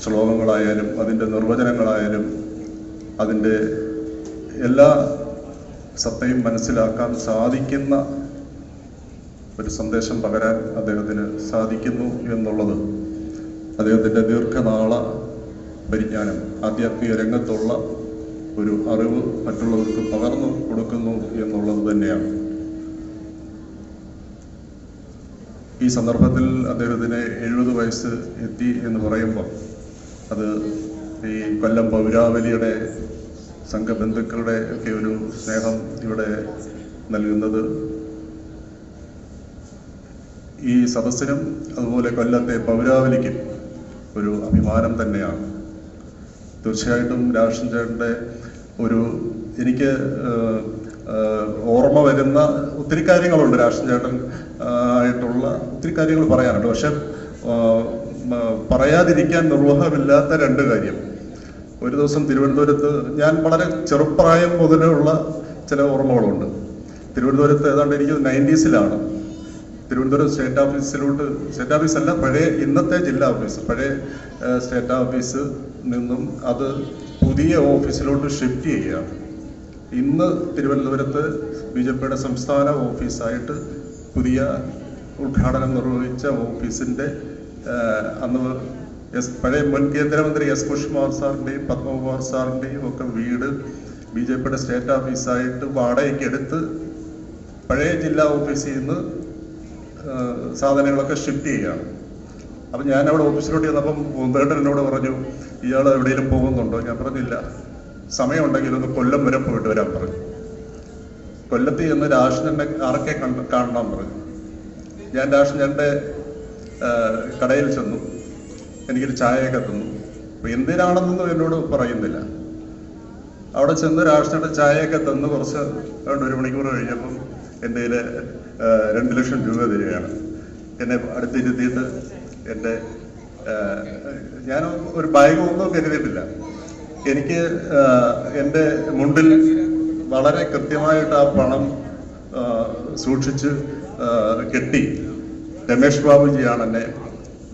ശ്ലോകങ്ങളായാലും അതിൻ്റെ നിർവചനങ്ങളായാലും അതിൻ്റെ എല്ലാ സത്തയും മനസ്സിലാക്കാൻ സാധിക്കുന്ന ഒരു സന്ദേശം പകരാൻ അദ്ദേഹത്തിന് സാധിക്കുന്നു എന്നുള്ളത് അദ്ദേഹത്തിൻ്റെ ദീർഘനാള പരിജ്ഞാനം, ആധ്യാത്മിക രംഗത്തുള്ള ഒരു അറിവ് മറ്റുള്ളവർക്ക് പകർന്നു കൊടുക്കുന്നു എന്നുള്ളത് തന്നെയാണ്. ഈ സന്ദർഭത്തിൽ അദ്ദേഹത്തിന് 70 വയസ്സ് എത്തി എന്ന് പറയുമ്പോൾ അത് ഈ കൊല്ലം പൗരാവലിയുടെ സംഘബന്ധുക്കളുടെ ഒക്കെ ഒരു സ്നേഹം ഇവിടെ നൽകുന്നത് ഈ സദസ്സിനും അതുപോലെ കൊല്ലത്തെ പൗരാവലിക്കും ഒരു അഭിമാനം തന്നെയാണ്. തീർച്ചയായിട്ടും രാഷ്ട്രീയ ചേട്ടൻ്റെ ഒരു എനിക്ക് ഓർമ്മ വരുന്ന ഒത്തിരി കാര്യങ്ങളുണ്ട്. രാഷ്ട്രീയ ചേട്ടൻ ആയിട്ടുള്ള ഒത്തിരി കാര്യങ്ങൾ പറയാനുണ്ട്. പക്ഷെ പറയാതിരിക്കാൻ നിർവാഹമില്ലാത്ത 2 കാര്യം. ഒരു ദിവസം തിരുവനന്തപുരത്ത് ഞാൻ വളരെ ചെറുപ്രായം മുതലുള്ള ചില ഓർമ്മകളുണ്ട്. തിരുവനന്തപുരത്ത് ഏതാണ്ട് എനിക്ക് 90s തിരുവനന്തപുരം സ്റ്റേറ്റ് ഓഫീസല്ല, പഴയ ഇന്നത്തെ ജില്ലാ ഓഫീസ്, പഴയ സ്റ്റേറ്റ് ഓഫീസ് നിന്നും അത് പുതിയ ഓഫീസിലോട്ട് ഷിഫ്റ്റ് ചെയ്യുകയാണ്. ഇന്ന് തിരുവനന്തപുരത്ത് BJPയുടെ സംസ്ഥാന ഓഫീസായിട്ട് പുതിയ ഉദ്ഘാടനം നിർവഹിച്ച ഓഫീസിൻ്റെ അന്ന് പഴയ മുൻ കേന്ദ്രമന്ത്രി എസ് കുഷ്കുമാർ സാറിൻ്റെയും പത്മകുമാർ സാറിൻ്റെയും ഒക്കെ വീട് BJPയുടെ സ്റ്റേറ്റ് ഓഫീസായിട്ട് വാടകയ്ക്ക് എടുത്ത് പഴയ ജില്ലാ ഓഫീസിൽ നിന്ന് സാധനങ്ങളൊക്കെ ഷിഫ്റ്റ് ചെയ്യുകയാണ്. അപ്പം ഞാൻ അവിടെ ഓഫീസിലോട്ട് ചെന്നപ്പം മുന്തേട്ടൻ എന്നോട് പറഞ്ഞു, ഇയാൾ എവിടെയെങ്കിലും പോകുന്നുണ്ടോ? ഞാൻ പറഞ്ഞില്ല, സമയമുണ്ടെങ്കിൽ ഒന്ന് കൊല്ലം വരെ പോയിട്ട് വരാൻ പറഞ്ഞു. കൊല്ലത്ത് ചെന്ന് രാഷ്ട്രീയനെ ആർക്കെ കാണണം പറഞ്ഞു. ഞാൻ രാഷ്ട്രീയൻ്റെ കടയിൽ ചെന്നു, എനിക്കൊരു ചായയൊക്കെ തന്നു. അപ്പോൾ എന്തിനാണെന്നൊന്നും എന്നോട് പറയുന്നില്ല. അവിടെ ചെന്ന് രാഷ്ട്രീയയുടെ ചായയൊക്കെ തന്ന് കുറച്ച് 1 മണിക്കൂർ കഴിഞ്ഞപ്പം എൻ്റെ കയ്യിൽ 2 ലക്ഷം രൂപ തരികയാണ്. എന്നെ അടുത്തിരുത്തിയിട്ട് എൻ്റെ ഞാൻ ഒരു ബാഗൊന്നും കരുതിയിട്ടില്ല. എനിക്ക് എൻ്റെ മുണ്ടിൽ വളരെ കൃത്യമായിട്ട് ആ പണം സൂക്ഷിച്ച് കെട്ടി രമേഷ് ബാബുജിയാണ് എന്നെ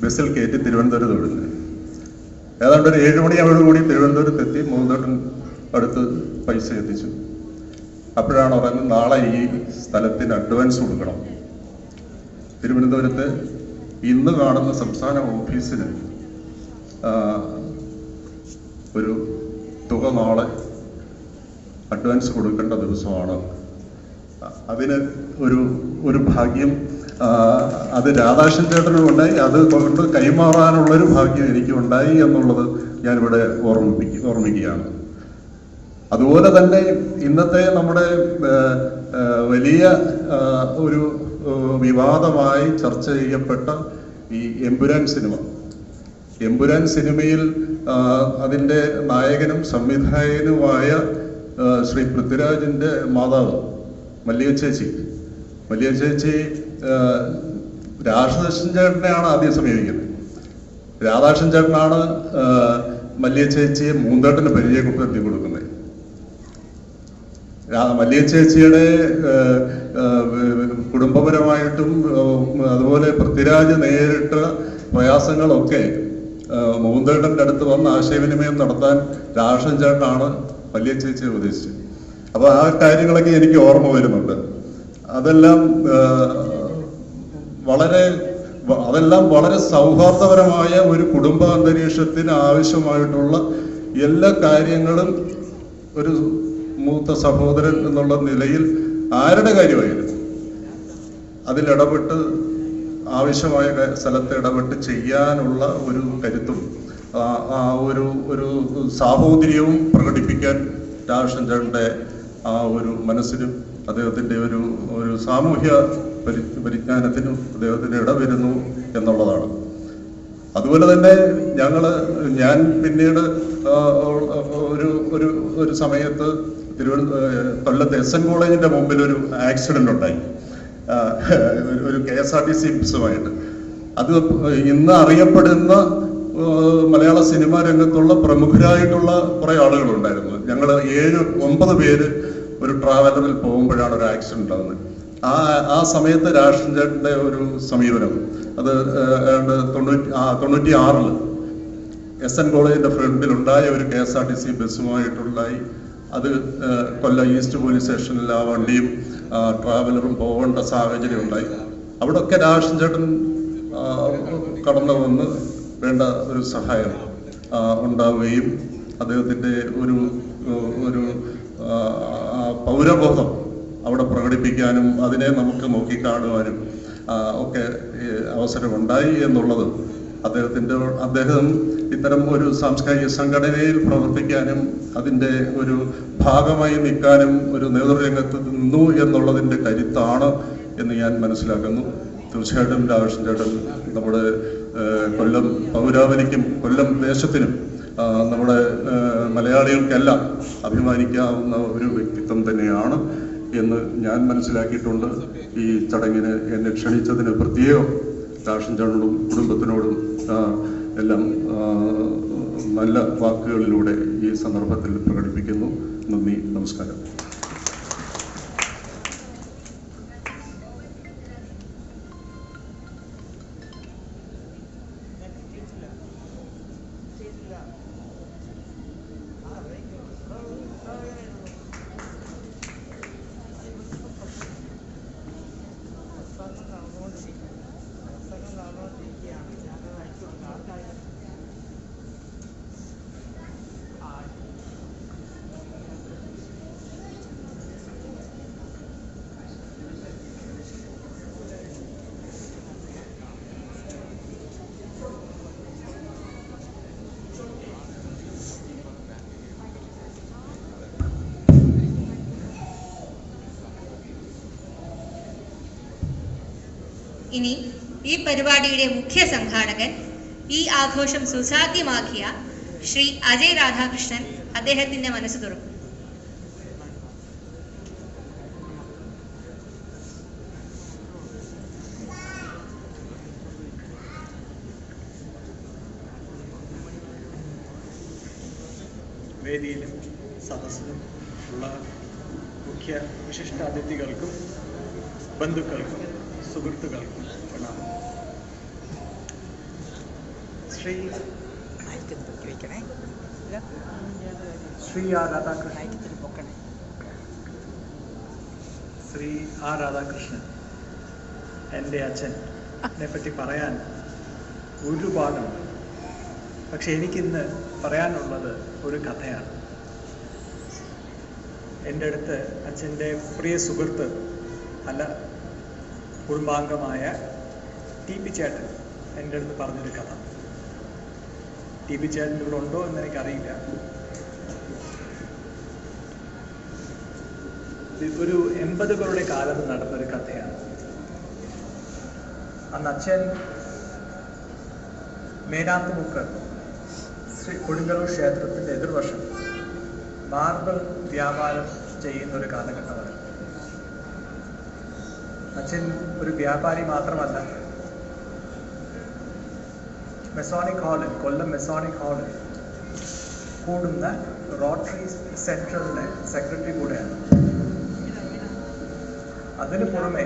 ബസ്സിൽ കയറ്റി തിരുവനന്തപുരത്ത് വിടുന്നത്. ഏതാണ്ട് ഒരു 7 മണിയോടുകൂടി തിരുവനന്തപുരത്ത് എത്തി. മൂന്നോട്ടും അടുത്ത് പൈസ എത്തിച്ചു. അപ്പോഴാണ് പറയുന്നത്, നാളെ ഈ സ്ഥലത്തിന് അഡ്വാൻസ് കൊടുക്കണം. തിരുവനന്തപുരത്ത് ഇന്ന് കാണുന്ന സംസ്ഥാന ഓഫീസിന് ഒരു തുക നാളെ അഡ്വാൻസ് കൊടുക്കേണ്ട ദിവസമാണ്. അതിന് ഒരു ഭാഗ്യം അത് രാധാകൃഷ്ണൻ ചേട്ടനും ഉണ്ടായി. അത് കൊണ്ട് കൈമാറാനുള്ളൊരു ഭാഗ്യം എനിക്ക് ഉണ്ടായി എന്നുള്ളത് ഞാനിവിടെ ഓർമ്മിക്കുകയാണ്. അതുപോലെ തന്നെ ഇന്നത്തെ നമ്മുടെ വലിയ ഒരു വിവാദമായി ചർച്ച ചെയ്യപ്പെട്ട ഈ എമ്പുരാൻ സിനിമയിൽ അതിൻ്റെ നായകനും സംവിധായകനുമായ ശ്രീ പൃഥ്വിരാജിൻ്റെ മാതാവ് മല്ലിക ചേച്ചി രാധാകൃഷ്ണൻ ചേട്ടനെയാണ് ആദ്യം സമീപിക്കുന്നത്. രാധാകൃഷ്ണൻ ചേട്ടനാണ് മല്ലിക ചേച്ചിയെ മൂന്തേട്ടന് പരിചയപ്പെടുത്തി കൊടുക്കുന്നത്. മല്ലിക ചേച്ചിയുടെ കുടുംബപരമായിട്ടും അതുപോലെ പൃഥ്വിരാജ് നേരിട്ട പ്രയാസങ്ങളൊക്കെ മൂന്തേട്ടൻ്റെ അടുത്ത് വന്ന് ആശയവിനിമയം നടത്താൻ രാധാകൃഷ്ണൻ ചേട്ടനാണ് മല്ലിക ചേച്ചിയെ ഉപദേശിച്ചത്. അപ്പോൾ ആ കാര്യങ്ങളൊക്കെ എനിക്ക് ഓർമ്മ വരുന്നുണ്ട്. അതെല്ലാം വളരെ സൗഹാർദ്ദപരമായ ഒരു കുടുംബ അന്തരീക്ഷത്തിന് ആവശ്യമായിട്ടുള്ള എല്ലാ കാര്യങ്ങളും ഒരു മൂത്ത സഹോദരൻ എന്നുള്ള നിലയിൽ ആരുടെ കാര്യമായാലും അതിലിടപെട്ട് ആവശ്യമായ സ്ഥലത്ത് ഇടപെട്ട് ചെയ്യാനുള്ള ഒരു കരുത്തും ഒരു സാഹോദര്യവും പ്രകടിപ്പിക്കാൻ രാധാകൃഷ്ണൻ ചേട്ടൻ്റെ ആ ഒരു മനസ്സിനും അദ്ദേഹത്തിൻ്റെ ഒരു സാമൂഹ്യ പരിജ്ഞാനത്തിനും അദ്ദേഹത്തിന് ഇടവരുന്നു എന്നുള്ളതാണ്. അതുപോലെ തന്നെ ഞാൻ പിന്നീട് ഒരു സമയത്ത് കൊല്ലത്ത് SN കോളേജിന്റെ മുമ്പിൽ ഒരു ആക്സിഡന്റ് ഉണ്ടായി, ഒരു KSRTC ബസ്സുമായിട്ട്. അത് ഇന്ന് അറിയപ്പെടുന്ന മലയാള സിനിമാ രംഗത്തുള്ള പ്രമുഖരായിട്ടുള്ള കുറെ ആളുകളുണ്ടായിരുന്നു. ഞങ്ങൾ 7-9 പേര് ഒരു ട്രാവലറിൽ പോകുമ്പോഴാണ് ഒരു ആക്സിഡന്റ് ഉണ്ടാകുന്നത്. ആ സമയത്ത് രാധാകൃഷ്ണൻ ചേട്ടൻ്റെ ഒരു സമീപനം അത് 96 SN കോളേജിന്റെ ഫ്രണ്ടിൽ ഉണ്ടായ ഒരു KSRTC ബസ്സുമായിട്ടുണ്ടായി. അത് കൊല്ലം ഈസ്റ്റ് പോലീസ് സ്റ്റേഷനിൽ ആ വണ്ടിയും ട്രാവലറും പോകേണ്ട സാഹചര്യം ഉണ്ടായി. അവിടെയൊക്കെ രാധാകൃഷ്ണൻ ചേട്ടൻ കടന്നു വന്ന് വേണ്ട ഒരു സഹായം ഉണ്ടാവുകയും അദ്ദേഹത്തിൻ്റെ ഒരു പൗരബോധം അവിടെ പ്രകടിപ്പിക്കാനും അതിനെ നമുക്ക് നോക്കിക്കാണുവാനും ഒക്കെ അവസരമുണ്ടായി എന്നുള്ളത് അദ്ദേഹം ഇത്തരം ഒരു സാംസ്കാരിക സംഘടനയിൽ പ്രവർത്തിക്കാനും അതിൻ്റെ ഒരു ഭാഗമായി നിൽക്കാനും ഒരു നേതൃരംഗത്ത് നിന്നു എന്നുള്ളതിൻ്റെ കരുത്താണ് എന്ന് ഞാൻ മനസ്സിലാക്കുന്നു. തീർച്ചയായിട്ടും രാധാകൃഷ്ണൻ ചേട്ടൻ നമ്മുടെ കൊല്ലം പൗരാവലിക്കും കൊല്ലം ദേശത്തിനും നമ്മുടെ മലയാളികൾക്കെല്ലാം അഭിമാനിക്കാവുന്ന ഒരു വ്യക്തിത്വം തന്നെയാണ് എന്ന് ഞാൻ മനസ്സിലാക്കിയിട്ടുണ്ട്. ഈ ചടങ്ങിന് എന്നെ ക്ഷണിച്ചതിന് പ്രത്യേകം രാധാകൃഷ്ണൻ ചേട്ടനോടും കുടുംബത്തിനോടും എല്ലാം നല്ല വാക്കുകളിലൂടെ ഈ സന്ദർഭത്തിൽ പ്രകടിപ്പിക്കുന്നു. നന്ദി, നമസ്കാരം. ഇനി ഈ പരിപാടിയുടെ മുഖ്യ സംഘാടകൻ, ഈ ആഘോഷം സുസാധ്യമാക്കിയ ശ്രീ അജയ് രാധാകൃഷ്ണൻ അദ്ദേഹത്തിന്റെ മനസ്സ് തുറക്കും. വേദിയിലും സദസ്സിലും ഉള്ള മുഖ്യ വിശിഷ്ടാതിഥികൾക്കും ബന്ധുക്കൾക്കും സുഹൃത്തുക്കൾക്കും പ്രണാമം. ശ്രീ ആർ രാധാകൃഷ്ണൻ ശ്രീ ആർ രാധാകൃഷ്ണൻ എൻ്റെ അച്ഛനെ പറ്റി പറയാൻ ഒരുപാടുണ്ട്. പക്ഷെ എനിക്കിന്ന് പറയാനുള്ളത് ഒരു കഥയാണ്. എൻ്റെ അടുത്ത് അച്ഛൻ്റെ പ്രിയ സുഹൃത്ത് അല്ല കുടുംബാംഗമായ ടി പി ചേട്ടൻ എൻ്റെ അടുത്ത് പറഞ്ഞൊരു കഥ. ടി പി ചേട്ടൻ ഇവിടെ ഉണ്ടോ എന്ന് എനിക്കറിയില്ല. ഒരു 80കളുടെ കാലത്ത് നടന്നൊരു കഥയാണ്. അന്ന് അച്ഛൻ മേനാത്തുമുക്ക് ശ്രീ കൊടുങ്ങല്ലൂർ ക്ഷേത്രത്തിൻ്റെ എതിർവശം മാർബിൾ വ്യാപാരം ചെയ്യുന്ന ഒരു കാലഘട്ടമാണ്. അച്ഛൻ ഒരു വ്യാപാരി മാത്രമല്ല, മെസോണിക് ഹാളിൽ, കൊല്ലം മെസോണിക് ഹാളിൽ കൂടുന്ന റോട്ടറി സെൻട്രലിൻ്റെ സെക്രട്ടറി കൂടെയാണ്. അതിനു പുറമെ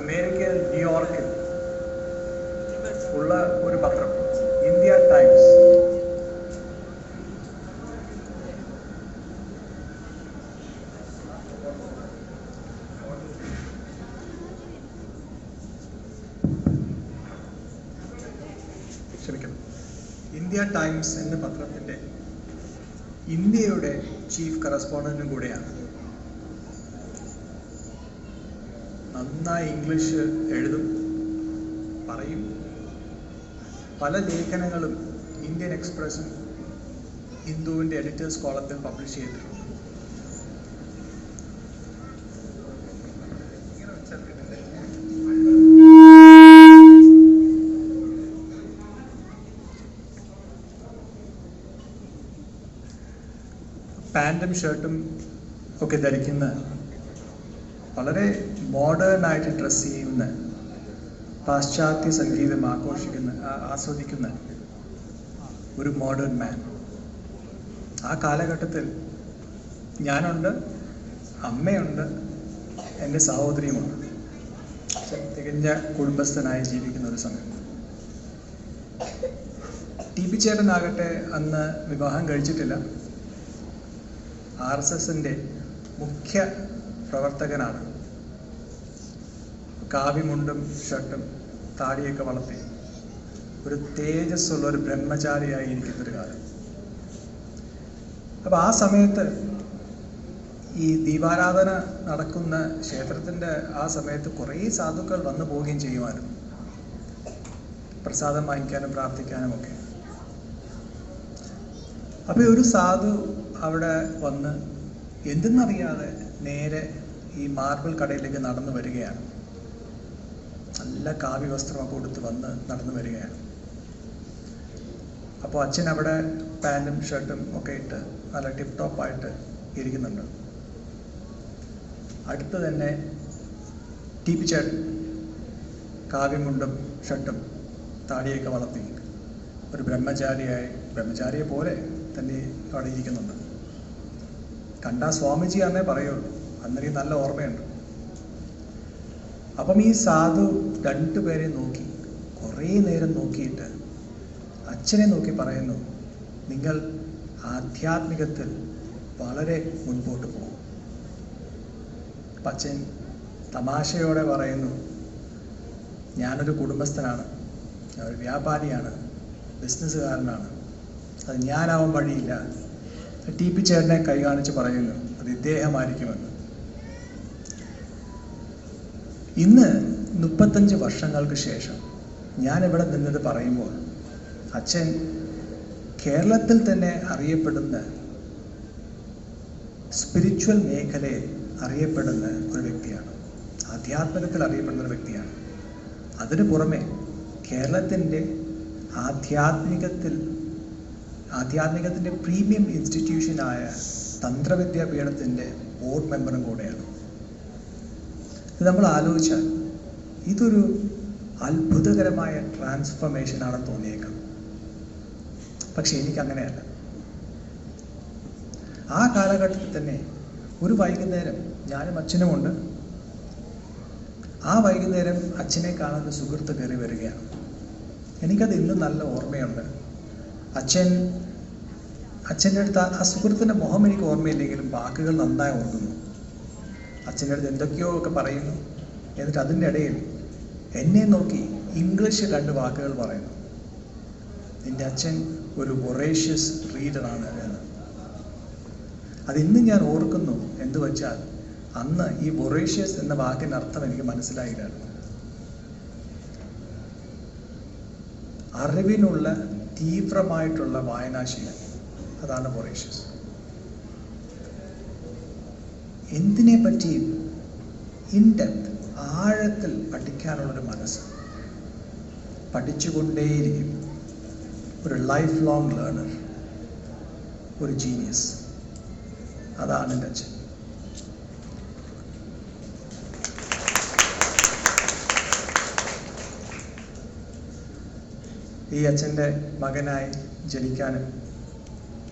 അമേരിക്കയിൽ ന്യൂയോർക്കിൽ ഉള്ള ഒരു പത്രം ഇന്ത്യ ടൈംസ്, ഇന്ത്യ ടൈംസ് എന്ന പത്രത്തിൻ്റെ ഇന്ത്യയുടെ ചീഫ് കറസ്പോണ്ടന്റും കൂടെയാണ്. നന്നായി ഇംഗ്ലീഷ് എഴുതും, പറയും. പല ലേഖനങ്ങളും ഇന്ത്യൻ എക്സ്പ്രസും ഹിന്ദുവിൻ്റെ എഡിറ്റേഴ്സ് കോളത്തിൽ പബ്ലിഷ് ചെയ്തിട്ടുണ്ട്. പാൻറ്റും ഷർട്ടും ഒക്കെ ധരിക്കുന്ന, വളരെ മോഡേൺ ആയിട്ട് ഡ്രസ്സ് ചെയ്യുന്ന, പാശ്ചാത്യ സംഗീതം ആസ്വദിക്കുന്ന ഒരു മോഡേൺ മാൻ. ആ കാലഘട്ടത്തിൽ ഞാനുണ്ട്, അമ്മയുണ്ട്, എൻ്റെ സഹോദരിയുമുണ്ട്. തികഞ്ഞ കുടുംബസ്ഥനായി ജീവിക്കുന്ന ഒരു സമയം. ടി പി ചേട്ടനാകട്ടെ അന്ന് വിവാഹം കഴിച്ചിട്ടില്ല. RSSൻ്റെ മുഖ്യ പ്രവർത്തകനാണ്. കാവിമുണ്ടും ഷർട്ടും താടിയൊക്കെ വളർത്തി ഒരു തേജസ്സുള്ള ഒരു ബ്രഹ്മചാരിയായി ഇരിക്കുന്നൊരു കാലം. അപ്പോൾ ആ സമയത്ത് ഈ ദീപാരാധന നടക്കുന്ന ക്ഷേത്രത്തിൻ്റെ ആ സമയത്ത് കുറേ സാധുക്കൾ വന്നു പോവുകയും ചെയ്യുമായിരുന്നു, പ്രസാദം വാങ്ങിക്കാനും പ്രാർത്ഥിക്കാനും ഒക്കെ. അപ്പോൾ ഒരു സാധു അവിടെ വന്ന് എന്തെന്നറിയാതെ നേരെ ഈ മാർബിൾ കടയിലേക്ക് നടന്നു വരികയാണ്. നല്ല കാവ്യ വസ്ത്രമൊക്കെ കൊടുത്ത് വന്ന് നടന്നു വരികയാണ്. അപ്പോൾ അച്ഛൻ അവിടെ പാൻറ്റും ഷർട്ടും ഒക്കെ ഇട്ട് നല്ല ടിപ്പ് ടോപ്പായിട്ട് ഇരിക്കുന്നുണ്ട്. അടുത്ത് തന്നെ ടി പി ചേട്ടൻ കാവ്യമുണ്ടും ഷർട്ടും താടിയൊക്കെ വളർത്തി ഒരു ബ്രഹ്മചാരിയെ പോലെ തന്നെ അവിടെ ഇരിക്കുന്നുണ്ട്. കണ്ടാ സ്വാമിജിയാന്നേ പറയുള്ളൂ. അന്നേരം നല്ല ഓർമ്മയുണ്ട്. അപ്പം ഈ സാധു രണ്ടുപേരെ നോക്കി കുറേ നേരം നോക്കിയിട്ട് അച്ഛനെ നോക്കി പറയുന്നു, നിങ്ങൾ ആധ്യാത്മികത്തിൽ വളരെ മുൻപോട്ട് പോകും. അച്ഛൻ തമാശയോടെ പറയുന്നു, ഞാനൊരു കുടുംബസ്ഥനാണ്, ഞാനൊരു വ്യാപാരിയാണ്, ബിസിനസ്സുകാരനാണ്, അത് ഞാനാവാൻ വഴിയില്ല. ടി പി ചേട്ടനെ കൈ കാണിച്ച് പറയുന്നു, അത് ഇദ്ദേഹമായിരിക്കുമെന്ന്. ഇന്ന് 35 വർഷങ്ങൾക്ക് ശേഷം ഞാനിവിടെ നിന്നത് പറയുമ്പോൾ അച്ഛൻ കേരളത്തിൽ തന്നെ അറിയപ്പെടുന്ന, സ്പിരിച്വൽ മേഖലയിൽ അറിയപ്പെടുന്ന ഒരു വ്യക്തിയാണ്, ആധ്യാത്മികത്തിൽ അറിയപ്പെടുന്ന ഒരു വ്യക്തിയാണ്. അതിനു പുറമെ കേരളത്തിൻ്റെ ആധ്യാത്മികത്തിൻ്റെ പ്രീമിയം ഇൻസ്റ്റിറ്റ്യൂഷനായ തന്ത്രവിദ്യാപീഠത്തിൻ്റെ ബോർഡ് മെമ്പറും കൂടെയാണ്. ഇത് നമ്മൾ ആലോചിച്ചാൽ ഇതൊരു അത്ഭുതകരമായ ട്രാൻസ്ഫർമേഷനാണെന്ന് തോന്നിയേക്കാം. പക്ഷെ എനിക്കങ്ങനെയല്ല. ആ കാലഘട്ടത്തിൽ തന്നെ ഒരു വൈകുന്നേരം ഞാനും അച്ഛനുമുണ്ട്. ആ വൈകുന്നേരം അച്ഛനെ കാണുന്ന സുഹൃത്ത് കയറി വരികയാണ്. എനിക്കത് ഇന്നും നല്ല ഓർമ്മയുണ്ട്. അച്ഛൻ്റെ അടുത്ത് ആ സുഹൃത്തിൻ്റെ മുഖം എനിക്ക് ഓർമ്മയില്ലെങ്കിലും വാക്കുകൾ നന്നായി ഓർക്കുന്നു. അച്ഛൻ്റെ അടുത്ത് എന്തൊക്കെയോ ഒക്കെ പറയുന്നു. എന്നിട്ട് അതിൻ്റെ ഇടയിൽ എന്നെ നോക്കി ഇംഗ്ലീഷ് 2 വാക്കുകൾ പറയുന്നു. നിൻ്റെ അച്ഛൻ ഒരു വൊറേഷ്യസ് റീഡറാണ് എന്ന്. അതിന്നും ഞാൻ ഓർക്കുന്നു. എന്തു വച്ചാൽ അന്ന് ഈ വൊറേഷ്യസ് എന്ന വാക്കിൻ്റെ അർത്ഥം എനിക്ക് മനസ്സിലായില്ലായിരുന്നു. അറിവിനുള്ള തീവ്രമായിട്ടുള്ള വായനാശീലം, അതാണ് വൊറേഷ്യസ്. എന്തിനെ പറ്റിയും ഇൻ ഡെപ്ത്, ആഴത്തിൽ പഠിക്കാനുള്ളൊരു മനസ്സ്, പഠിച്ചുകൊണ്ടേയിരിക്കും. ഒരു ലൈഫ് ലോങ് ലേണർ, ഒരു ജീനിയസ്. അതാണ് എൻ്റെ അച്ഛൻ. ഈ അച്ഛൻ്റെ മകനായി ജനിക്കാനും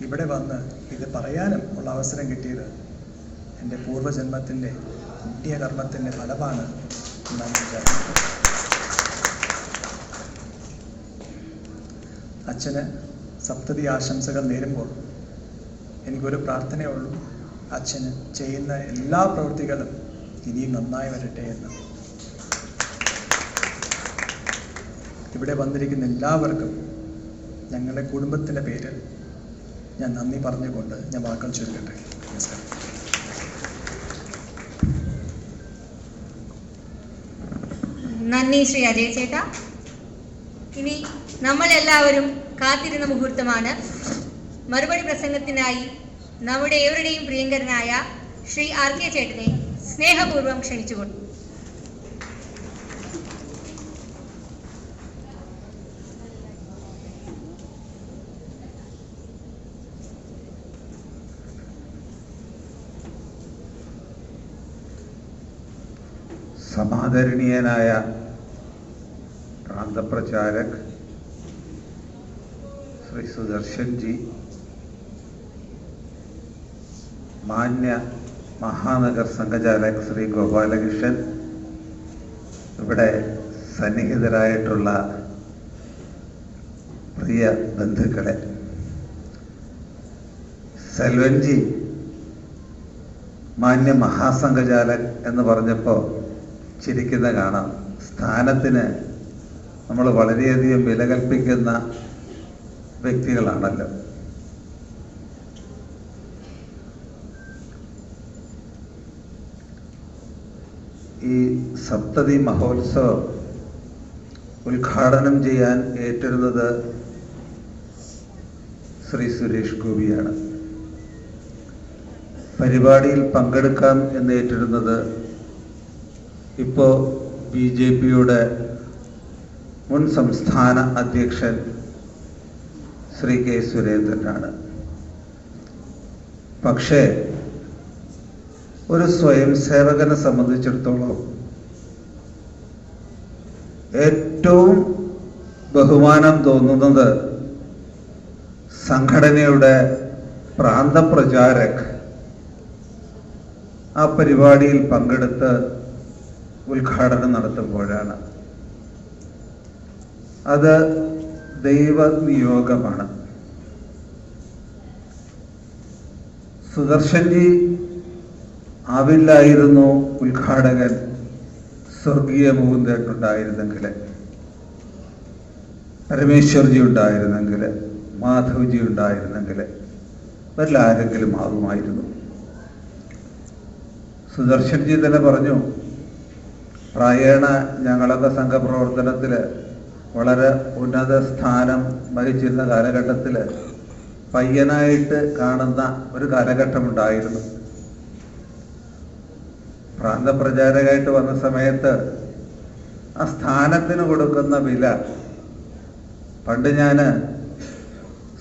ഇവിടെ വന്ന് ഇത് പറയാനും ഉള്ള അവസരം കിട്ടിയത് എൻ്റെ പൂർവ്വജന്മത്തിൻ്റെ പുണ്യകർമ്മത്തിൻ്റെ ഫലമാണ് എന്നാണ് വിചാരിക്കുന്നത്. അച്ഛന് സപ്തതി ആശംസകൾ നേരുമ്പോൾ എനിക്കൊരു പ്രാർത്ഥനയേ ഉള്ളൂ. അച്ഛന് ചെയ്യുന്ന എല്ലാ പ്രവൃത്തികളും ഇനിയും നന്നായി വരട്ടെ എന്ന്. ഇവിടെ വന്നിരിക്കുന്ന എല്ലാവർക്കും ഞങ്ങളുടെ കുടുംബത്തിൻ്റെ പേരിൽ ഞാൻ നന്ദി പറഞ്ഞുകൊണ്ട് ഞാൻ വാക്കുകൾ ചുരുക്കട്ടെ. നമസ്കാരം. നന്ദി ശ്രീ അജയ് ചേട്ടാ. ഇനി നമ്മളെല്ലാവരും കാത്തിരുന്ന മുഹൂർത്തമാണ്. മറുപടി പ്രസംഗത്തിനായി നമ്മുടെ ഏവരുടെയും പ്രിയങ്കരനായ ശ്രീ RK ചേട്ടനെ സ്നേഹപൂർവ്വം ക്ഷണിച്ചുകൊണ്ടു. സമാദരണീയനായ പ്രാന്തപ്രചാരക് ശ്രീ സുദർശൻ ജി, മാന്യ മഹാനഗർ സംഘചാലക് ശ്രീ ഗോപാലകൃഷ്ണൻ, ഇവിടെ സന്നിഹിതരായിട്ടുള്ള പ്രിയ ബന്ധുക്കളെ, സെൽവൻജി മാന്യ മഹാസംഘചാലക് എന്ന് പറഞ്ഞപ്പോൾ ചിരിക്കുന്ന കാണാം. സ്ഥാനത്തിന് നമ്മൾ വളരെയധികം വില കൽപ്പിക്കുന്ന വ്യക്തികളാണല്ലോ. ഈ സപ്തതി മഹോത്സവം ഉദ്ഘാടനം ചെയ്യാൻ ഏറ്റിരുന്നത് ശ്രീ സുരേഷ് ഗോപിയാണ്. പരിപാടിയിൽ പങ്കെടുക്കാം എന്ന് ഏറ്റിരുന്നത് ഇപ്പോൾ BJPയുടെ മുൻ സംസ്ഥാന അധ്യക്ഷൻ ശ്രീ K. സുരേന്ദ്രനാണ്. പക്ഷേ ഒരു സ്വയം സേവകനെ സംബന്ധിച്ചിടത്തോളം ഏറ്റവും ബഹുമാനം തോന്നുന്നത് സംഘടനയുടെ പ്രാന്തപ്രചാരക് ആ പരിപാടിയിൽ പങ്കെടുത്ത് ഉദ്ഘാടനം നടത്തുമ്പോഴാണ്. അത് ദൈവനിയോഗമാണ്. സുദർശൻജി ആവില്ലായിരുന്നു ഉദ്ഘാടകൻ സ്വർഗീയ മുകുന്ദേട്ടുണ്ടായിരുന്നെങ്കിൽ, പരമേശ്വർജി ഉണ്ടായിരുന്നെങ്കിൽ, മാധവ്ജി ഉണ്ടായിരുന്നെങ്കിൽ വല്ല ആരെങ്കിലും ആകുമായിരുന്നു. സുദർശൻജി തന്നെ പറഞ്ഞു, പ്രായേണ ഞങ്ങളൊക്കെ സംഘപ്രവർത്തനത്തിൽ വളരെ ഉന്നത സ്ഥാനം വഹിച്ചിരുന്ന കാലഘട്ടത്തിൽ പയ്യനായിട്ട് കാണുന്ന ഒരു കാലഘട്ടമുണ്ടായിരുന്നു. പ്രാന്തപ്രചാരകമായിട്ട് വന്ന സമയത്ത് ആ സ്ഥാനത്തിന് കൊടുക്കുന്ന വില, പണ്ട് ഞാൻ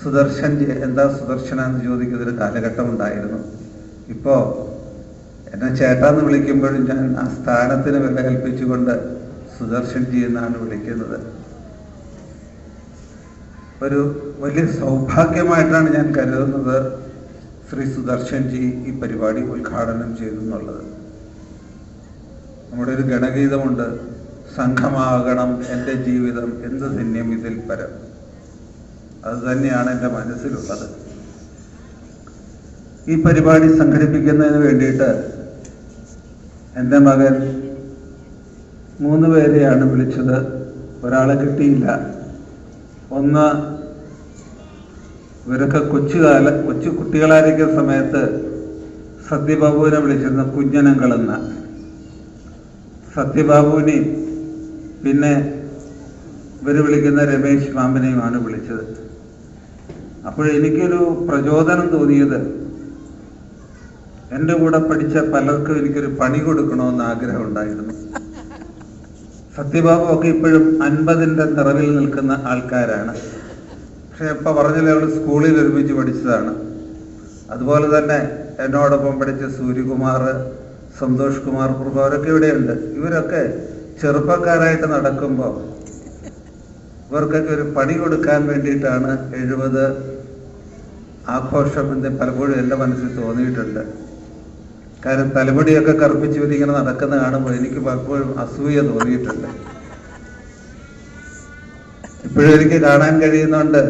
സുദർശൻജി എന്താ സുദർശന എന്ന് ചോദിക്കുന്നൊരു കാലഘട്ടം ഉണ്ടായിരുന്നു. ഇപ്പോൾ എന്നെ ചേട്ടാന്ന് വിളിക്കുമ്പോഴും ഞാൻ ആ സ്ഥാനത്തിന് വില കൽപ്പിച്ചുകൊണ്ട് സുദർശൻജി എന്നാണ് വിളിക്കുന്നത്. ഒരു വലിയ സൗഭാഗ്യമായിട്ടാണ് ഞാൻ കരുതുന്നത് ശ്രീ സുദർശൻജി ഈ പരിപാടി ഉദ്ഘാടനം ചെയ്തു എന്നുള്ളത്. നമ്മുടെ ഒരു ഗണഗീതമുണ്ട്, സംഘമാകണം എൻ്റെ ജീവിതം എന്ത് ധന്യം ഇതിൽ പരം. അത് തന്നെയാണ് എൻ്റെ മനസ്സിലുള്ളത്. ഈ പരിപാടി സംഘടിപ്പിക്കുന്നതിന് വേണ്ടിയിട്ട് എൻ്റെ മകൻ 3 പേരെയാണ് വിളിച്ചത്. ഒരാളെ കിട്ടിയില്ല. ഒന്ന്, ഇവരൊക്കെ കൊച്ചു കുട്ടികളായിരിക്കുന്ന സമയത്ത് സത്യബാബുവിനെ വിളിച്ചിരുന്ന കുഞ്ഞനങ്ങളെന്ന സത്യബാബുവിനെയും പിന്നെ ഇവർ വിളിക്കുന്ന രമേശ് മാമനെയുമാണ് വിളിച്ചത്. അപ്പോൾ എനിക്കൊരു പ്രചോദനം തോന്നിയത്, എൻ്റെ കൂടെ പഠിച്ച പലർക്കും എനിക്കൊരു പണി കൊടുക്കണമെന്ന് ആഗ്രഹം ഉണ്ടായിരുന്നു. സത്യബാബു ഒക്കെ ഇപ്പോഴും 50ൻ്റെ നിറവിൽ നിൽക്കുന്ന ആൾക്കാരാണ്. പക്ഷെ ഇപ്പം പറഞ്ഞാൽ അവൾ സ്കൂളിൽ ഒരുമിച്ച് പഠിച്ചതാണ്. അതുപോലെ തന്നെ എന്നോടൊപ്പം പഠിച്ച സൂര്യകുമാർ, സന്തോഷ് കുമാർ പ്രഭു, അവരൊക്കെ ഇവിടെയുണ്ട്. ഇവരൊക്കെ ചെറുപ്പക്കാരായിട്ട് നടക്കുമ്പോൾ ഇവർക്കൊക്കെ ഒരു പണി കൊടുക്കാൻ വേണ്ടിയിട്ടാണ് 70 ആഘോഷം എന്ന് പലപ്പോഴും എൻ്റെ മനസ്സിൽ തോന്നിയിട്ടുണ്ട്. കാരണം തലമുടിയൊക്കെ കറുപ്പിച്ച് ഇവരിങ്ങനെ നടക്കുന്ന കാണുമ്പോൾ എനിക്ക് പലപ്പോഴും അസൂയ തോന്നിയിട്ടുണ്ട്. ഇപ്പോഴും എനിക്ക് കാണാൻ കഴിയുന്നുണ്ട്,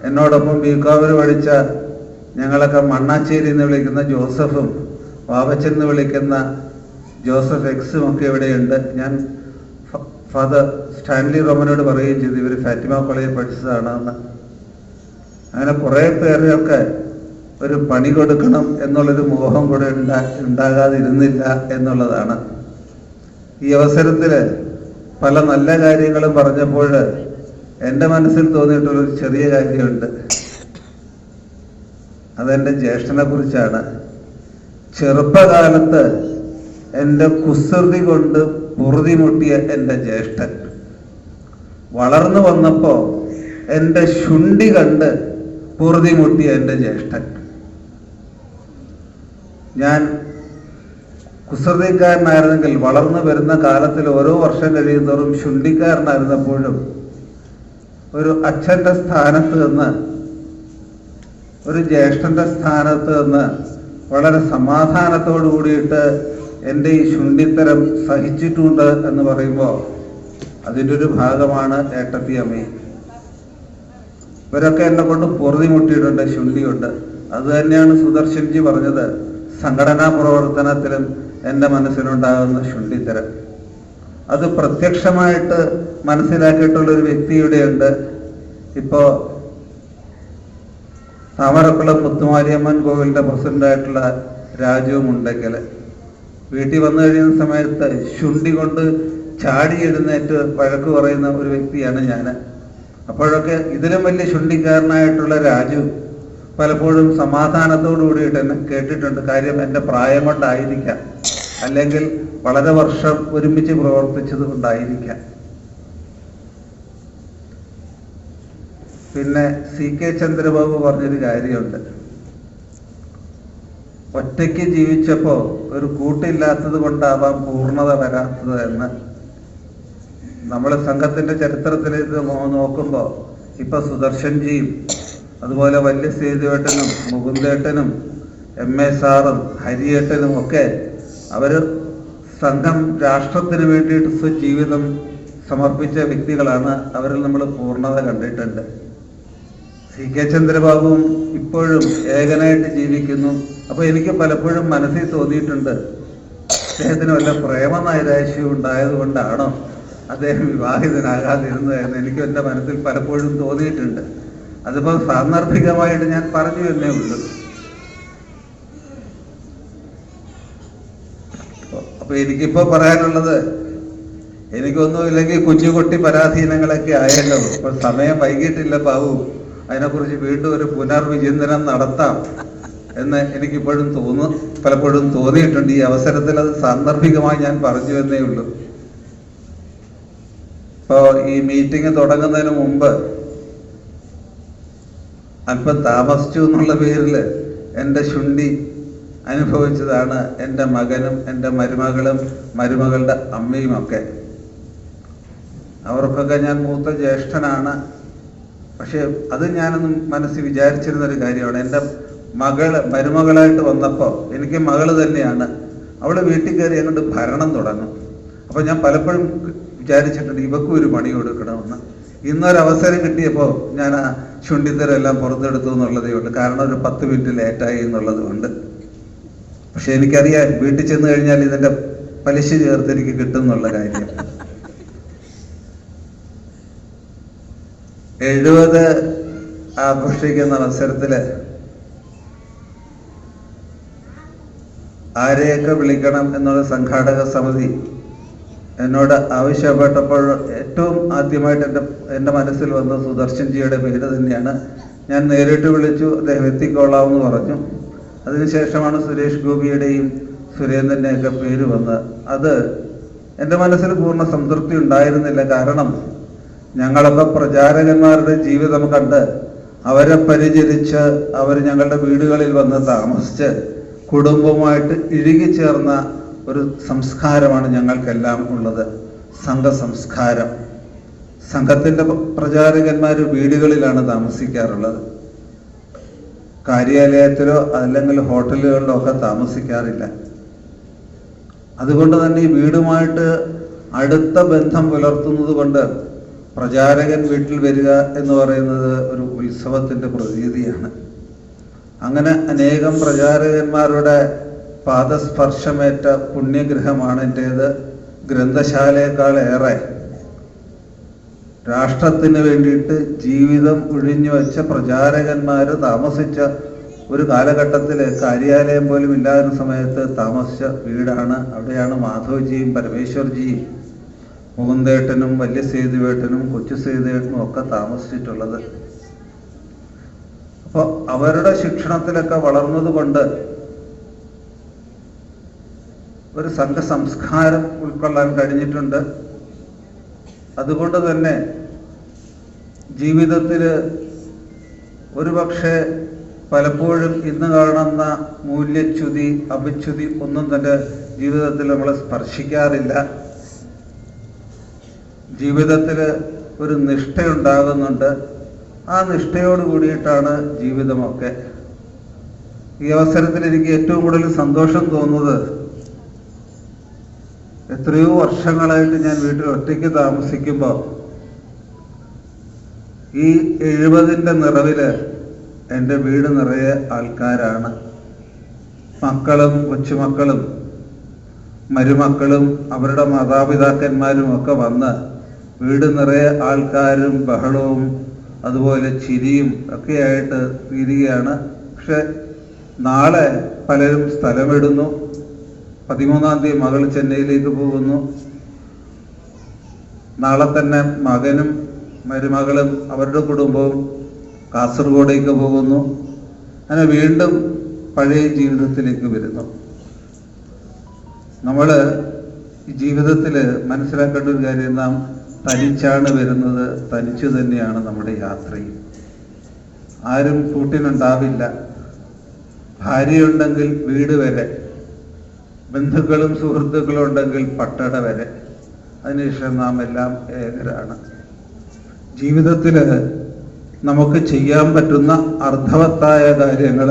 എന്നോടൊപ്പം ബികോമിന് പഠിച്ച ഞങ്ങളൊക്കെ മണ്ണാച്ചേരി എന്ന് വിളിക്കുന്ന ജോസഫും വാവച്ചൻ എന്ന് വിളിക്കുന്ന ജോസഫ് എക്സും ഒക്കെ ഇവിടെയുണ്ട്. ഞാൻ ഫാദർ സ്റ്റാൻലി റോമനോട് പറയുകയും ചെയ്തു, ഇവർ ഫാറ്റിമ കോളേജിൽ പഠിച്ചതാണെന്ന്. അങ്ങനെ കുറേ പേരൊക്കെ ഒരു പണി കൊടുക്കണം എന്നുള്ളൊരു മോഹം കൂടെ ഉണ്ടാകാതിരുന്നില്ല എന്നുള്ളതാണ്. ഈ അവസരത്തിൽ പല നല്ല കാര്യങ്ങളും പറഞ്ഞപ്പോൾ എൻ്റെ മനസ്സിൽ തോന്നിയിട്ടുള്ളൊരു ചെറിയ കാര്യമുണ്ട്. അതെൻ്റെ ജ്യേഷ്ഠനെ കുറിച്ചാണ്. ചെറുപ്പകാലത്ത് എൻ്റെ കുസൃതി കൊണ്ട് പൊറുതിമുട്ടിയ എൻ്റെ ജ്യേഷ്ഠൻ വളർന്നു വന്നപ്പോൾ എൻ്റെ ശുണ്ഠി കണ്ട് പൊറുതിമുട്ടിയ എൻ്റെ ജ്യേഷ്ഠൻ. ഞാൻ കുസൃതിക്കാരനായിരുന്നെങ്കിൽ വളർന്നു വരുന്ന കാലത്തിൽ ഓരോ വർഷം കഴിയുന്നതോറും ശുണ്ഠിക്കാരനായിരുന്നപ്പോഴും ഒരു അച്ഛൻ്റെ സ്ഥാനത്ത് നിന്ന്, ഒരു ജ്യേഷ്ഠൻ്റെ സ്ഥാനത്ത് നിന്ന് വളരെ സമാധാനത്തോടു കൂടിയിട്ട് എൻ്റെ ഈ ശുണ്ഠിത്തരം സഹിച്ചിട്ടുണ്ട് എന്ന് പറയുമ്പോൾ അതിൻ്റെ ഒരു ഭാഗമാണ് ഏട്ടത്തി അമ്മയും. ഇവരൊക്കെ എന്നെ കൊണ്ട് പൊറുതിമുട്ടിയിട്ടുണ്ട്, ശുണ്ഠിയുണ്ട്. അത് തന്നെയാണ് സുദർശൻജി പറഞ്ഞത്, സംഘടനാ പ്രവർത്തനത്തിലും എൻ്റെ മനസ്സിലുണ്ടാകുന്ന ശുണ്ഠിത്തരം. അത് പ്രത്യക്ഷമായിട്ട് മനസ്സിലാക്കിയിട്ടുള്ളൊരു വ്യക്തി ഇവിടെയുണ്ട്. ഇപ്പോൾ താമരക്കുളം മുത്തുമാരിയമ്മൻ കോവിലിൻ്റെ പ്രസിഡൻ്റായിട്ടുള്ള രാജു മുണ്ടയ്ക്കൽ വീട്ടിൽ വന്നു കഴിയുന്ന സമയത്ത് ശുണ്ഠി കൊണ്ട് ചാടി എഴുന്നേറ്റ് വഴക്ക് പറയുന്ന ഒരു വ്യക്തിയാണ് ഞാൻ. അപ്പോഴൊക്കെ ഇതിലും വലിയ ശുണ്ഠിക്കാരനായിട്ടുള്ള രാജു പലപ്പോഴും സമാധാനത്തോടു കൂടിയിട്ട് എന്നെ കേട്ടിട്ടുണ്ട്. കാര്യം എൻ്റെ പ്രായം കൊണ്ടായിരിക്കാം, അല്ലെങ്കിൽ വളരെ വർഷം ഒരുമിച്ച് പ്രവർത്തിച്ചത് കൊണ്ടായിരിക്കാം. പിന്നെ CK ചന്ദ്രബാബു പറഞ്ഞൊരു കാര്യമുണ്ട്, ഒറ്റയ്ക്ക് ജീവിച്ചപ്പോൾ ഒരു കൂട്ടില്ലാത്തത് കൊണ്ടാവാം പൂർണ്ണത വരാത്തത് എന്ന്. നമ്മൾ സംഘത്തിൻ്റെ ചരിത്രത്തിൽ ഇത് നോക്കുമ്പോൾ ഇപ്പം സുദർശൻജിയും അതുപോലെ വലിയ സേതുവേട്ടനും മുകുന്ദേട്ടനും MA സാറും ഹരിയേട്ടനും ഒക്കെ അവർ സംഘം രാഷ്ട്രത്തിന് വേണ്ടിയിട്ട് സ്വജീവിതം സമർപ്പിച്ച വ്യക്തികളാണ്. അവരിൽ നമ്മൾ പൂർണ്ണത കണ്ടിട്ടുണ്ട്. CK ചന്ദ്രബാബുവും ഇപ്പോഴും ഏകനായിട്ട് ജീവിക്കുന്നു. അപ്പോൾ എനിക്ക് പലപ്പോഴും മനസ്സിൽ തോന്നിയിട്ടുണ്ട്, അദ്ദേഹത്തിന് വല്ല പ്രേമനൈരാശ്യം ഉണ്ടായതുകൊണ്ടാണോ അദ്ദേഹം വിവാഹിതനാകാതിരുന്നത് എന്ന് എനിക്ക് എൻ്റെ മനസ്സിൽ പലപ്പോഴും തോന്നിയിട്ടുണ്ട്. അതിപ്പോൾ സാന്ദർഭികമായിട്ട് ഞാൻ പറഞ്ഞു എന്നേ ഉള്ളൂ. അപ്പൊ എനിക്കിപ്പോൾ പറയാനുള്ളത്, എനിക്കൊന്നുമില്ലെങ്കിൽ കുഞ്ഞുകുട്ടി പരാധീനങ്ങളൊക്കെ ആയല്ലോ. ഇപ്പൊ സമയം വൈകിട്ടില്ല ബാബു, അതിനെക്കുറിച്ച് വീണ്ടും ഒരു പുനർവിചിന്തനം നടത്താം എന്ന് എനിക്കിപ്പോഴും പലപ്പോഴും തോന്നിയിട്ടുണ്ട്. ഈ അവസരത്തിൽ അത് സാന്ദർഭികമായി ഞാൻ പറഞ്ഞു എന്നേ ഉള്ളൂ. ഇപ്പോൾ ഈ മീറ്റിംഗ് തുടങ്ങുന്നതിന് മുമ്പ് അല്പം താമസിച്ചു എന്നുള്ള പേരിൽ എൻ്റെ ശുണ്ഠി അനുഭവിച്ചതാണ് എൻ്റെ മകനും എൻ്റെ മരുമകളും മരുമകളുടെ അമ്മയുമൊക്കെ. അവർക്കൊക്കെ ഞാൻ മൂത്ത ജ്യേഷ്ഠനാണ്. പക്ഷെ അത് ഞാനൊന്നും മനസ്സിൽ വിചാരിച്ചിരുന്നൊരു കാര്യമാണ്. എൻ്റെ മരുമകളായിട്ട് വന്നപ്പോൾ എനിക്ക് മകള് തന്നെയാണ്. അവള് വീട്ടിൽ കയറി അങ്ങോട്ട് ഭരണം തുടങ്ങും. അപ്പോൾ ഞാൻ പലപ്പോഴും വിചാരിച്ചിട്ടുണ്ട് ഇവക്കും ഒരു പണി കൊടുക്കണമെന്ന്. ഇന്നൊരവസരം കിട്ടിയപ്പോൾ ഞാൻ ആ ചുണ്ടിത്തരെല്ലാം പുറത്തെടുത്തു എന്നുള്ളതേ ഉള്ളൂ. കാരണം ഒരു 10 മിനിറ്റ് ലേറ്റായി എന്നുള്ളത് കൊണ്ട്. പക്ഷെ എനിക്കറിയാം വീട്ടിൽ ചെന്ന് കഴിഞ്ഞാൽ ഇതിൻ്റെ പലിശ ചേർത്ത് എനിക്ക് കിട്ടും എന്നുള്ള കാര്യം. 70 ആഘോഷിക്കുന്ന അവസരത്തിൽ ആരെയൊക്കെ വിളിക്കണം എന്നുള്ള സംഘാടക സമിതി എന്നോട് ആവശ്യപ്പെട്ടപ്പോൾ ഏറ്റവും ആദ്യമായിട്ട് എൻ്റെ മനസ്സിൽ വന്ന സുദർശൻജിയുടെ പേര് തന്നെയാണ്. ഞാൻ നേരിട്ട് വിളിച്ചു, അദ്ദേഹം എത്തിക്കൊള്ളാമെന്ന് പറഞ്ഞു. അതിനുശേഷമാണ് സുരേഷ് ഗോപിയുടെയും സുരേന്ദ്രൻ്റെയൊക്കെ പേര് വന്നത്. അത് എൻ്റെ മനസ്സിൽ പൂർണ്ണ സംതൃപ്തി ഉണ്ടായിരുന്നില്ല. കാരണം ഞങ്ങളൊക്കെ പ്രചാരകന്മാരുടെ ജീവിതം കണ്ട് അവരെ പരിചരിച്ച് അവർ ഞങ്ങളുടെ വീടുകളിൽ വന്ന് താമസിച്ച് കുടുംബവുമായിട്ട് ഇഴുകിച്ചേർന്ന ഒരു സംസ്കാരമാണ് ഞങ്ങൾക്കെല്ലാം ഉള്ളത്, സംഘസംസ്കാരം. സംഘത്തിൻ്റെ പ്രചാരകന്മാർ വീടുകളിലാണ് താമസിക്കാറുള്ളത്, കാര്യാലയത്തിലോ അല്ലെങ്കിൽ ഹോട്ടലുകളിലോ ഒക്കെ താമസിക്കാറില്ല. അതുകൊണ്ട് തന്നെ ഈ വീടുമായിട്ട് അടുത്ത ബന്ധം പുലർത്തുന്നത് കൊണ്ട് പ്രചാരകൻ വീട്ടിൽ വരിക എന്ന് പറയുന്നത് ഒരു ഉത്സവത്തിൻ്റെ പ്രതീതിയാണ്. അങ്ങനെ അനേകം പ്രചാരകന്മാരുടെ പാദസ്പർശമേറ്റ പുണ്യഗൃഹമാണ് എൻ്റേത്. ഗ്രന്ഥശാലയേക്കാളേറെ രാഷ്ട്രത്തിന് വേണ്ടിയിട്ട് ജീവിതം ഒഴിഞ്ഞു വെച്ച പ്രചാരകന്മാർ താമസിച്ച ഒരു കാലഘട്ടത്തിൽ കാര്യാലയം പോലും ഇല്ലാത്ത സമയത്ത് താമസിച്ച വീടാണ്. അവിടെയാണ് മാധവജിയും പരമേശ്വർജിയും മുകുന്ദേട്ടനും വലിയ സേതുവേട്ടനും കൊച്ചു സേതുവേട്ടനും ഒക്കെ താമസിച്ചിട്ടുള്ളത്. അപ്പോൾ അവരുടെ ശിക്ഷണത്തിലൊക്കെ വളർന്നത് കൊണ്ട് ഒരു സംഘസംസ്കാരം ഉൾക്കൊള്ളാൻ കഴിഞ്ഞിട്ടുണ്ട്. അതുകൊണ്ട് തന്നെ ജീവിതത്തിൽ ഒരുപക്ഷെ പലപ്പോഴും ഇന്ന് കാണുന്ന മൂല്യച്യുതി അഭിച്യുതി ഒന്നും തന്നെ ജീവിതത്തിൽ നമ്മളെ സ്പർശിക്കാറില്ല. ജീവിതത്തിൽ ഒരു നിഷ്ഠയുണ്ടാകുന്നുണ്ട്. ആ നിഷ്ഠയോട് കൂടിയിട്ടാണ് ജീവിതമൊക്കെ. ഈ അവസരത്തിൽ എനിക്ക് ഏറ്റവും കൂടുതൽ സന്തോഷം തോന്നുന്നത്, എത്രയോ വർഷങ്ങളായിട്ട് ഞാൻ വീട്ടിൽ ഒറ്റയ്ക്ക് താമസിക്കുമ്പോൾ ഈ 70ൻ്റെ നിറവില് എൻ്റെ വീട് നിറയെ ആൾക്കാരാണ്. മക്കളും കൊച്ചുമക്കളും മരുമക്കളും അവരുടെ മാതാപിതാക്കന്മാരും ഒക്കെ വന്ന് വീട് നിറയെ ആൾക്കാരും ബഹളവും അതുപോലെ ചിരിയും ഒക്കെയായിട്ട് തീരുകയാണ്. പക്ഷെ നാളെ പലരും സ്ഥലമിടുന്നു. 13-ാം തീയതി മകൾ ചെന്നൈയിലേക്ക് പോകുന്നു. നാളെ തന്നെ മകനും മരുമകളും അവരുടെ കുടുംബവും കാസർഗോഡേക്ക് പോകുന്നു. അങ്ങനെ വീണ്ടും പഴയ ജീവിതത്തിലേക്ക് വരുന്നു. നമ്മൾ ഈ ജീവിതത്തിൽ മനസ്സിലാക്കേണ്ട ഒരു കാര്യം, നാം തനിച്ചാണ് വരുന്നത്, തനിച്ചു തന്നെയാണ് നമ്മുടെ യാത്രയും. ആരും കൂട്ടിനുണ്ടാവില്ല. ഭാര്യയുണ്ടെങ്കിൽ വീട് വരെ, ബന്ധുക്കളും സുഹൃത്തുക്കളും ഉണ്ടെങ്കിൽ പട്ടട വരെ. അതിനുശേഷം നാം എല്ലാം ഏകരാണ്. ജീവിതത്തിൽ നമുക്ക് ചെയ്യാൻ പറ്റുന്ന അർത്ഥവത്തായ കാര്യങ്ങൾ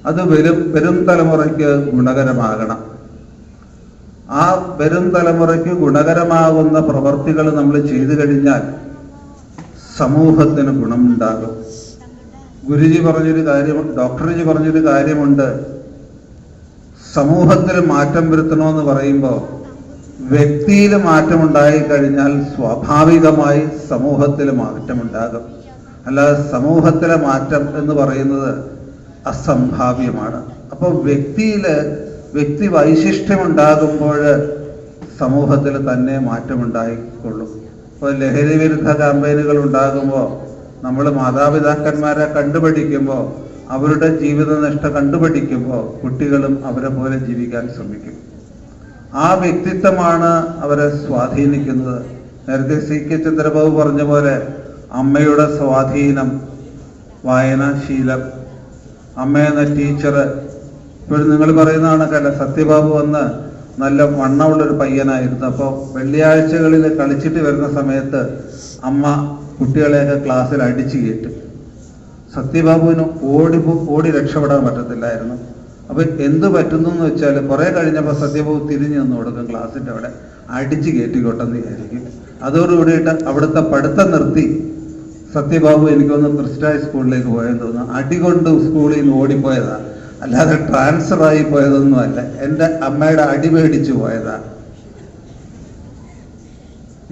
അത് വരും തലമുറയ്ക്ക് ഗുണകരമാകണം. ആ വരും തലമുറയ്ക്ക് ഗുണകരമാകുന്ന പ്രവർത്തികൾ നമ്മൾ ചെയ്തു കഴിഞ്ഞാൽ സമൂഹത്തിന് ഗുണമുണ്ടാകും. ഗുരുജി പറഞ്ഞൊരു കാര്യം, ഡോക്ടർജി പറഞ്ഞൊരു കാര്യമുണ്ട്, സമൂഹത്തിൽ മാറ്റം വരുത്തണമെന്ന് പറയുമ്പോൾ വ്യക്തിയിൽ മാറ്റമുണ്ടായി കഴിഞ്ഞാൽ സ്വാഭാവികമായി സമൂഹത്തിൽ മാറ്റമുണ്ടാകും. അല്ലാതെ സമൂഹത്തിലെ മാറ്റം എന്ന് പറയുന്നത് അസംഭാവ്യമാണ്. അപ്പോൾ വ്യക്തി വൈശിഷ്ട്യമുണ്ടാകുമ്പോൾ സമൂഹത്തിൽ തന്നെ മാറ്റമുണ്ടായിക്കൊള്ളും. ഇപ്പോൾ ലഹരി വിരുദ്ധ ക്യാമ്പയിനുകൾ ഉണ്ടാകുമ്പോൾ നമ്മൾ മാതാപിതാക്കന്മാരെ കണ്ടുപഠിക്കുമ്പോൾ, അവരുടെ ജീവിതനിഷ്ഠ കണ്ടുപഠിക്കുമ്പോൾ കുട്ടികളും അവരെ പോലെ ജീവിക്കാൻ ശ്രമിക്കും. ആ വ്യക്തിത്വമാണ് അവരെ സ്വാധീനിക്കുന്നത്. നേരത്തെ CK ചന്ദ്രബാബു പറഞ്ഞ പോലെ അമ്മയുടെ സ്വാധീനം, വായനാശീലം, അമ്മ എന്ന ടീച്ചർ. ഇപ്പോഴും നിങ്ങൾ പറയുന്ന കണക്കല്ല, സത്യബാബു വന്ന് നല്ല വണ്ണമുള്ളൊരു പയ്യനായിരുന്നു. അപ്പോൾ വെള്ളിയാഴ്ചകളിൽ കളിച്ചിട്ട് വരുന്ന സമയത്ത് അമ്മ കുട്ടികളെയൊക്കെ ക്ലാസ്സിൽ അടിച്ചു കയറ്റും. സത്യബാബുവിന് ഓടി രക്ഷപ്പെടാൻ പറ്റത്തില്ലായിരുന്നു. അപ്പൊ എന്ത് പറ്റുന്നു എന്ന് വെച്ചാൽ കുറെ കഴിഞ്ഞപ്പോൾ സത്യബാബു തിരിഞ്ഞു നിന്ന് കൊടുക്കും, ക്ലാസ്സിന്റെ അവിടെ അടിച്ച് കയറ്റിക്കൊട്ടെന്ന് വിചാരിക്കും. അതോടുകൂടിയിട്ട് അവിടുത്തെ പഠിത്തം നിർത്തി സത്യബാബു എനിക്കൊന്ന് ക്രിസ്റ്റായി സ്കൂളിലേക്ക് പോയെന്ന് തോന്നുന്നു. അടികൊണ്ട് സ്കൂളിൽ നിന്ന് ഓടിപ്പോയതാ, അല്ലാതെ ട്രാൻസ്ഫർ ആയി പോയതൊന്നും അല്ല. എൻ്റെ അമ്മയുടെ അടി പേടിച്ചു പോയതാ.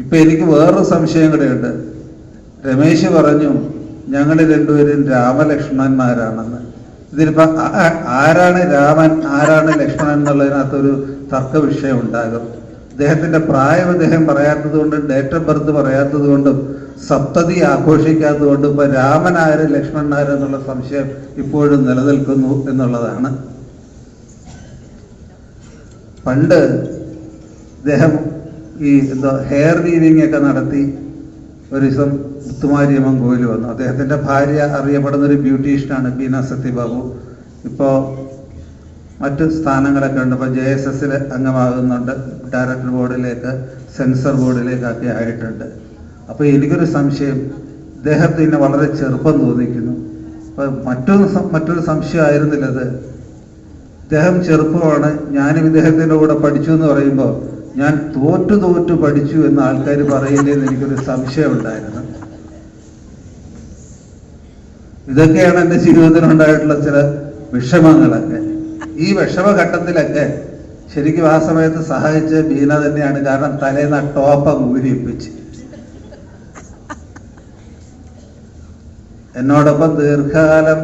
ഇപ്പൊ എനിക്ക് വേറൊരു സംശയം കൂടെയുണ്ട്. രമേശ് പറഞ്ഞു ഞങ്ങൾ രണ്ടുപേരും രാമലക്ഷ്മണന്മാരാണെന്ന്. ഇതിലിപ്പോ ആരാണ് രാമൻ ആരാണ് ലക്ഷ്മണൻ എന്നുള്ളതിനകത്തൊരു തർക്ക വിഷയം ഉണ്ടാകും. അദ്ദേഹത്തിന്റെ പ്രായം അദ്ദേഹം പറയാത്തത് കൊണ്ടും ഡേറ്റ് ഓഫ് ബർത്ത് പറയാത്തത് കൊണ്ടും സപ്തതി ആഘോഷിക്കാത്തത് കൊണ്ടും ഇപ്പൊ രാമനാര് ലക്ഷ്മണനാര് എന്നുള്ള സംശയം ഇപ്പോഴും നിലനിൽക്കുന്നു എന്നുള്ളതാണ്. പണ്ട് അദ്ദേഹം ഈ ഹെയർ വീവിംഗ് ഒക്കെ നടത്തി ഒരു ദിവസം മുത്തുമാരിയമ്മൻ കോയിൽ വന്നു. അദ്ദേഹത്തിന്റെ ഭാര്യ അറിയപ്പെടുന്ന ഒരു ബ്യൂട്ടീഷ്യനാണ് ബീന സത്യബാബു. ഇപ്പോൾ മറ്റ് സ്ഥാനങ്ങളൊക്കെ ഉണ്ട്. ഇപ്പോൾ JSS അംഗമാകുന്നുണ്ട്, ഡയറക്ടർ ബോർഡിലേക്ക്, സെൻസർ ബോർഡിലേക്കൊക്കെ ആയിട്ടുണ്ട്. അപ്പോൾ എനിക്കൊരു സംശയം, ഇദ്ദേഹത്തിന് വളരെ ചെറുപ്പം തോന്നിക്കുന്നു. അപ്പോൾ മറ്റൊരു സംശയമായിരുന്നില്ലത്. ഇദ്ദേഹം ചെറുപ്പമാണ്, ഞാനും ഇദ്ദേഹത്തിൻ്റെ കൂടെ പഠിച്ചു എന്ന് പറയുമ്പോൾ ഞാൻ തോറ്റു പഠിച്ചു എന്ന് ആൾക്കാർ പറയില്ലെന്ന് എനിക്കൊരു സംശയം ഉണ്ടായിരുന്നു. ഇതൊക്കെയാണ് എൻ്റെ ജീവിതത്തിലുണ്ടായിട്ടുള്ള ചില വിഷമങ്ങളൊക്കെ. ഈ വിഷമഘട്ടത്തിലൊക്കെ ശരിക്കും ആ സമയത്ത് സഹായിച്ച ബീന തന്നെയാണ്. കാരണം തലേന്ന് ടോപ്പ ഊരിപ്പിച്ച് എന്നോടൊപ്പം ദീർഘകാലം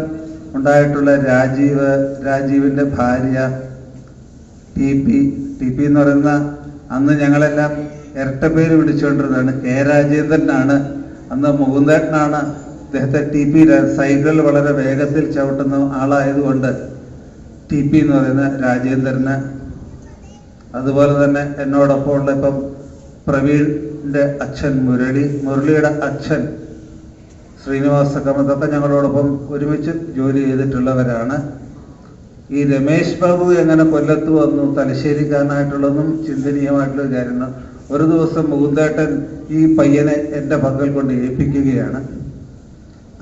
ഉണ്ടായിട്ടുള്ള രാജീവിൻ്റെ ഭാര്യ ടി പി എന്ന് പറയുന്ന, അന്ന് ഞങ്ങളെല്ലാം ഇരട്ടപ്പേര് വിളിച്ചുകൊണ്ടിരുന്നതാണ്. K രാജേന്ദ്രനാണ്, അന്ന് മുകുന്ദേട്ടനാണ് അദ്ദേഹത്തെ TP. സൈക്കിളിൽ വളരെ വേഗത്തിൽ ചവിട്ടുന്ന ആളായതുകൊണ്ട് TP എന്ന് പറയുന്ന രാജേന്ദ്രന്. അതുപോലെ തന്നെ എന്നോടൊപ്പം ഉള്ള ഇപ്പം പ്രവീണിൻ്റെ അച്ഛൻ മുരളിയുടെ അച്ഛൻ ശ്രീനിവാസ കമത്തൊക്കെ ഞങ്ങളോടൊപ്പം ഒരുമിച്ച് ജോലി ചെയ്തിട്ടുള്ളവരാണ്. ഈ രമേശ് ബാബു എങ്ങനെ കൊല്ലത്ത് വന്നു, തലശ്ശേരിക്കാരനായിട്ടുള്ളതും ചിന്തനീയമായിട്ടുള്ള കാര്യങ്ങൾ. ഒരു ദിവസം മുകുന്ദേട്ടൻ ഈ പയ്യനെ എൻ്റെ പക്കൽ കൊണ്ട് ഏൽപ്പിക്കുകയാണ്.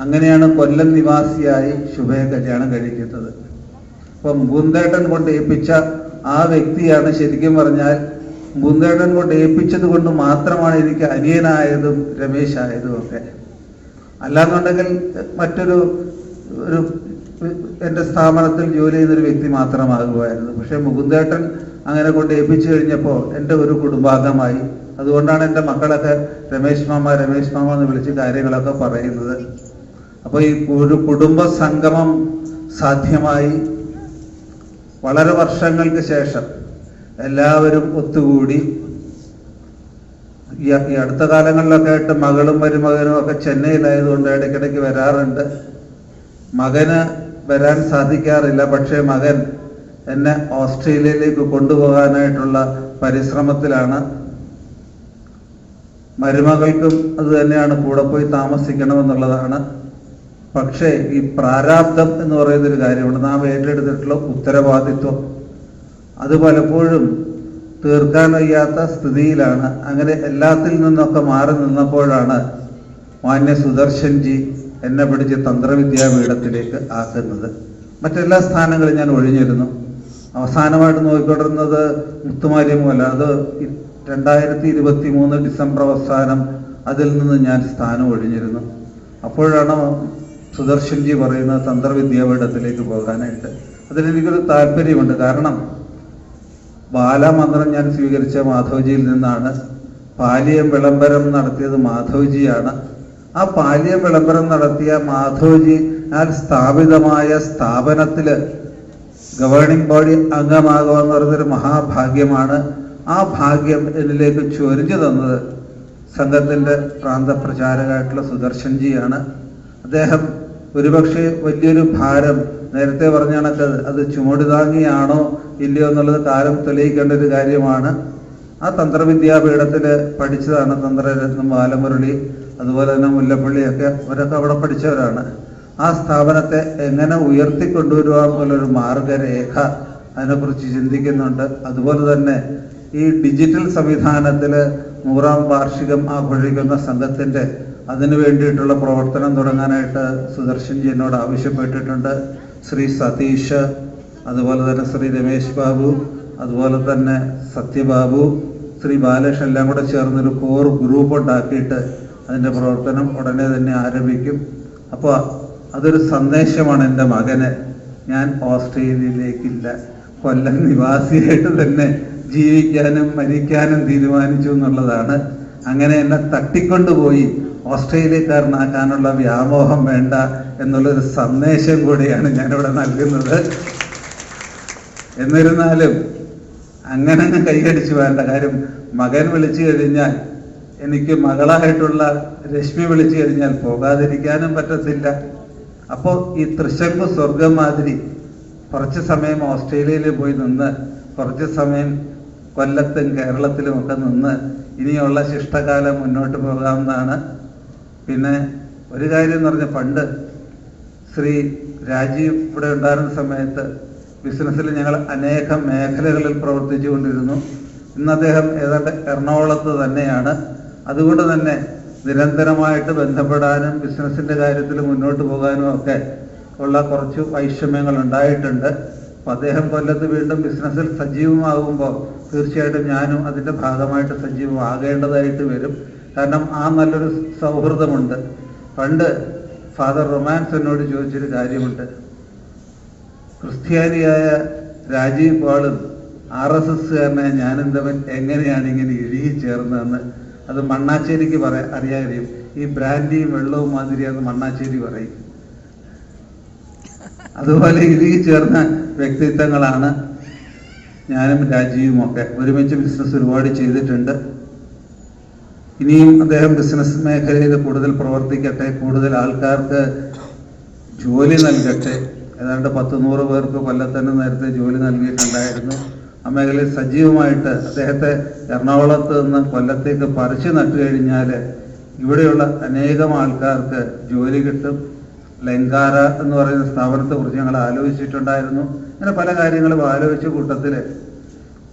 അങ്ങനെയാണ് കൊല്ലം നിവാസിയായി ശുഭയെ കല്യാണം കഴിക്കുന്നത്. അപ്പം മുകുന്ദേട്ടൻ കൊണ്ട് ഏൽപ്പിച്ച ആ വ്യക്തിയാണ് ശരിക്കും പറഞ്ഞാൽ മുകുന്ദേട്ടൻ കൊണ്ട് ഏൽപ്പിച്ചത് കൊണ്ട് മാത്രമാണ് എനിക്ക് അനിയനായതും രമേശ് ആയതും ഒക്കെ. അല്ലാന്നുണ്ടെങ്കിൽ മറ്റൊരു എൻ്റെ സ്ഥാപനത്തിൽ ജോലി ചെയ്തൊരു വ്യക്തി മാത്രമാകുമായിരുന്നു. പക്ഷെ മുകുന്ദേട്ടൻ അങ്ങനെ കൊണ്ട് ഏൽപ്പിച്ചു കഴിഞ്ഞപ്പോൾ എൻ്റെ ഒരു കുടുംബാംഗമായി. അതുകൊണ്ടാണ് എൻ്റെ മക്കളൊക്കെ രമേശ് മാമ എന്ന് വിളിച്ച് കാര്യങ്ങളൊക്കെ പറയുന്നത്. അപ്പോൾ ഈ ഒരു കുടുംബ സംഗമം സാധ്യമായി. വളരെ വർഷങ്ങൾക്ക് ശേഷം എല്ലാവരും ഒത്തുകൂടി. ഈ അടുത്ത കാലങ്ങളിലൊക്കെ ആയിട്ട് മകളും മരുമകനും ഒക്കെ ചെന്നൈയിലായതുകൊണ്ട് ഇടയ്ക്കിടയ്ക്ക് വരാറുണ്ട്. മകന് വരാൻ സാധിക്കാറില്ല. പക്ഷേ മകൻ എന്നെ ഓസ്ട്രേലിയയിലേക്ക് കൊണ്ടുപോകാനായിട്ടുള്ള പരിശ്രമത്തിലാണ്. മരുമകൾക്കും അത് തന്നെയാണ്, കൂടെ പോയി താമസിക്കണമെന്നുള്ളതാണ്. പക്ഷേ ഈ പ്രാരാബ്ദം എന്ന് പറയുന്നൊരു കാര്യമുണ്ട്. നാം ഏറ്റെടുത്തിട്ടുള്ള ഉത്തരവാദിത്വം അത് പലപ്പോഴും തീർക്കാൻ വയ്യാത്ത സ്ഥിതിയിലാണ്. അങ്ങനെ എല്ലാത്തിൽ നിന്നൊക്കെ മാറി നിന്നപ്പോഴാണ് മാന്യ സുദർശൻജി എന്നെ പിടിച്ച് തന്ത്രവിദ്യാപീഠത്തിലേക്ക് ആക്കുന്നത്. മറ്റെല്ലാ സ്ഥാനങ്ങളും ഞാൻ ഒഴിഞ്ഞിരുന്നു. അവസാനമായിട്ട് നോക്കിക്കൊണ്ടിരുന്നത് മുത്തുമാരിയമ്മല്ല. അത് 2023 ഡിസംബർ അവസാനം അതിൽ നിന്ന് ഞാൻ സ്ഥാനം ഒഴിഞ്ഞിരുന്നു. അപ്പോഴാണ് സുദർശൻജി പറയുന്നത് തന്ത്രവിദ്യാപീഠത്തിലേക്ക് പോകാനായിട്ട്. അതിലെനിക്കൊരു താല്പര്യമുണ്ട്. കാരണം ബാലമന്ത്രം ഞാൻ സ്വീകരിച്ച മാധവജിയിൽ നിന്നാണ്. പാലിയം വിളംബരം നടത്തിയത് മാധവജിയാണ്. ആ പാലിയം വിളംബരം നടത്തിയ മാധവജി ആ സ്ഥാപിതമായ സ്ഥാപനത്തിൽ ഗവേണിംഗ് ബോഡി അംഗമാകുമെന്ന് പറയുന്നൊരു മഹാഭാഗ്യമാണ്. ആ ഭാഗ്യം എന്നിലേക്ക് ചൊരിഞ്ഞു തന്നത് സംഘത്തിൻ്റെ പ്രാന്തപ്രചാരകമായിട്ടുള്ള സുദർശൻജിയാണ്. അദ്ദേഹം ഒരുപക്ഷെ വലിയൊരു ഭാരം, നേരത്തെ പറഞ്ഞ കണക്ക് അത് ചുമടുതാങ്ങിയാണോ ഇല്ലയോ എന്നുള്ളത് കാലം തെളിയിക്കേണ്ട ഒരു കാര്യമാണ്. ആ തന്ത്രവിദ്യാപീഠത്തിൽ പഠിച്ചതാണ് തന്ത്രരത്നം ബാലമുരളി, അതുപോലെ തന്നെ മുല്ലപ്പള്ളിയൊക്കെ. അവരൊക്കെ അവിടെ പഠിച്ചവരാണ്. ആ സ്ഥാപനത്തെ എങ്ങനെ ഉയർത്തിക്കൊണ്ടുവരുവാന്നുള്ളൊരു മാർഗരേഖ അതിനെക്കുറിച്ച് ചിന്തിക്കുന്നുണ്ട്. അതുപോലെ തന്നെ ഈ ഡിജിറ്റൽ സംവിധാനത്തിൽ 100ാം വാർഷികം ആഘോഷിക്കുന്ന സംഘത്തിൻ്റെ അതിനു വേണ്ടിയിട്ടുള്ള പ്രവർത്തനം തുടങ്ങാനായിട്ട് സുദർശൻജി എന്നോട് ആവശ്യപ്പെട്ടിട്ടുണ്ട്. ശ്രീ സതീഷ്, അതുപോലെ തന്നെ ശ്രീ രമേശ് ബാബു, അതുപോലെ തന്നെ സത്യബാബു, ശ്രീ ബാലകൃഷ്ണൻ എല്ലാം കൂടെ ചേർന്നൊരു കോർ ഗ്രൂപ്പ് ഉണ്ടാക്കിയിട്ട് അതിൻ്റെ പ്രവർത്തനം ഉടനെ തന്നെ ആരംഭിക്കും. അപ്പോൾ അതൊരു സന്ദേശമാണ് എൻ്റെ മകന്. ഞാൻ ഓസ്ട്രേലിയയിലേക്കില്ല, കൊല്ലം നിവാസിയായിട്ട് തന്നെ ജീവിക്കാനും മരിക്കാനും തീരുമാനിച്ചു എന്നുള്ളതാണ്. അങ്ങനെ എന്നെ തട്ടിക്കൊണ്ടുപോയി ഓസ്ട്രേലിയക്കാരനാക്കാനുള്ള വ്യാമോഹം വേണ്ട എന്നുള്ളൊരു സന്ദേശം കൂടിയാണ് ഞാനിവിടെ നൽകുന്നത്. എന്നിരുന്നാലും അങ്ങനെ കൈകടിച്ച് വേണ്ട കാര്യം, മകൻ വിളിച്ചു കഴിഞ്ഞാൽ, എനിക്ക് മകളായിട്ടുള്ള രശ്മി വിളിച്ചു കഴിഞ്ഞാൽ പോകാതിരിക്കാനും പറ്റത്തില്ല. അപ്പോൾ ഈ തൃശങ്കു സ്വർഗം മാതിരി കുറച്ച് സമയം ഓസ്ട്രേലിയയിൽ പോയി നിന്ന്, കുറച്ച് സമയം കൊല്ലത്തും കേരളത്തിലും ഒക്കെ നിന്ന് ഇനിയുള്ള ശിഷ്ടകാലം മുന്നോട്ട് പോകാവുന്നതാണ്. പിന്നെ ഒരു കാര്യം എന്ന് പറഞ്ഞാൽ, പണ്ട് ശ്രീ രാജീവ് ഇവിടെ ഉണ്ടായിരുന്ന സമയത്ത് ബിസിനസ്സിൽ ഞങ്ങൾ അനേകം മേഖലകളിൽ പ്രവർത്തിച്ചു കൊണ്ടിരുന്നു. ഇന്ന് അദ്ദേഹം ഏതാണ്ട് എറണാകുളത്ത് തന്നെയാണ്. അതുകൊണ്ട് തന്നെ നിരന്തരമായിട്ട് ബന്ധപ്പെടാനും ബിസിനസ്സിൻ്റെ കാര്യത്തിൽ മുന്നോട്ട് പോകാനും ഒക്കെ ഉള്ള കുറച്ച് വൈഷമ്യങ്ങൾ ഉണ്ടായിട്ടുണ്ട്. അപ്പോൾ അദ്ദേഹം കൊല്ലത്ത് വീണ്ടും ബിസിനസ്സിൽ സജീവമാകുമ്പോൾ തീർച്ചയായിട്ടും ഞാനും അതിൻ്റെ ഭാഗമായിട്ട് സജീവമാകേണ്ടതായിട്ട് വരും. കാരണം ആ നല്ലൊരു സൗഹൃദമുണ്ട്. പണ്ട് ഫാദർ റൊമാൻസ് എന്നോട് ചോദിച്ചൊരു കാര്യമുണ്ട്. ക്രിസ്ത്യാനിയായ രാജീവ് പാളും RSSകാരനെ ഞാനും തമ്മിൽ എങ്ങനെയാണ് ഇങ്ങനെ ഇഴുകി ചേർന്നതെന്ന്. അത് മണ്ണാശ്ശേരിക്ക് അറിയാൻ കഴിയും. ഈ ബ്രാൻഡിയും വെള്ളവും മാതിരിയാന്ന് മണ്ണാശ്ശേരി പറയും. അതുപോലെ ഇഴുകി ചേർന്ന വ്യക്തിത്വങ്ങളാണ് ഞാനും രാജീവും ഒക്കെ. ഒരുമിച്ച് ബിസിനസ് ഒരുപാട് ചെയ്തിട്ടുണ്ട്. ഇനിയും അദ്ദേഹം ബിസിനസ് മേഖലയിൽ കൂടുതൽ പ്രവർത്തിക്കട്ടെ, കൂടുതൽ ആൾക്കാർക്ക് ജോലി നൽകട്ടെ. ഏതാണ്ട് 100 പേർക്ക് കൊല്ലത്തന്നെ നേരത്തെ ജോലി നൽകിയിട്ടുണ്ടായിരുന്നു. ആ മേഖലയിൽ സജീവമായിട്ട് അദ്ദേഹത്തെ എറണാകുളത്ത് നിന്ന് കൊല്ലത്തേക്ക് പറിച്ചു നട്ടു കഴിഞ്ഞാൽ ഇവിടെയുള്ള അനേകം ആൾക്കാർക്ക് ജോലി കിട്ടും. ലങ്കാര എന്ന് പറയുന്ന സ്ഥാപനത്തെക്കുറിച്ച് ഞങ്ങൾ ആലോചിച്ചിട്ടുണ്ടായിരുന്നു. അങ്ങനെ പല കാര്യങ്ങളും ആലോചിച്ച കൂട്ടത്തിൽ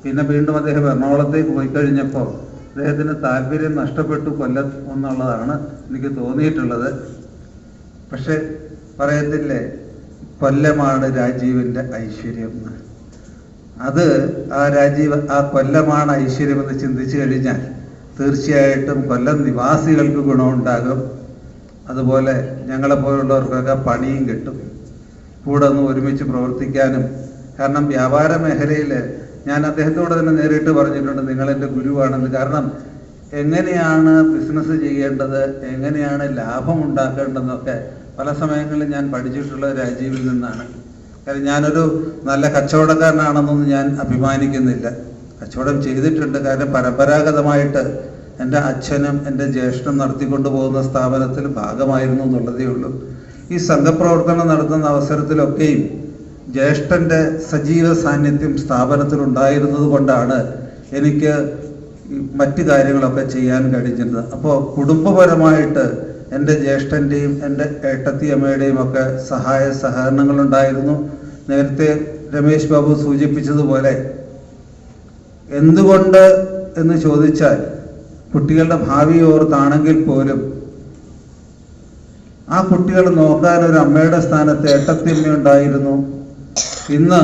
പിന്നെ വീണ്ടും അദ്ദേഹം എറണാകുളത്തേക്ക് പോയി കഴിഞ്ഞപ്പോൾ അദ്ദേഹത്തിന് താല്പര്യം നഷ്ടപ്പെട്ടു കൊല്ലം എന്നുള്ളതാണ് എനിക്ക് തോന്നിയിട്ടുള്ളത്. പക്ഷെ പറയത്തില്ലേ, കൊല്ലമാണ് രാജീവിൻ്റെ ഐശ്വര്യം. അത് ആ കൊല്ലമാണ് ഐശ്വര്യം എന്ന് ചിന്തിച്ചു കഴിഞ്ഞാൽ തീർച്ചയായിട്ടും കൊല്ലം നിവാസികൾക്ക് ഗുണമുണ്ടാകും. അതുപോലെ ഞങ്ങളെപ്പോലുള്ളവർക്കൊക്കെ പണിയും കിട്ടും, കൂടെ ഒന്ന് ഒരുമിച്ച് പ്രവർത്തിക്കാനും. കാരണം വ്യാപാര മേഖലയിൽ ഞാൻ അദ്ദേഹത്തോട് തന്നെ നേരിട്ട് പറഞ്ഞിട്ടുണ്ട്, നിങ്ങളെൻ്റെ ഗുരുവാണെന്ന്. കാരണം എങ്ങനെയാണ് ബിസിനസ് ചെയ്യേണ്ടത്, എങ്ങനെയാണ് ലാഭം ഉണ്ടാക്കേണ്ടതെന്നൊക്കെ പല സമയങ്ങളിൽ ഞാൻ പഠിച്ചിട്ടുള്ള രാജീവിൽ നിന്നാണ്. കാര്യം ഞാനൊരു നല്ല കച്ചവടക്കാരനാണെന്നൊന്നും ഞാൻ അഭിമാനിക്കുന്നില്ല. കച്ചവടം ചെയ്തിട്ടുണ്ട്. കാരണം പരമ്പരാഗതമായിട്ട് എൻ്റെ അച്ഛനും എൻ്റെ ജ്യേഷ്ഠനും നടത്തിക്കൊണ്ടു പോകുന്ന സ്ഥാപനത്തിൽ ഭാഗമായിരുന്നു എന്നുള്ളതേ ഉള്ളൂ. ഈ സംഘപ്രവർത്തനം നടത്തുന്ന അവസരത്തിലൊക്കെയും ജ്യേഷ്ഠൻ്റെ സജീവ സാന്നിധ്യം സ്ഥാപനത്തിലുണ്ടായിരുന്നത് കൊണ്ടാണ് എനിക്ക് മറ്റു കാര്യങ്ങളൊക്കെ ചെയ്യാൻ കഴിഞ്ഞിരുന്നത്. അപ്പോൾ കുടുംബപരമായിട്ട് എൻ്റെ ജ്യേഷ്ഠൻ്റെയും എൻ്റെ ഏട്ടത്തിയമ്മയുടെയും ഒക്കെ സഹായ സഹകരണങ്ങളുണ്ടായിരുന്നു. നേരത്തെ രമേശ് ബാബു സൂചിപ്പിച്ചതുപോലെ എന്തുകൊണ്ട് എന്ന് ചോദിച്ചാൽ, കുട്ടികളുടെ ഭാവി ഓർത്താണെങ്കിൽ പോലും ആ കുട്ടികളെ നോക്കാൻ ഒരു അമ്മയുടെ സ്ഥാനത്ത് ഏട്ടത്തിയമ്മയുണ്ടായിരുന്നു. ഇന്ന്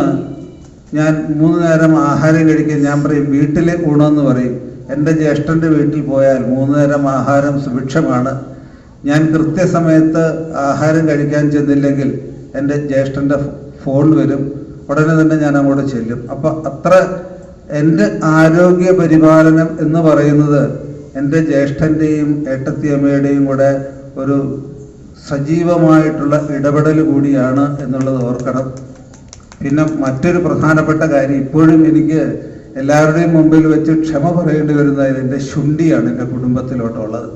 ഞാൻ 3 നേരം ആഹാരം കഴിക്കാൻ ഞാൻ പറയും വീട്ടിലെ ഊണെന്ന് പറയും. എൻ്റെ ജ്യേഷ്ഠൻ്റെ വീട്ടിൽ പോയാൽ 3 നേരം ആഹാരം സുഭിക്ഷമാണ്. ഞാൻ കൃത്യസമയത്ത് ആഹാരം കഴിക്കാൻ ചെന്നില്ലെങ്കിൽ എൻ്റെ ജ്യേഷ്ഠൻ്റെ ഫോൺ വരും, ഉടനെ തന്നെ ഞാൻ അങ്ങോട്ട് ചെല്ലും. അപ്പം അത്ര എൻ്റെ ആരോഗ്യ പരിപാലനം എന്ന് പറയുന്നത് എൻ്റെ ജ്യേഷ്ഠൻ്റെയും ഏട്ടത്തിയമ്മയുടെയും കൂടെ ഒരു സജീവമായിട്ടുള്ള ഇടപെടൽ കൂടിയാണ് എന്നുള്ളത് ഓർക്കണം. പിന്നെ മറ്റൊരു പ്രധാനപ്പെട്ട കാര്യം, ഇപ്പോഴും എനിക്ക് എല്ലാവരുടെയും മുമ്പിൽ വെച്ച് ക്ഷമ പറയേണ്ടി വരുന്നത് എൻ്റെ ശുണ്ഠിയാണ് എൻ്റെ കുടുംബത്തിലോട്ടുള്ളത്.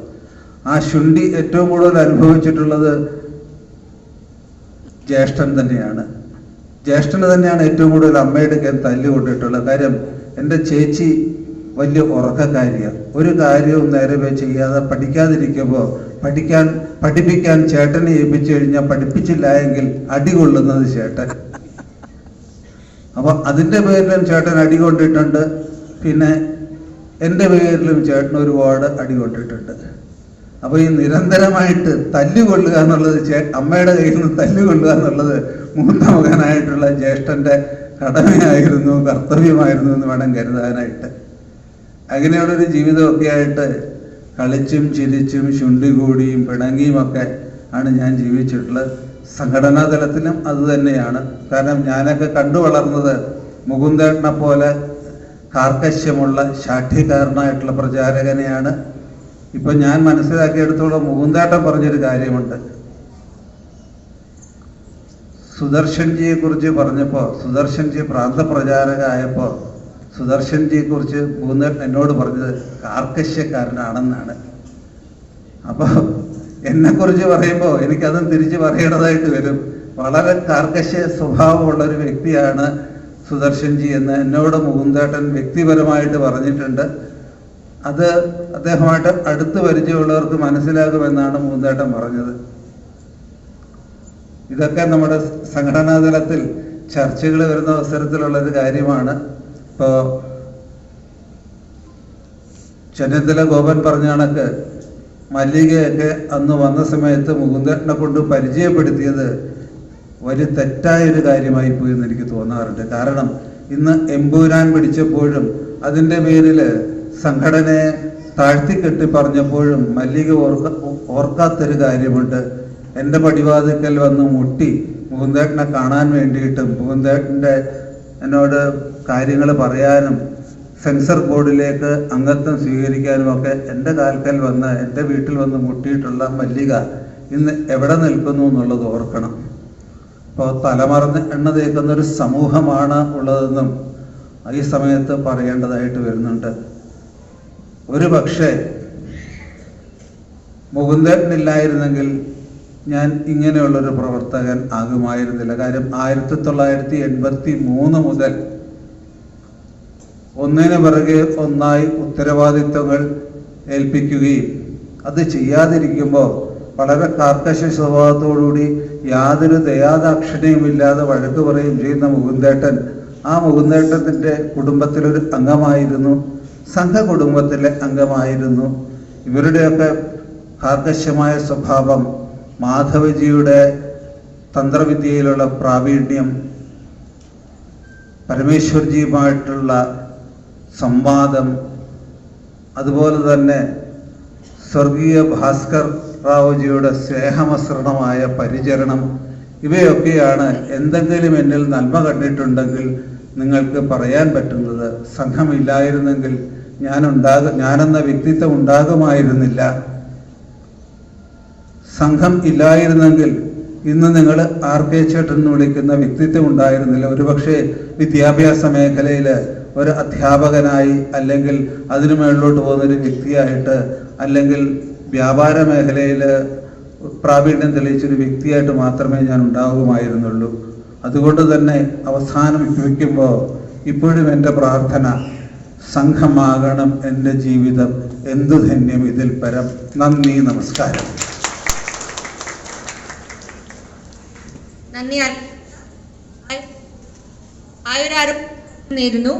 ആ ശുണ്ഠി ഏറ്റവും കൂടുതൽ അനുഭവിച്ചിട്ടുള്ളത് ജ്യേഷ്ഠൻ തന്നെയാണ്. ജ്യേഷ്ഠന് തന്നെയാണ് ഏറ്റവും കൂടുതൽ അമ്മയുടെ തല്ലുകൊണ്ടിട്ടുള്ളത്. കാര്യം എൻ്റെ ചേച്ചി വലിയ ഉറക്കക്കാരിയാണ്. ഒരു കാര്യവും നേരെ ചെയ്യാതെ പഠിക്കാതിരിക്കുമ്പോൾ പഠിപ്പിക്കാൻ ചേട്ടനെ ഏൽപ്പിച്ചു കഴിഞ്ഞാൽ പഠിപ്പിച്ചില്ല എങ്കിൽ അടികൊള്ളുന്നത് ചേട്ടൻ. അപ്പോൾ അതിൻ്റെ പേരിലും ചേട്ടൻ അടി കൊണ്ടിട്ടുണ്ട്. പിന്നെ എൻ്റെ പേരിലും ചേട്ടൻ ഒരുപാട് അടി കൊണ്ടിട്ടുണ്ട്. അപ്പോൾ ഈ നിരന്തരമായിട്ട് തല്ലുകൊള്ളുക എന്നുള്ളത് അമ്മയുടെ കയ്യിൽ നിന്ന് തല്ലുകൊള്ളുക എന്നുള്ളത് മൂത്ത മകനായിട്ടുള്ള ജ്യേഷ്ഠൻ്റെ കടമയായിരുന്നു, കർത്തവ്യമായിരുന്നു എന്ന് വേണം കരുതാനായിട്ട്. അങ്ങനെയുള്ളൊരു ജീവിതമൊക്കെ ആയിട്ട് കളിച്ചും ചിരിച്ചും ശുണ്ടികൂടിയും പിണങ്ങിയുമൊക്കെ ആണ് ഞാൻ ജീവിച്ചിട്ടുള്ളത്. സംഘടനാ തലത്തിലും അതുതന്നെയാണ്. കാരണം ഞാനൊക്കെ കണ്ടു വളർന്നത് മുകുന്ദേട്ടനെ പോലെ കാർക്കശ്യമുള്ള ശാഠ്യക്കാരനായിട്ടുള്ള പ്രചാരകനെയാണ്. ഇപ്പം ഞാൻ മനസ്സിലാക്കിയെടുത്തോളം മുകുന്ദേട്ടൻ പറഞ്ഞൊരു കാര്യമുണ്ട്. സുദർശൻജിയെ കുറിച്ച് പറഞ്ഞപ്പോൾ, സുദർശൻജി പ്രാന്തപ്രചാരകമായപ്പോൾ സുദർശൻജിയെ കുറിച്ച് മുകുന്ദേട്ടൻ എന്നോട് പറഞ്ഞത് കാർക്കശ്യക്കാരനാണെന്നാണ്. അപ്പോൾ എന്നെക്കുറിച്ച് പറയുമ്പോൾ എനിക്കതും തിരിച്ച് പറയേണ്ടതായിട്ട് വരും. വളരെ കാർക്കശ്യ സ്വഭാവമുള്ളൊരു വ്യക്തിയാണ് സുദർശൻജി എന്ന് എന്നോട് മുകുന്ദേട്ടൻ വ്യക്തിപരമായിട്ട് പറഞ്ഞിട്ടുണ്ട്. അത് അദ്ദേഹമായിട്ട് അടുത്ത് പരിചയമുള്ളവർക്ക് മനസ്സിലാകുമെന്നാണ് മുകുന്ദേട്ടൻ പറഞ്ഞത്. ഇതൊക്കെ നമ്മുടെ സംഘടനാ തലത്തിൽ ചർച്ചകൾ വരുന്ന അവസരത്തിലുള്ളൊരു കാര്യമാണ്. ഇപ്പോൾ ചെന്നിത്തല ഗോപൻ പറഞ്ഞ കണക്ക് മല്ലികയൊക്കെ അന്ന് വന്ന സമയത്ത് മുകുന്ദേട്ടനെ കൊണ്ട് പരിചയപ്പെടുത്തിയത് വലിയ തെറ്റായൊരു കാര്യമായി പോയി എന്ന് എനിക്ക് തോന്നാറുണ്ട്. കാരണം ഇന്ന് എമ്പൂരാൻ പിടിച്ചപ്പോഴും അതിൻ്റെ പേരിൽ സംഘടനയെ താഴ്ത്തിക്കെട്ടി പറഞ്ഞപ്പോഴും മല്ലിക ഓർക്കാത്തൊരു കാര്യമുണ്ട്. എൻ്റെ പടിവാതിക്കൽ വന്ന് മുട്ടി മുകുന്ദേട്ടനെ കാണാൻ വേണ്ടിയിട്ടും മുകുന്ദേട്ടൻ്റെ എന്നോട് കാര്യങ്ങൾ പറയാനും സെൻസർ ബോർഡിലേക്ക് അംഗത്വം സ്വീകരിക്കാനുമൊക്കെ എൻ്റെ കാൽക്കൽ വന്ന് എൻ്റെ വീട്ടിൽ വന്ന് മുട്ടിയിട്ടുള്ള മല്ലിക ഇന്ന് എവിടെ നിൽക്കുന്നു എന്നുള്ളത് ഓർക്കണം. ഇപ്പോൾ തലമറന്ന് എണ്ണ തേക്കുന്നൊരു സമൂഹമാണ് ഉള്ളതെന്നും ഈ സമയത്ത് പറയേണ്ടതായിട്ട് വരുന്നുണ്ട്. ഒരു പക്ഷേ മുകുന്ദേട്ടനില്ലായിരുന്നെങ്കിൽ ഞാൻ ഇങ്ങനെയുള്ളൊരു പ്രവർത്തകൻ ആകുമായിരുന്നില്ല. കാര്യം 1983 മുതൽ ഒന്നിനു പിറകെ ഒന്നായി ഉത്തരവാദിത്വങ്ങൾ ഏൽപ്പിക്കുകയും അത് ചെയ്യാതിരിക്കുമ്പോൾ വളരെ കാർക്കശ്യ സ്വഭാവത്തോടുകൂടി യാതൊരു ദയാദാക്ഷിണ്യവുമില്ലാതെ വഴക്ക് പറയുകയും ചെയ്യുന്ന മുകുന്ദേട്ടൻ ആ മുകുന്ദേട്ടത്തിൻ്റെ കുടുംബത്തിലൊരു അംഗമായിരുന്നു, സംഘ കുടുംബത്തിലെ അംഗമായിരുന്നു. ഇവരുടെയൊക്കെ കാർക്കശ്യമായ സ്വഭാവം, മാധവജിയുടെ തന്ത്രവിദ്യയിലുള്ള പ്രാവീണ്യം, പരമേശ്വർജിയുമായിട്ടുള്ള സംവാദം, അതുപോലെ തന്നെ സ്വർഗീയ ഭാസ്കർ റാവുജിയുടെ സ്നേഹമസൃണമായ പരിചരണം, ഇവയൊക്കെയാണ് എന്തെങ്കിലും എന്നിൽ നന്മ കണ്ടിട്ടുണ്ടെങ്കിൽ നിങ്ങൾക്ക് പറയാൻ പറ്റുന്നത്. സംഘമില്ലായിരുന്നെങ്കിൽ ഞാനെന്ന വ്യക്തിത്വം ഉണ്ടാകുമായിരുന്നില്ല. സംഘം ഇല്ലായിരുന്നെങ്കിൽ ഇന്ന് നിങ്ങൾ RK ചേട്ടൻ എന്ന് വിളിക്കുന്ന വ്യക്തിത്വം ഉണ്ടായിരുന്നില്ല. ഒരുപക്ഷെ വിദ്യാഭ്യാസ മേഖലയിൽ ഒരു അധ്യാപകനായി, അല്ലെങ്കിൽ അതിനു മുകളിലോട്ട് പോകുന്നൊരു വ്യക്തിയായിട്ട്, അല്ലെങ്കിൽ വ്യാപാര മേഖലയിൽ പ്രാവീണ്യം തെളിയിച്ചൊരു വ്യക്തിയായിട്ട് മാത്രമേ ഞാൻ ഉണ്ടാകുമായിരുന്നുള്ളൂ. അതുകൊണ്ട് തന്നെ അവസാനിപ്പിക്കുമ്പോൾ ഇപ്പോഴും എൻ്റെ പ്രാർത്ഥന, സംഘമാകണം എൻ്റെ ജീവിതം, എന്തു ധന്യം ഇതിൽ പരം. നന്ദി, നമസ്കാരം. നന്ദി. ആയുരാരും നേരുന്നു.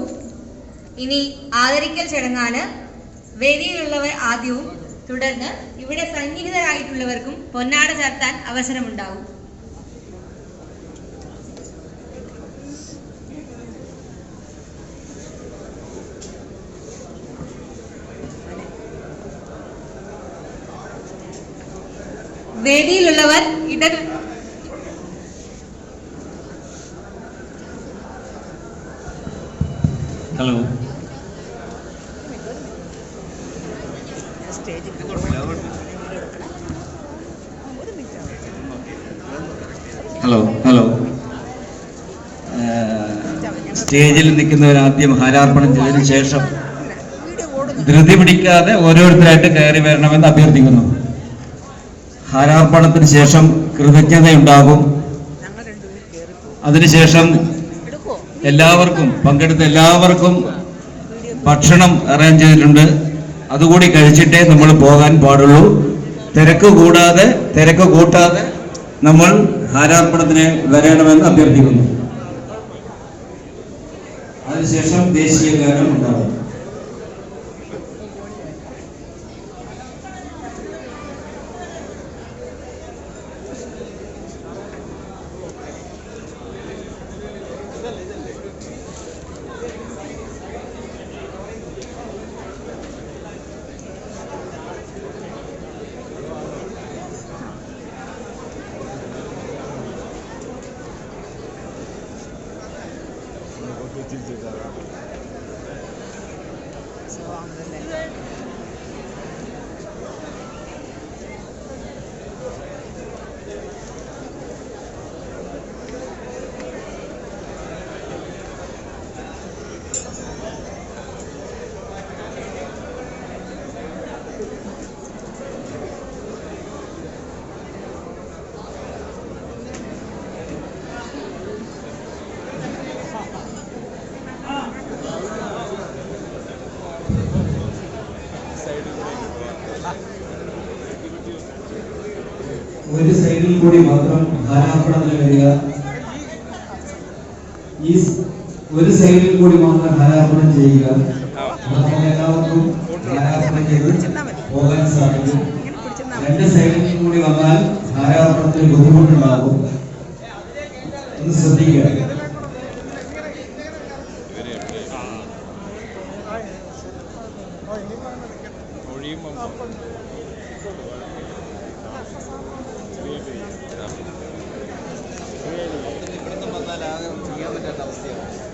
ഇനി ആദരിക്കൽ ചടങ്ങാണ്. വേദിയിലുള്ളവർ ആദ്യവും തുടർന്ന് ഇവിടെ സന്നിഹിതരായിട്ടുള്ളവർക്കും പൊന്നാട ചാർത്താൻ അവസരമുണ്ടാകും. വേദിയിലുള്ളവർ ഹലോ, ഹലോ ഹലോ സ്റ്റേജിൽ നിൽക്കുന്നവരാദ്യം ഹാരാർപ്പണം ചെയ്തതിനു ശേഷം ധൃതി പിടിക്കാതെ ഓരോരുത്തരായിട്ട് കയറി വരണമെന്ന് അഭ്യർത്ഥിക്കുന്നു. ഹാരാർപ്പണത്തിന് ശേഷം കൃതജ്ഞതയുണ്ടാകും. അതിനുശേഷം എല്ലാവർക്കും, പങ്കെടുത്ത എല്ലാവർക്കും ഭക്ഷണം അറേഞ്ച് ചെയ്തിട്ടുണ്ട്. അതുകൂടി കഴിച്ചിട്ടേ നമ്മൾ പോകാൻ പാടുള്ളൂ. തിരക്ക് കൂട്ടാതെ നമ്മൾ ഹാരാർപ്പണത്തിന് വരണമെന്ന് അഭ്യർത്ഥിക്കുന്നു. അതിനുശേഷം ദേശീയ ഗാനം ഉണ്ടാകും. ഒരു സൈഡിൽ കൂടി മാത്രം ഹാരാർപ്പണത്തിന് വരിക. ഈ ഒരു സൈഡിൽ കൂടി മാത്രം ഹാരാർപ്പണം ചെയ്യുക. നമുക്ക് എല്ലാവർക്കും ഹാരാർപ്പണം ചെയ്ത് പോകാൻ സാധിക്കും. രണ്ട് സൈഡിൽ കൂടി വന്നാൽ ഹാരാർപ്പണത്തിന് ബുദ്ധിമുട്ടുണ്ടാകും. ഒന്ന് ശ്രദ്ധിക്കുക. ഇവിടുന്ന് വന്നാൽ ആകെ ചെയ്യാൻ പറ്റാത്ത അവസ്ഥയാണ്.